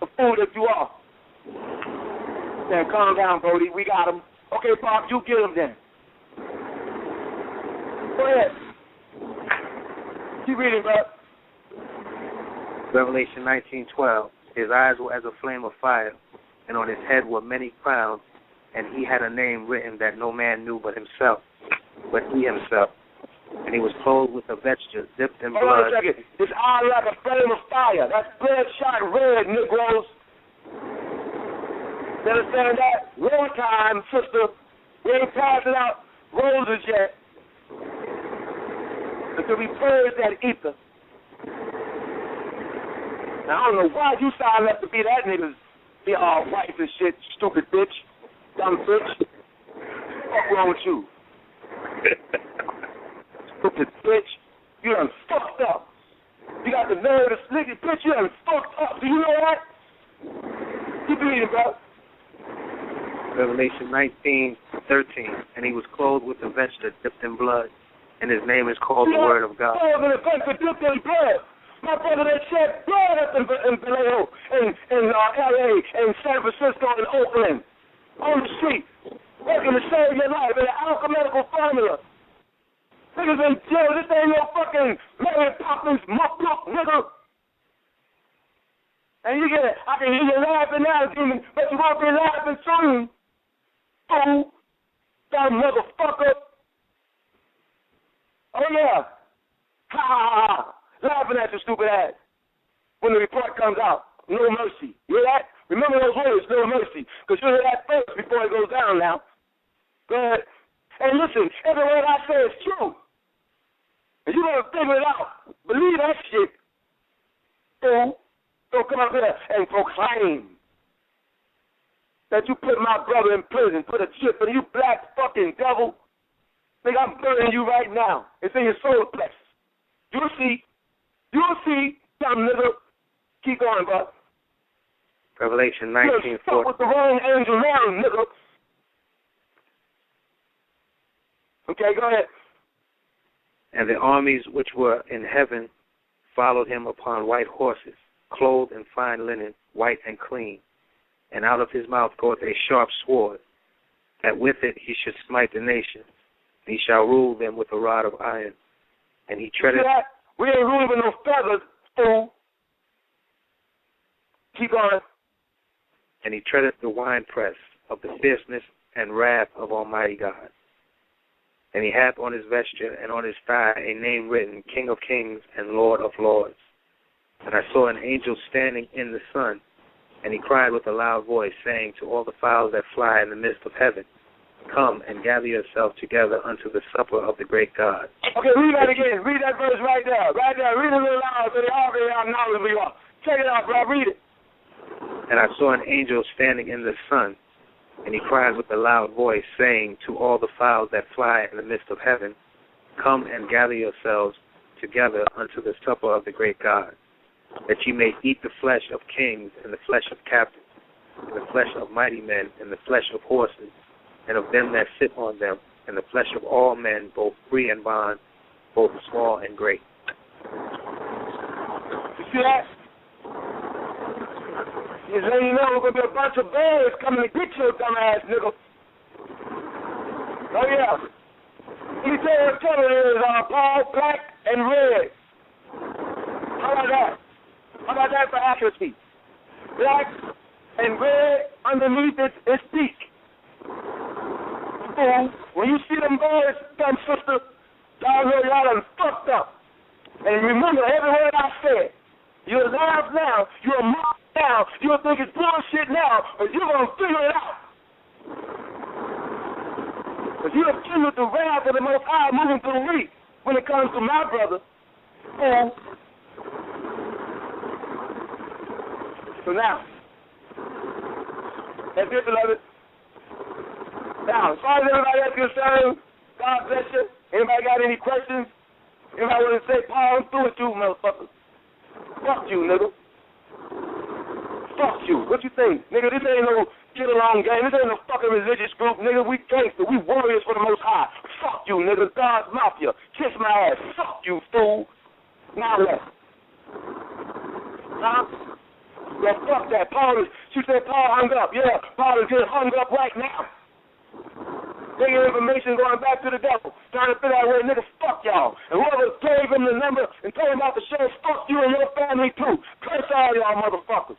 the fool that you are. Then calm down, Brody. We got him. Okay, Pop, you get him then. Go ahead. Keep reading, bro.
Revelation 19:12. His eyes were as a flame of fire, and on his head were many crowns, and he had a name written that no man knew but himself, but he himself. And he was clothed with a vesture dipped in blood.
Hold on a second. His eye like a flame of fire. That's bloodshot red, Negroes. You understand that? One time, sister, we ain't passing out roses yet until we purge that ether. Now, I don't know why you signed up to be that nigga's be all white and shit, stupid bitch, dumb bitch. What's wrong with you? Stupid bitch. You done fucked up. You got the nerve to slick it, bitch. You done fucked up. Do you know that? Keep reading, bro.
Revelation 19:13. And he was clothed with a vesture dipped in blood, and his name is called the Word of God.
Clothed in a vesture dipped in blood. My brother that shed blood up in Vallejo, in L.A., in San Francisco, in Oakland, on the street, working to save your life in an alchemical formula. Niggas in jail. This ain't no fucking Mary Poppins muck, nigga. And you get it. I can hear you laughing now, demon, but you won't be laughing soon. Fool. Dumb motherfucker. Oh, yeah. Ha, ha, ha. Laughing at your stupid ass. When the report comes out. No mercy. You hear that? Remember those words, no mercy. Because you hear that first before it goes down now. Go ahead. And listen, every word I say is true. And you're going to figure it out. Believe that shit. Fool. Don't come up here and proclaim that you put my brother in prison, put a chip in you, black fucking devil. Nigga, I'm burning you right now. It's in your solar plexus. You'll see. You'll see, dumb nigga. Keep going, bro.
Revelation 19:4.
You're stuck with the wrong angel now, nigga. Okay, go ahead.
And the armies which were in heaven followed him upon white horses, clothed in fine linen, white and clean. And out of his mouth goeth a sharp sword, that with it he should smite the nations. He shall rule them with a rod of iron. And he treadeth...
See that? We ain't ruling with no feathers, fool. Keep going.
And he treadeth the winepress of the fierceness and wrath of Almighty God. And he hath on his vesture and on his thigh a name written, King of Kings and Lord of Lords. And I saw an angel standing in the sun, and he cried with a loud voice, saying to all the fowls that fly in the midst of heaven, Come and gather yourselves together unto the supper of the great God.
Okay, read that again. Read that verse right there. Right there. Read it a little loud so they all get out knowledgeable you are. Check it out, bro. Read it.
And I saw an angel standing in the sun, and he cried with a loud voice, saying to all the fowls that fly in the midst of heaven, Come and gather yourselves together unto the supper of the great God, that ye may eat the flesh of kings, and the flesh of captains, and the flesh of mighty men, and the flesh of horses, and of them that sit on them, and the flesh of all men, both free and bond, both small and great.
You see that? You say you know we're going to be a bunch of bears coming to get you, dumbass nigga. Oh, yeah. You say what color it is, Paul, black and red. How about that? How about that for accuracy? Black and red underneath its peak. Fool, when you see them boys, dumb sister, y'all know y'all done fucked up. And remember every word I said. You'll laugh now, you'll mock now, you'll think it's bullshit now, but you're going to figure it out. Because you'll feel the wrath of the Most High moving through me when it comes to my brother. Fool. So now, that's it, beloved. Now, as far as everybody else concerned, God bless you. Anybody got any questions? Anybody want to say, Paul, I'm through with you, motherfucker. Fuck you, nigga. Fuck you. What you think? Nigga, this ain't no get-along game. This ain't no fucking religious group. Nigga, we gangster. We warriors for the Most High. Fuck you, nigga. God's mafia. Kiss my ass. Fuck you, fool. Now what? Huh? Yeah, fuck that. She said Paul hung up. Yeah, Paul is getting hung up right now. Taking information going back to the devil, trying to figure out where niggas fuck y'all. And whoever gave him the number and told him about the show, fuck you and your family too. Curse all y'all motherfuckers.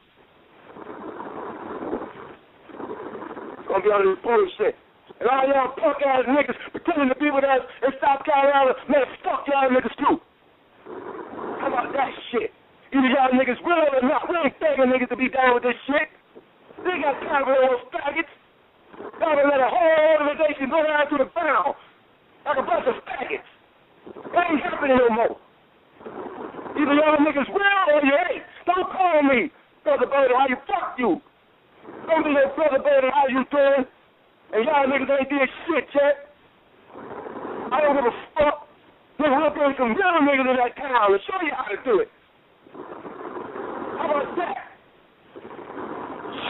Gonna be on this bullshit. And all y'all punk ass niggas pretending to be with us in South Carolina, man, fuck y'all niggas too. How about that shit? Either y'all niggas real or not, we ain't begging niggas to be down with this shit. They got time for those faggots. Y'all done let a whole organization go down to the ground like a bunch of faggots. That ain't happening no more. Either y'all niggas real or you ain't. Don't call me Brother Birdie, how you fuck you. Don't be no Brother Birdie, how you doing? And y'all niggas ain't did shit yet. I don't give a fuck. Nigga, we'll bring some real niggas in that town and show you how to do it. How about that?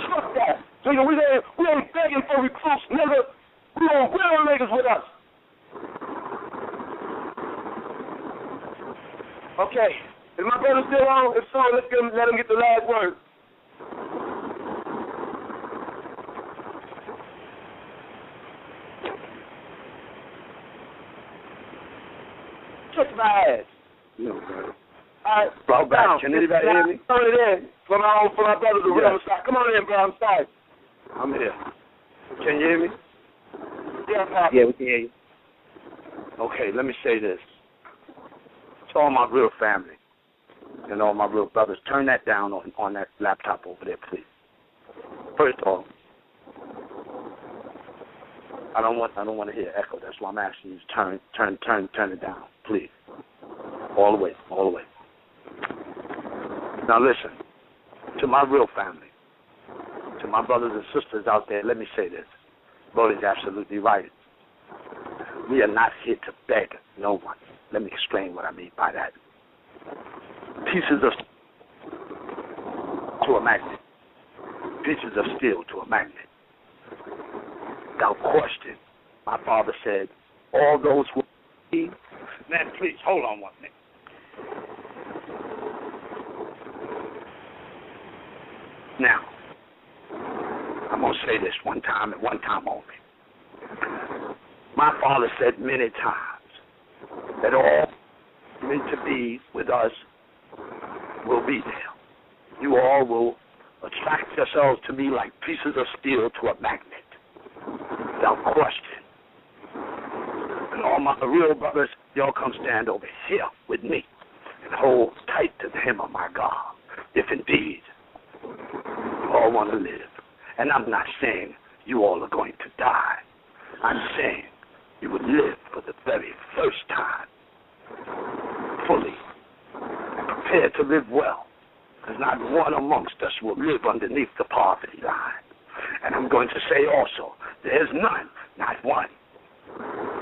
Fuck that. Nigga, we ain't begging for recruits, nigga. We want real niggas with us. Okay. Is my brother still on? If so, let him get the last word. Kiss my ass.
No, brother.
All right.
Brought back. Can anybody hear me?
Turn it in for my brother, the real Messiah. Come on in, bro. I'm sorry.
I'm here. Can you hear me?
Yeah, Pop.
Yeah, we can hear you.
Okay, let me say this. To all my real family and all my real brothers, turn that down on that laptop over there, please. First of all, I don't want to hear echo. That's why I'm asking you to turn it down, please. All the way. Now listen, to my real family, to my brothers and sisters out there, let me say this. Brody's absolutely right. We are not here to beg no one. Let me explain what I mean by that. Pieces of to a magnet. Pieces of steel to a magnet. Without question, my father said, all those who man, please, hold on 1 minute. Now, I'm going to say this one time and one time only. My father said many times that all meant to be with us will be there. You all will attract yourselves to me like pieces of steel to a magnet.
without question. And all my real brothers, y'all come stand over here with me and hold tight to the hem of my God, if indeed you all want to live. And I'm not saying you all are going to die. I'm saying you would live for the very first time, fully, and prepared to live well, because not one amongst us will live underneath the poverty line. And I'm going to say also, there's none, not one,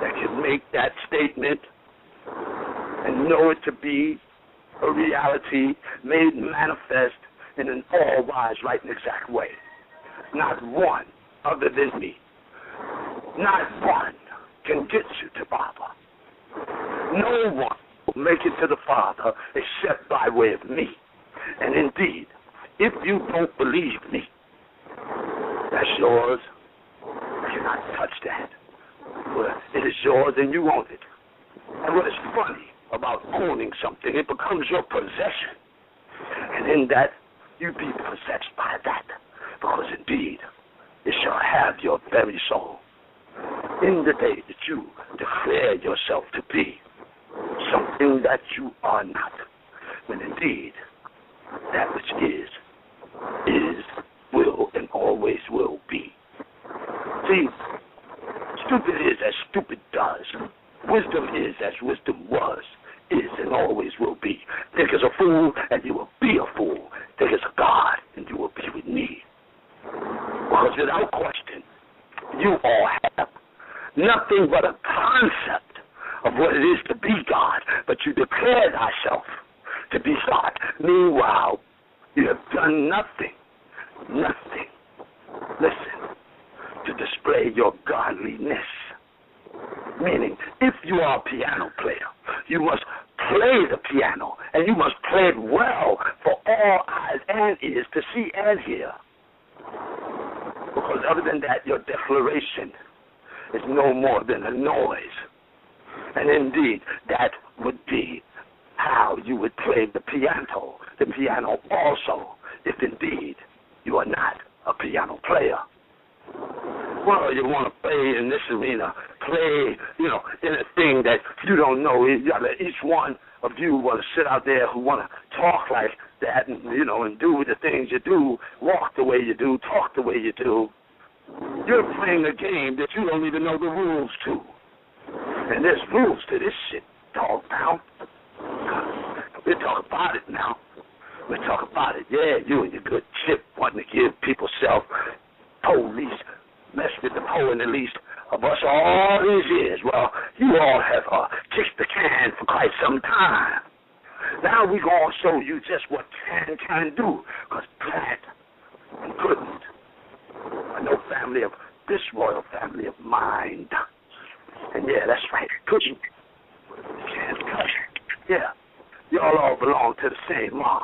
that can make that statement and know it to be a reality made manifest in an all-wise, right and exact way. Not one other than me. Not one can get you to Baba. No one will make it to the Father except by way of me. And indeed, if you don't believe me, that's yours. You cannot touch that. Well, it is yours and you own it. And what is funny about owning something, it becomes your possession. And in that, you be possessed by that. Because indeed, it shall have your very soul. In the day that you declare yourself to be something that you are not, when indeed that which is, will, and always will be. See, stupid is as stupid does. Wisdom is as wisdom was, is, and always will be. Think as a fool, and you will be a fool. Think as a God, and you will be with me. Because without question, you all have nothing but a concept of what it is to be God, but you declare thyself to be God. Meanwhile, you have done nothing, listen, to display your godliness. Meaning, if you are a piano player, you must play the piano, and you must play it well for all eyes and ears to see and hear. Because other than that, your declaration is no more than a noise. And indeed, that would be how you would play the piano also, if indeed you are not a piano player. Well, you want to play in this arena, play, in a thing that you don't know. Each one of you want to sit out there who want to talk like that and, and do the things you do, walk the way you do, talk the way you do. You're playing a game that you don't even know the rules to. And there's rules to this shit, dog pound. We'll talk about it now. We'll talk about it. Yeah, you and your good chip wanting to give people police, mess with the in the least of us all these years. Well, you all have kicked the can for quite some time. Now we're going to show you just what can do, because plant and couldn't are no family of this royal family of mind. And yeah, that's right, couldn't. Can't cut. Yeah, y'all all belong to the same mob.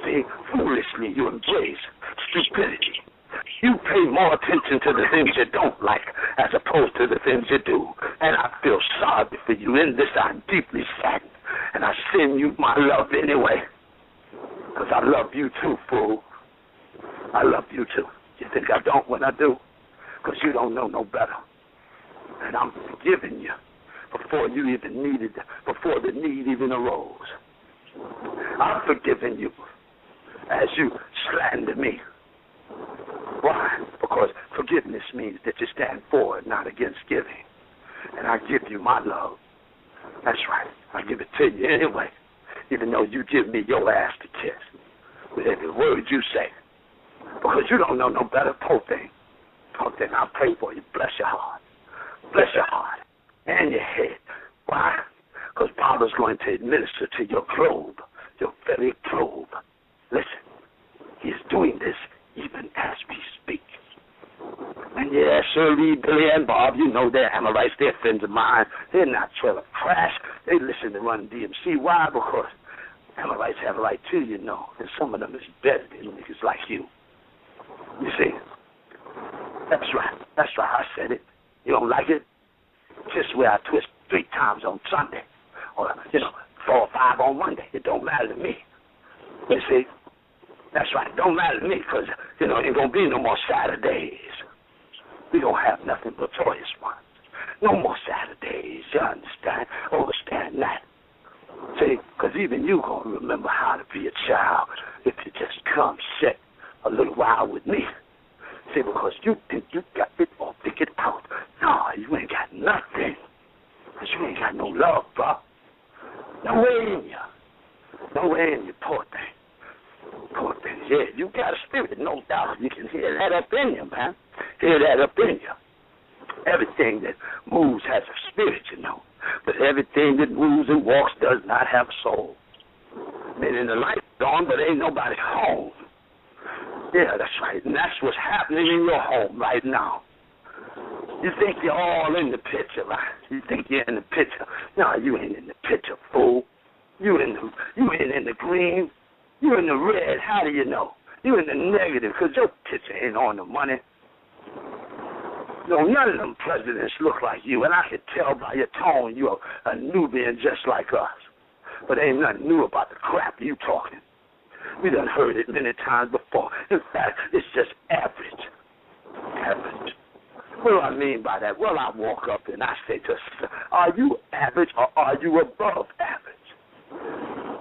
See, foolishly you embrace stupidity. You pay more attention to the things you don't like as opposed to the things you do. And I feel sorry for you. In this, I'm deeply saddened. And I send you my love anyway. Because I love you too, fool. I love you too. You think I don't when I do? Because you don't know no better. And I'm forgiving you before you even needed, before the need even arose. I'm forgiving you as you slander me. Why? Because forgiveness means that you stand for it, not against giving. And I give you my love. That's right. I give it to you anyway, even though you give me your ass to kiss with every word you say. Because you don't know no better. Prophetic, I'll pray for you. Bless your heart. Bless your heart and your head. Why? Because Baba's going to administer to your globe, your very globe. Listen, he's doing this even as we speak. And yeah, Shirley, Billy, and Bob, you know they're Amorites, they're friends of mine. They're not trailer crash. They listen to Run DMC. Why? Because Amorites have a right too, and some of them is better than niggas like you. You see? That's right. I said it. You don't like it? Just where I twist 3 times on Sunday, or 4 or 5 on Monday. It don't matter to me. You see? That's right. It don't matter to me because, ain't going to be no more Saturdays. We don't have nothing but joyous ones. No more Saturdays, you understand? Understand that. See, because even you going to remember how to be a child if you just come sit a little while with me. See, because you think you got it all figured out. No, you ain't got nothing. Because you ain't got no love, bro. No way in you. No way in you, poor thing. Poor thing. Yeah, you got a spirit, no doubt. You can hear that up in you, man. Hear that up in you. Everything that moves has a spirit, you know. But everything that moves and walks does not have a soul. Meaning the light's on, but ain't nobody home. Yeah, that's right. And that's what's happening in your home right now. You think you're all in the picture, right? You think you're in the picture. No, you ain't in the picture, fool. You ain't in the green. You in the red. How do you know? You in the negative, because your picture ain't on the money. No, none of them presidents look like you, and I can tell by your tone you're a Nubian just like us. But ain't nothing new about the crap you talking. We done heard it many times before. In fact, it's just average. Average. What do I mean by that? Well, I walk up and I say to her, are you average or are you above average?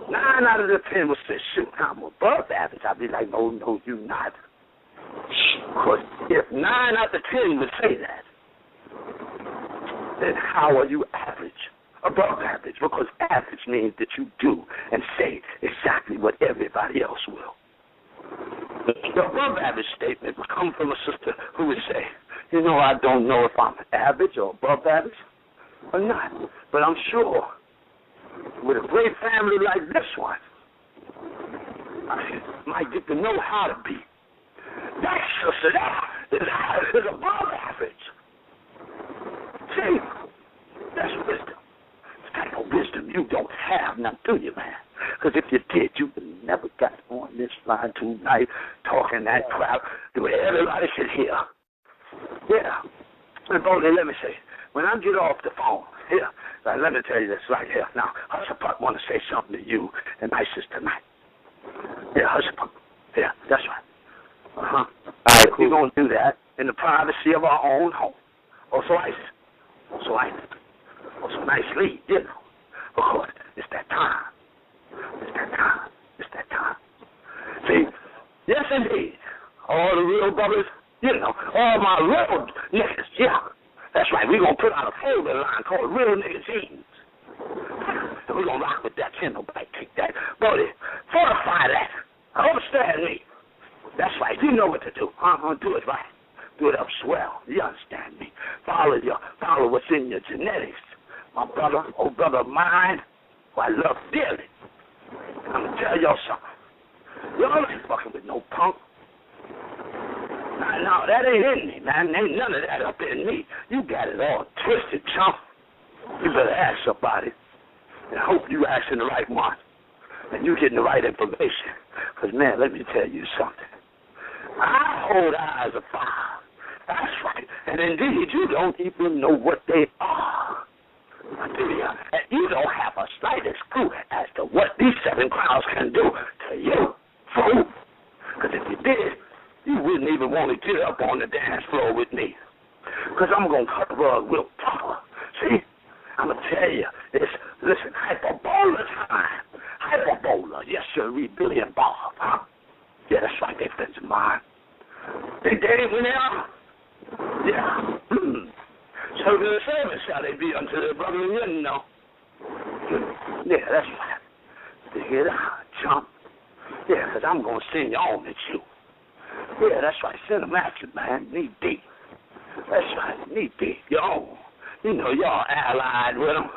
9 out of the 10 will say, shoot, I'm above average. I'd be like, no, you not. Because if 9 out of 10 would say that, then how are you average? Above average, because average means that you do and say exactly what everybody else will. The above average statement would come from a sister who would say, you know, I don't know if I'm average or above average or not, but I'm sure with a great family like this one, I might get to know how to be. That sister, that is above average. See, that's wisdom. It's kind of wisdom you don't have now, do you, man? Because if you did, you would never got on this line tonight talking that crap the way everybody should hear. Yeah. And, Bodie, let me say, when I get off the phone, here, let me tell you this right here. Now, Hushapop want to say something to you and my sister tonight. Yeah, Hushapop. Yeah, that's right. Uh-huh. All right, cool. We're going to do that in the privacy of our own home. OSOICE. Also nicely, you know. Because it's that time. It's that time. See, yes, indeed. All the real brothers, you know, all my real niggas, yeah. That's right. We're going to put out a clothing line called Real Nigga Jeans. And we're going to rock with that. Can't nobody take that. Brody, fortify that. Understand me. That's right. You know what to do. Do it right. Do it up swell. You understand me. Follow what's in your genetics. My brother, old brother of mine, who I love dearly. I'm going to tell y'all something. Y'all ain't fucking with no punk. No, that ain't in me, man. Ain't none of that up in me. You got it all twisted, chump. You better ask somebody. And I hope you asking the right one. And you getting the right information. Because, man, let me tell you something. I hold eyes of fire. That's right. And indeed, you don't even know what they are. Do you? And you don't have a slightest clue as to what these 7 crowns can do to you, fool. Because if you did, you wouldn't even want to get up on the dance floor with me. Because I'm going to cut the rug real proper. See? I'm going to tell you, listen, hyperbola time. Hyperbola. Yes, sir, Billy and Bob. Huh? Yeah, that's right, they friends of mine. Big Dave in there? Yeah. Serving the service, how they be unto their brother and you know. Yeah, that's right. You hear that, chump? Yeah, because I'm going to send you on at you. Yeah, that's right. Send them at you, man. Knee deep. That's right. Knee deep. Your own. You know, y'all allied with them.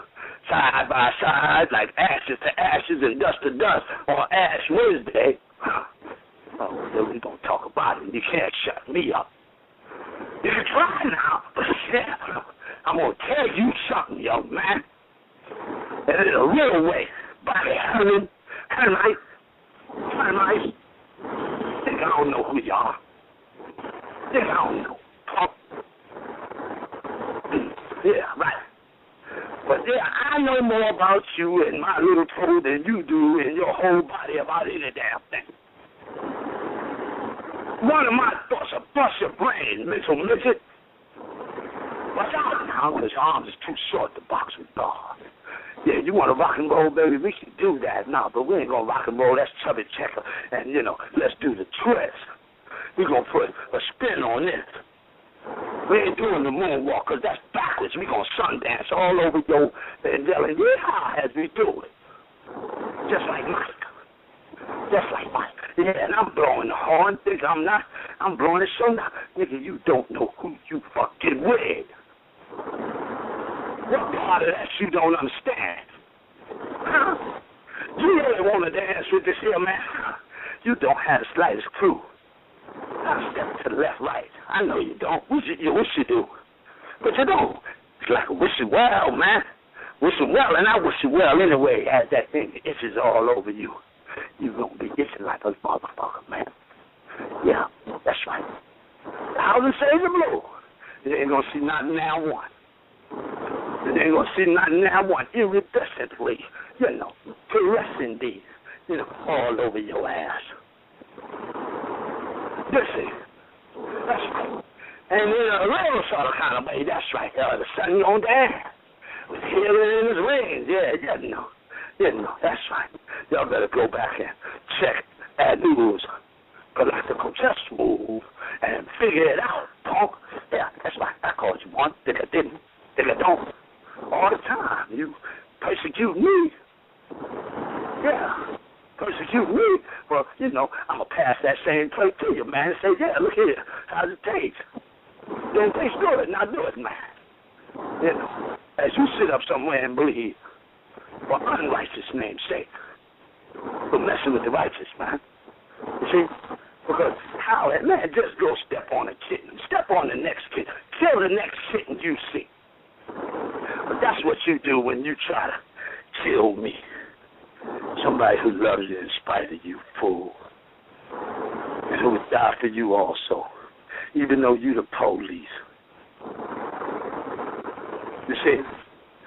Side by side, like ashes to ashes and dust to dust on Ash Wednesday. Oh, then we going to talk about it. You can't shut me up. You can try now, but yeah, I'm going to tell you something, young man. And in a real way. Bobby Hermite. Think I don't know who you are. Think I don't know. Yeah, right. But yeah, I know more about you and my little toe than you do in your whole body about any damn thing. One of my thoughts will bust your brain, mental midget. Watch out now, because your arms is too short to box with God. Yeah, you want to rock and roll, baby, we can do that now, but we ain't going to rock and roll. That's chubby checker. And, let's do the twist. We're going to put a spin on it. We ain't doing the moonwalk because that's backwards. We're going to sun dance all over your and yelling, yeah, as we do it. Just like Mike. Just like Mike. Yeah, and I'm blowing the horn. Think I'm not? I'm blowing it so now. Nigga, you don't know who you fucking with. What part of that you don't understand? Huh? You really want to dance with this here, man? You don't have the slightest clue. Now step to the left, right. I know you don't. You wish you do. But you don't. It's like a wish you well, man. Wish you well, and I wish you well anyway, as that thing itches all over you. You're going to be itching like a motherfucker, man. Yeah, that's right. The housing saves the blue. You ain't going to see nothing now one. You ain't going to see nothing now one. Iridescently, caressing thee, all over your ass. Listen, that's right. And in a little sort of kind of way, that's right. The sun on down with healing in his wings. Yeah, that's right. Y'all better go back and check ATUN's galactical chess move and figure it out, punk. Yeah, that's right. I called you one. Think I didn't. Think I don't. All the time. You persecute me. Yeah. Persecute me. Well, I'm going to pass that same plate to you, man, and say, yeah, look here. How's it taste? Don't taste good. Now do it, man. As you sit up somewhere and believe, for unrighteous name's sake, for messing with the righteous, man. You see? Because how that man just go step on a kitten, step on the next kitten, kill the next kitten you see. But that's what you do when you try to kill me. Somebody who loves you in spite of you, fool. And who would die for you also, even though you the police. You see?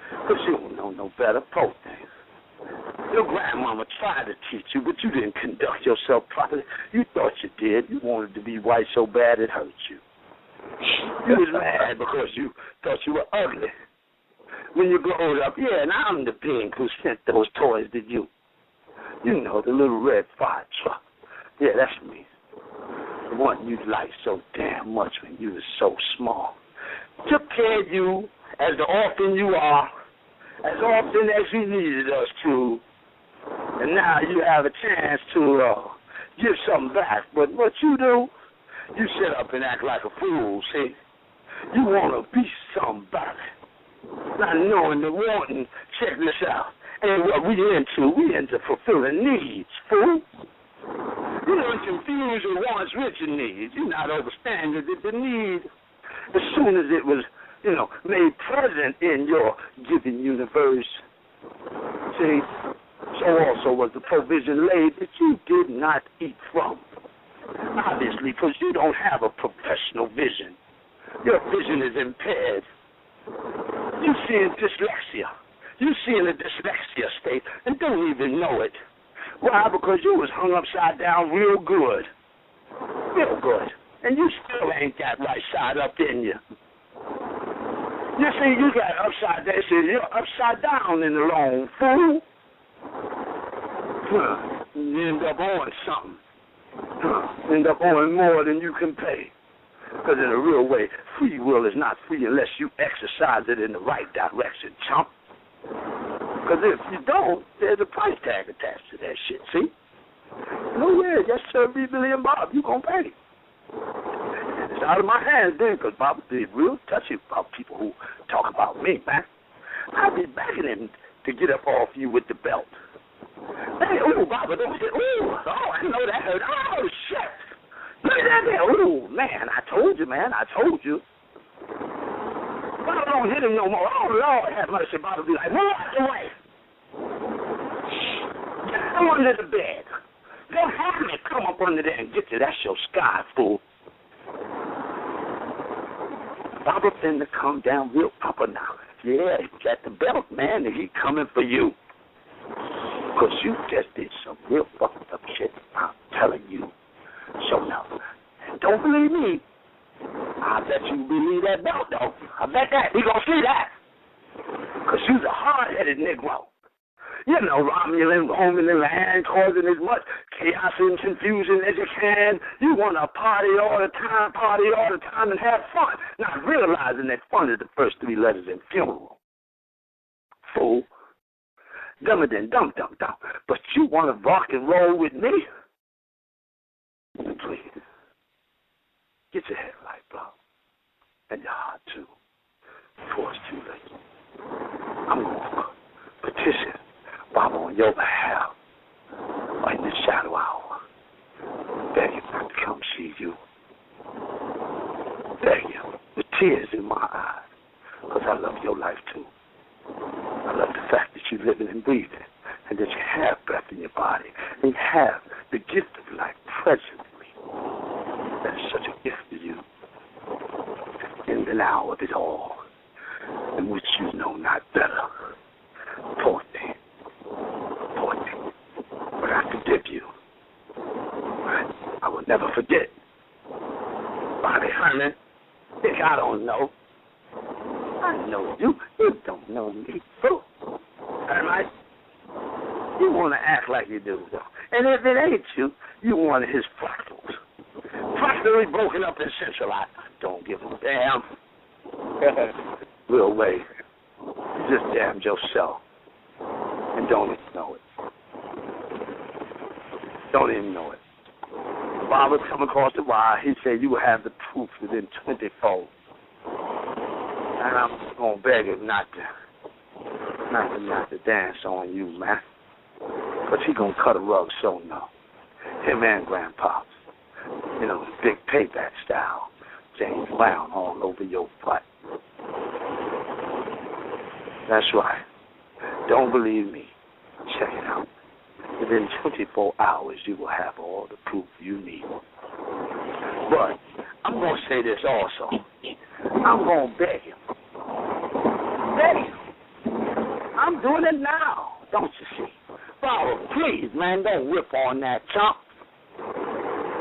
Because you don't know no better, poor things. Your grandmama tried to teach you, but you didn't conduct yourself properly. You thought you did. You wanted to be white so bad it hurt you. You was mad because you thought you were ugly. When you growed up, yeah, and I'm the being who sent those toys to you. The little red fire truck. Yeah, that's me. The one you liked so damn much when you was so small. Took care of you as the orphan you are, as often as you needed us to. And now you have a chance to give something back. But what you do, you sit up and act like a fool, see? You want to be somebody. Not knowing the wanting, check this out. And what we into? We into fulfilling needs, fool. You don't confuse your wants with your needs. You're not understanding that the need, as soon as it was, made present in your given universe, see, so also was the provision laid that you did not eat from. Obviously, because you don't have a professional vision. Your vision is impaired. You see in dyslexia. You see in a dyslexia state and don't even know it. Why? Because you was hung upside down real good. Real good. And you still ain't got right side up in you. You see, you got upside down. See, you're upside down in the long fool. You end up owing something. End up owing more than you can pay. Because in a real way, free will is not free unless you exercise it in the right direction, chump. Because if you don't, there's a price tag attached to that shit, see? No, yeah, yes, sir, B. Billy and Bob, you gonna pay. It's out of my hands then, because Bob is real touchy about people who talk about me, man. I'll be begging him to get up off you with the belt. Hey, ooh, Baba, don't hit. Ooh, oh, I know that hurt. Oh, shit. Look at that there. Ooh, man, I told you, man. I told you. Baba don't hit him no more. Oh, Lord, have mercy. Baba be like, move out the way. Get him under the bed. Don't have me come up under there and get you. That's your sky, fool. Baba finna come down real proper now. Yeah, he got the belt, man, and he coming for you. Because you just did some real fucked up shit. I'm telling you. So now, don't believe me. I bet you believe that belt, though. I bet that. He gonna see that. Because you's a hard-headed Negro. You know, Romulan, roaming the land, causing as much chaos and confusion as you can. You want to party all the time, and have fun, not realizing that fun is the first three letters in funeral. Fool. Dumber than dumb. But you want to rock and roll with me? Please. Get your head right, bro. And your heart, too. Before it's too late. I'm going to petition Baba on your behalf, right in the shadow hour. Beg him not to come see you. Beg him with tears in my eyes, because I love your life too. I love the fact that you're living and breathing, and that you have breath in your body, and you have the gift of life presently. That is such a gift to you. In the now of it all, in which you know not better. Poor thing. But I forgive you. I will never forget. Bobby Herman, think I don't know. I know you. You don't know me. So, Herman, you want to act like you do, though. And if it ain't you, you one of his fractals. Fractally broken up and centralized. Don't give a damn. Real way. You just damned yourself. And don't even know it. Don't even know it. Bob would come across the wire. He said you will have the proof within 24. And I'm going to beg him not to dance on you, man. Because he going to cut a rug so no. Him and Grandpops. You know, big payback style. James Brown all over your butt. That's right. Don't believe me. Check it out. Within 24 hours, you will have all the proof you need. But I'm going to say this also. I'm going to beg him. Beg him. I'm doing it now. Don't you see? Father, please, man, don't whip on that chump.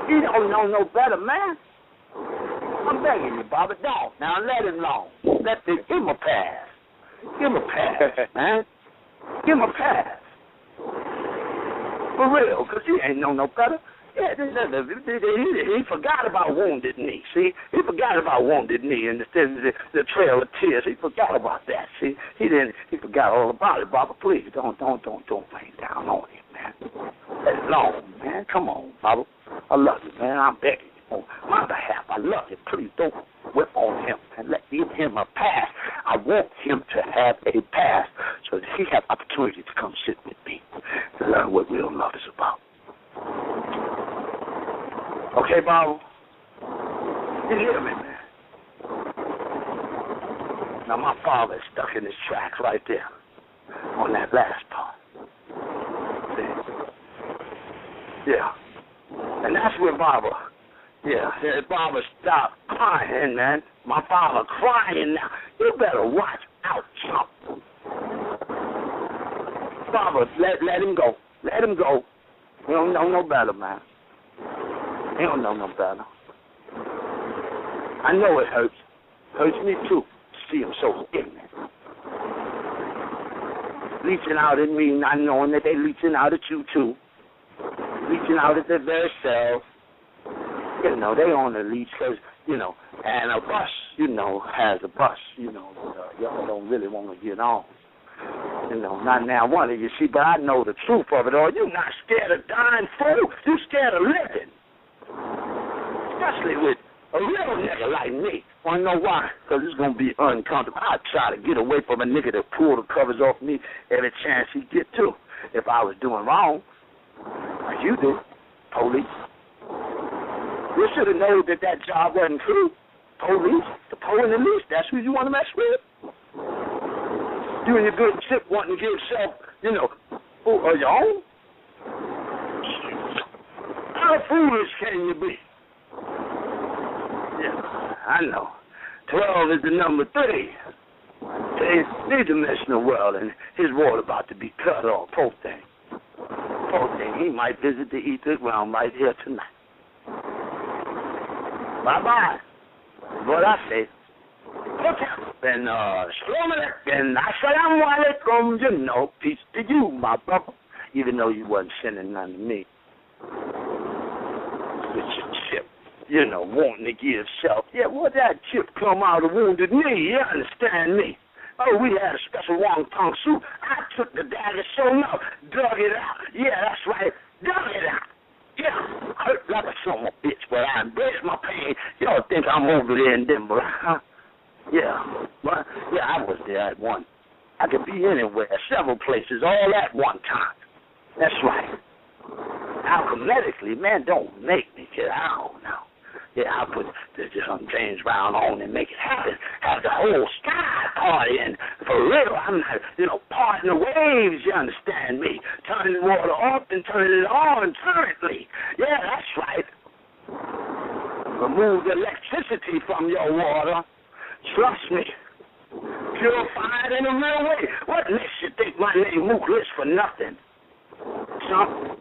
He don't know no better, man. I'm begging you, Bobby. Don't. Now let him alone. Give him a pass. Give him a pass, man. Give him a pass. For real, because he ain't know no better. Yeah, he forgot about Wounded Knee, see? He forgot about Wounded Knee and the Trail of Tears. He forgot about that, see? He forgot all about it, Baba. Please, don't rain down on him, man. Let it alone, man. Come on, Baba. I love you, man. I'm begging you. On my behalf, I love you. Please don't whip on him and give him a pass. I want him to have a pass so that he has opportunity to come sit with me to learn what real love is about. Okay, Bob? You hear me, man? Now, my father is stuck in his tracks right there on that last part. See? Yeah. And that's where Baba stopped crying, man. My father crying now. You better watch out, chump. Baba, let him go. Let him go. He don't know no better, man. He don't know no better. I know it hurts. Hurts me, too, to see him so ignorant. Leeching out at me, not knowing that they leeching out at you, too. Leeching out at their very selves. You know, they on the leech because, you know, and a bus, you know, has a bus, you know, y'all don't really want to get on. You know, not now one of you see, but I know the truth of it all. You're not scared of dying, fool. You're scared of living. Especially with a real nigga like me. Want to know why? Because it's going to be uncomfortable. I try to get away from a nigga that pull the covers off me every chance he get to. If I was doing wrong, like you do, police. You should have known that job wasn't true. Police, the pole and the least, that's who you want to mess with. You and your good chip wanting to give yourself, you know, of your own. How foolish can you be? Yeah, I know. 12 is the number 3. It's a three-dimensional world, and his world about to be cut off. Poor thing. He might visit the etheric realm right here tonight. Bye-bye. what I say. Okay, then, Shalom Aleichem, Assalamu Alaikum, you know, peace to you, my brother, even though you wasn't sending none to me. With your chip, you know, wanting to give self. Yeah, well, that chip come out of wounded knee, you understand me? Oh, we had a special Wong Tong soup. I took the dagger so enough, dug it out. Yeah, that's right, dug it out. Yeah, hurt like a son of a bitch, but I embrace my pain. Y'all think I'm over there in Denver, huh? Yeah, well, yeah, I was there at one. I could be anywhere, several places, all at one time. That's right. Alchematically, man, don't make me get out now. Yeah, I put some James Brown on and make it happen. Have the whole sky party, and for real, I'm not, parting the waves, you understand me? Turning the water off and turning it on currently. Yeah, that's right. Remove the electricity from your water. Trust me. Purify it in a real way. What makes you think my name Mooklis for nothing? Something?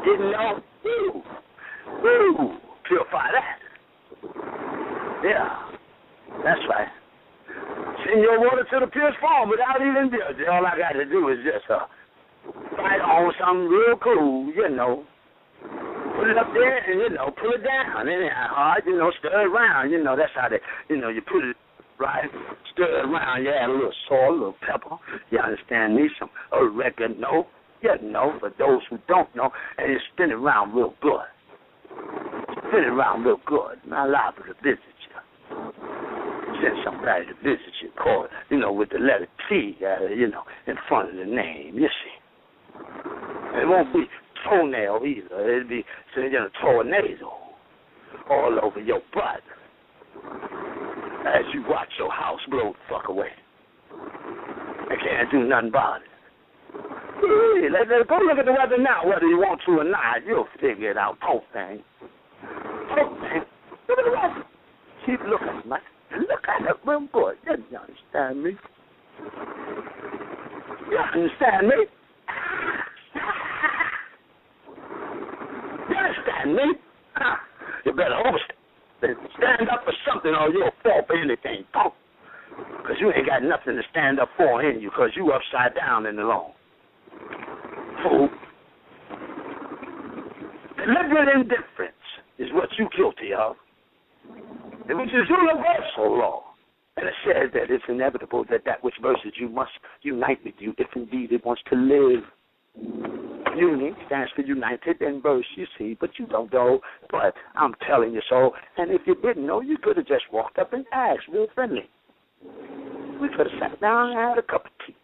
Didn't know? Woo. Purify that. Yeah. That's right. Send your water to the purest form without even building. All I got to do is just fight on something real cool, Put it up there and, pull it down. And hard, stir it around. That's how they, you put it right, stir it around. You add a little salt, a little pepper. You understand me? Some oregano. For those who don't know. And you spin it around real good. Spin it around real good. Not liable to visit you. Send somebody to visit you. Call, with the letter T, in front of the name. You see. It won't be toenail either. It'll be tornado all over your butt as you watch your house blow the fuck away. I can't do nothing about it. Hey, go look at the weather now, whether you want to or not. You'll figure it out. Prophetic. Look at the weather. Keep looking, man. Look at it real good. You understand me? You understand me? You understand me? You better host it. Stand up for something or you'll fall for anything. Because you ain't got nothing to stand up for in you because you upside down in the law. Fool. Deliberate indifference is what you guilty of. Which is universal law. And it says that it's inevitable that which versus you must unite with you if indeed it wants to live. Union stands for united and verse, you see, but you don't know. But I'm telling you so. And if you didn't know, you could have just walked up and asked real friendly. We could have sat down and had a cup of tea.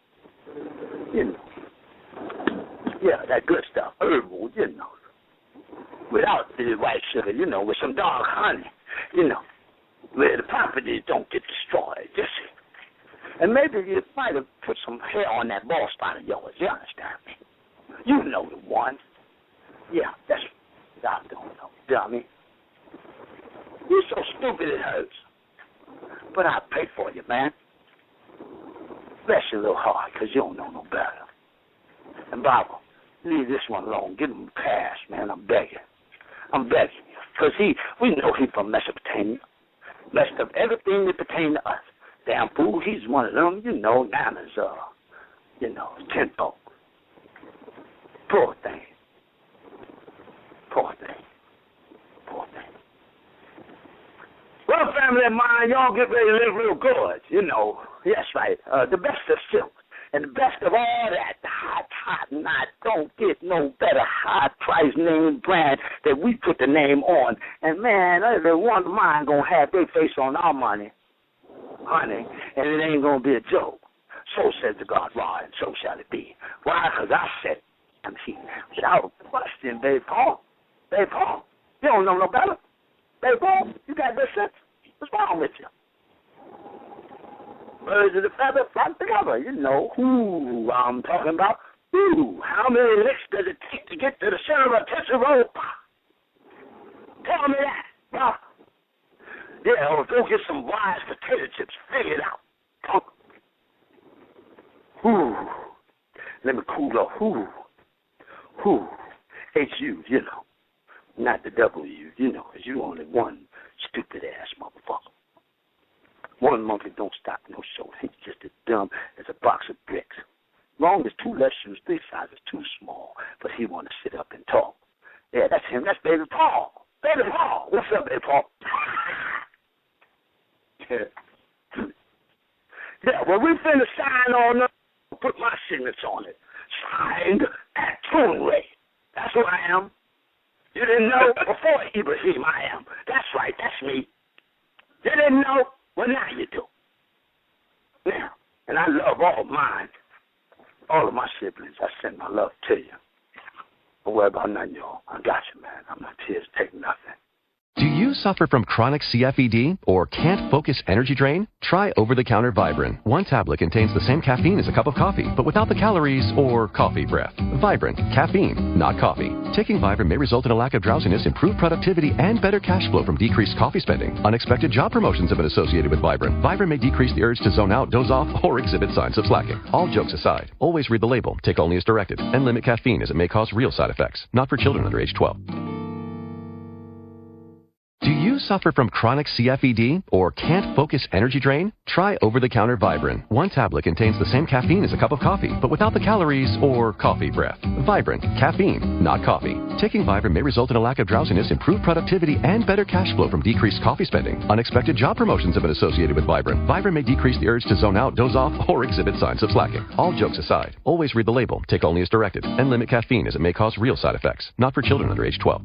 Yeah, that good stuff, herbal, without the white sugar, with some dark honey, where the properties don't get destroyed, you see. And maybe you might have put some hair on that bald spot of yours, you understand me? You know the one. Yeah, that's what I don't know, dummy. You're so stupid it hurts. But I'll pay for you, man. Bless your little heart, because you don't know no better. And Bible, leave this one alone. Give him a pass, man. I'm begging you. Because we know he's from Mesopotamia. Blessed of everything that pertains to us. Damn fool, he's one of them, Nana's, tenfolk. Poor thing. Well, family of mine, y'all get ready to live real good, Yes, right. The best of silk. And the best of all that, the hot knot, don't get no better high price name brand that we put the name on. And man, every one of mine gonna have their face on our money, honey, and it ain't gonna be a joke. So says the God, Ra, and so shall it be. Why? Because I said, without question, Babe Paul, you don't know no better. Babe Paul, you got good sense. What's wrong with you? Birds of the feather flock together. You know who I'm talking about. How many licks does it take to get to the center of a Tootsie Roll? Tell me that. Yeah, or go get some wise potato chips. Figure it out. Let me cool off. H-U, not the W, because you only one stupid ass motherfucker. One monkey don't stop no show. He's just as dumb as a box of bricks. Wrong is 2 less shoes, 3 sizes too small, but he want to sit up and talk. Yeah, that's him. That's Baby Paul. Baby Paul. What's up, Baby Paul? Yeah, well, we finna sign on up. Put my signature on it. Signed ATUN-RE. That's who I am. You didn't know? Before Ibrahim, I am. That's right. That's me. You didn't know? Well, now you do. Now, and I love all mine. All of my siblings. I send my love to you. Don't worry about nothing, y'all. I got you, man. I'm not tears take nothing.
Do you suffer from chronic CFED or can't focus energy drain? Try over-the-counter Vibrant. One tablet contains the same caffeine as a cup of coffee, but without the calories or coffee breath. Vibrant. Caffeine, not coffee. Taking Vibrant may result in a lack of drowsiness, improved productivity, and better cash flow from decreased coffee spending. Unexpected job promotions have been associated with Vibrant. Vibrant may decrease the urge to zone out, doze off, or exhibit signs of slacking. All jokes aside, always read the label, take only as directed, and limit caffeine as it may cause real side effects. Not for children under age 12. Do you suffer from chronic CFED or can't focus energy drain? Try over-the-counter Vibrant. One tablet contains the same caffeine as a cup of coffee, but without the calories or coffee breath. Vibrant. Caffeine, not coffee. Taking Vibrant may result in a lack of drowsiness, improved productivity, and better cash flow from decreased coffee spending. Unexpected job promotions have been associated with Vibrant. Vibrant may decrease the urge to zone out, doze off, or exhibit signs of slacking. All jokes aside, always read the label, take only as directed, and limit caffeine as it may cause real side effects. Not for children under age 12.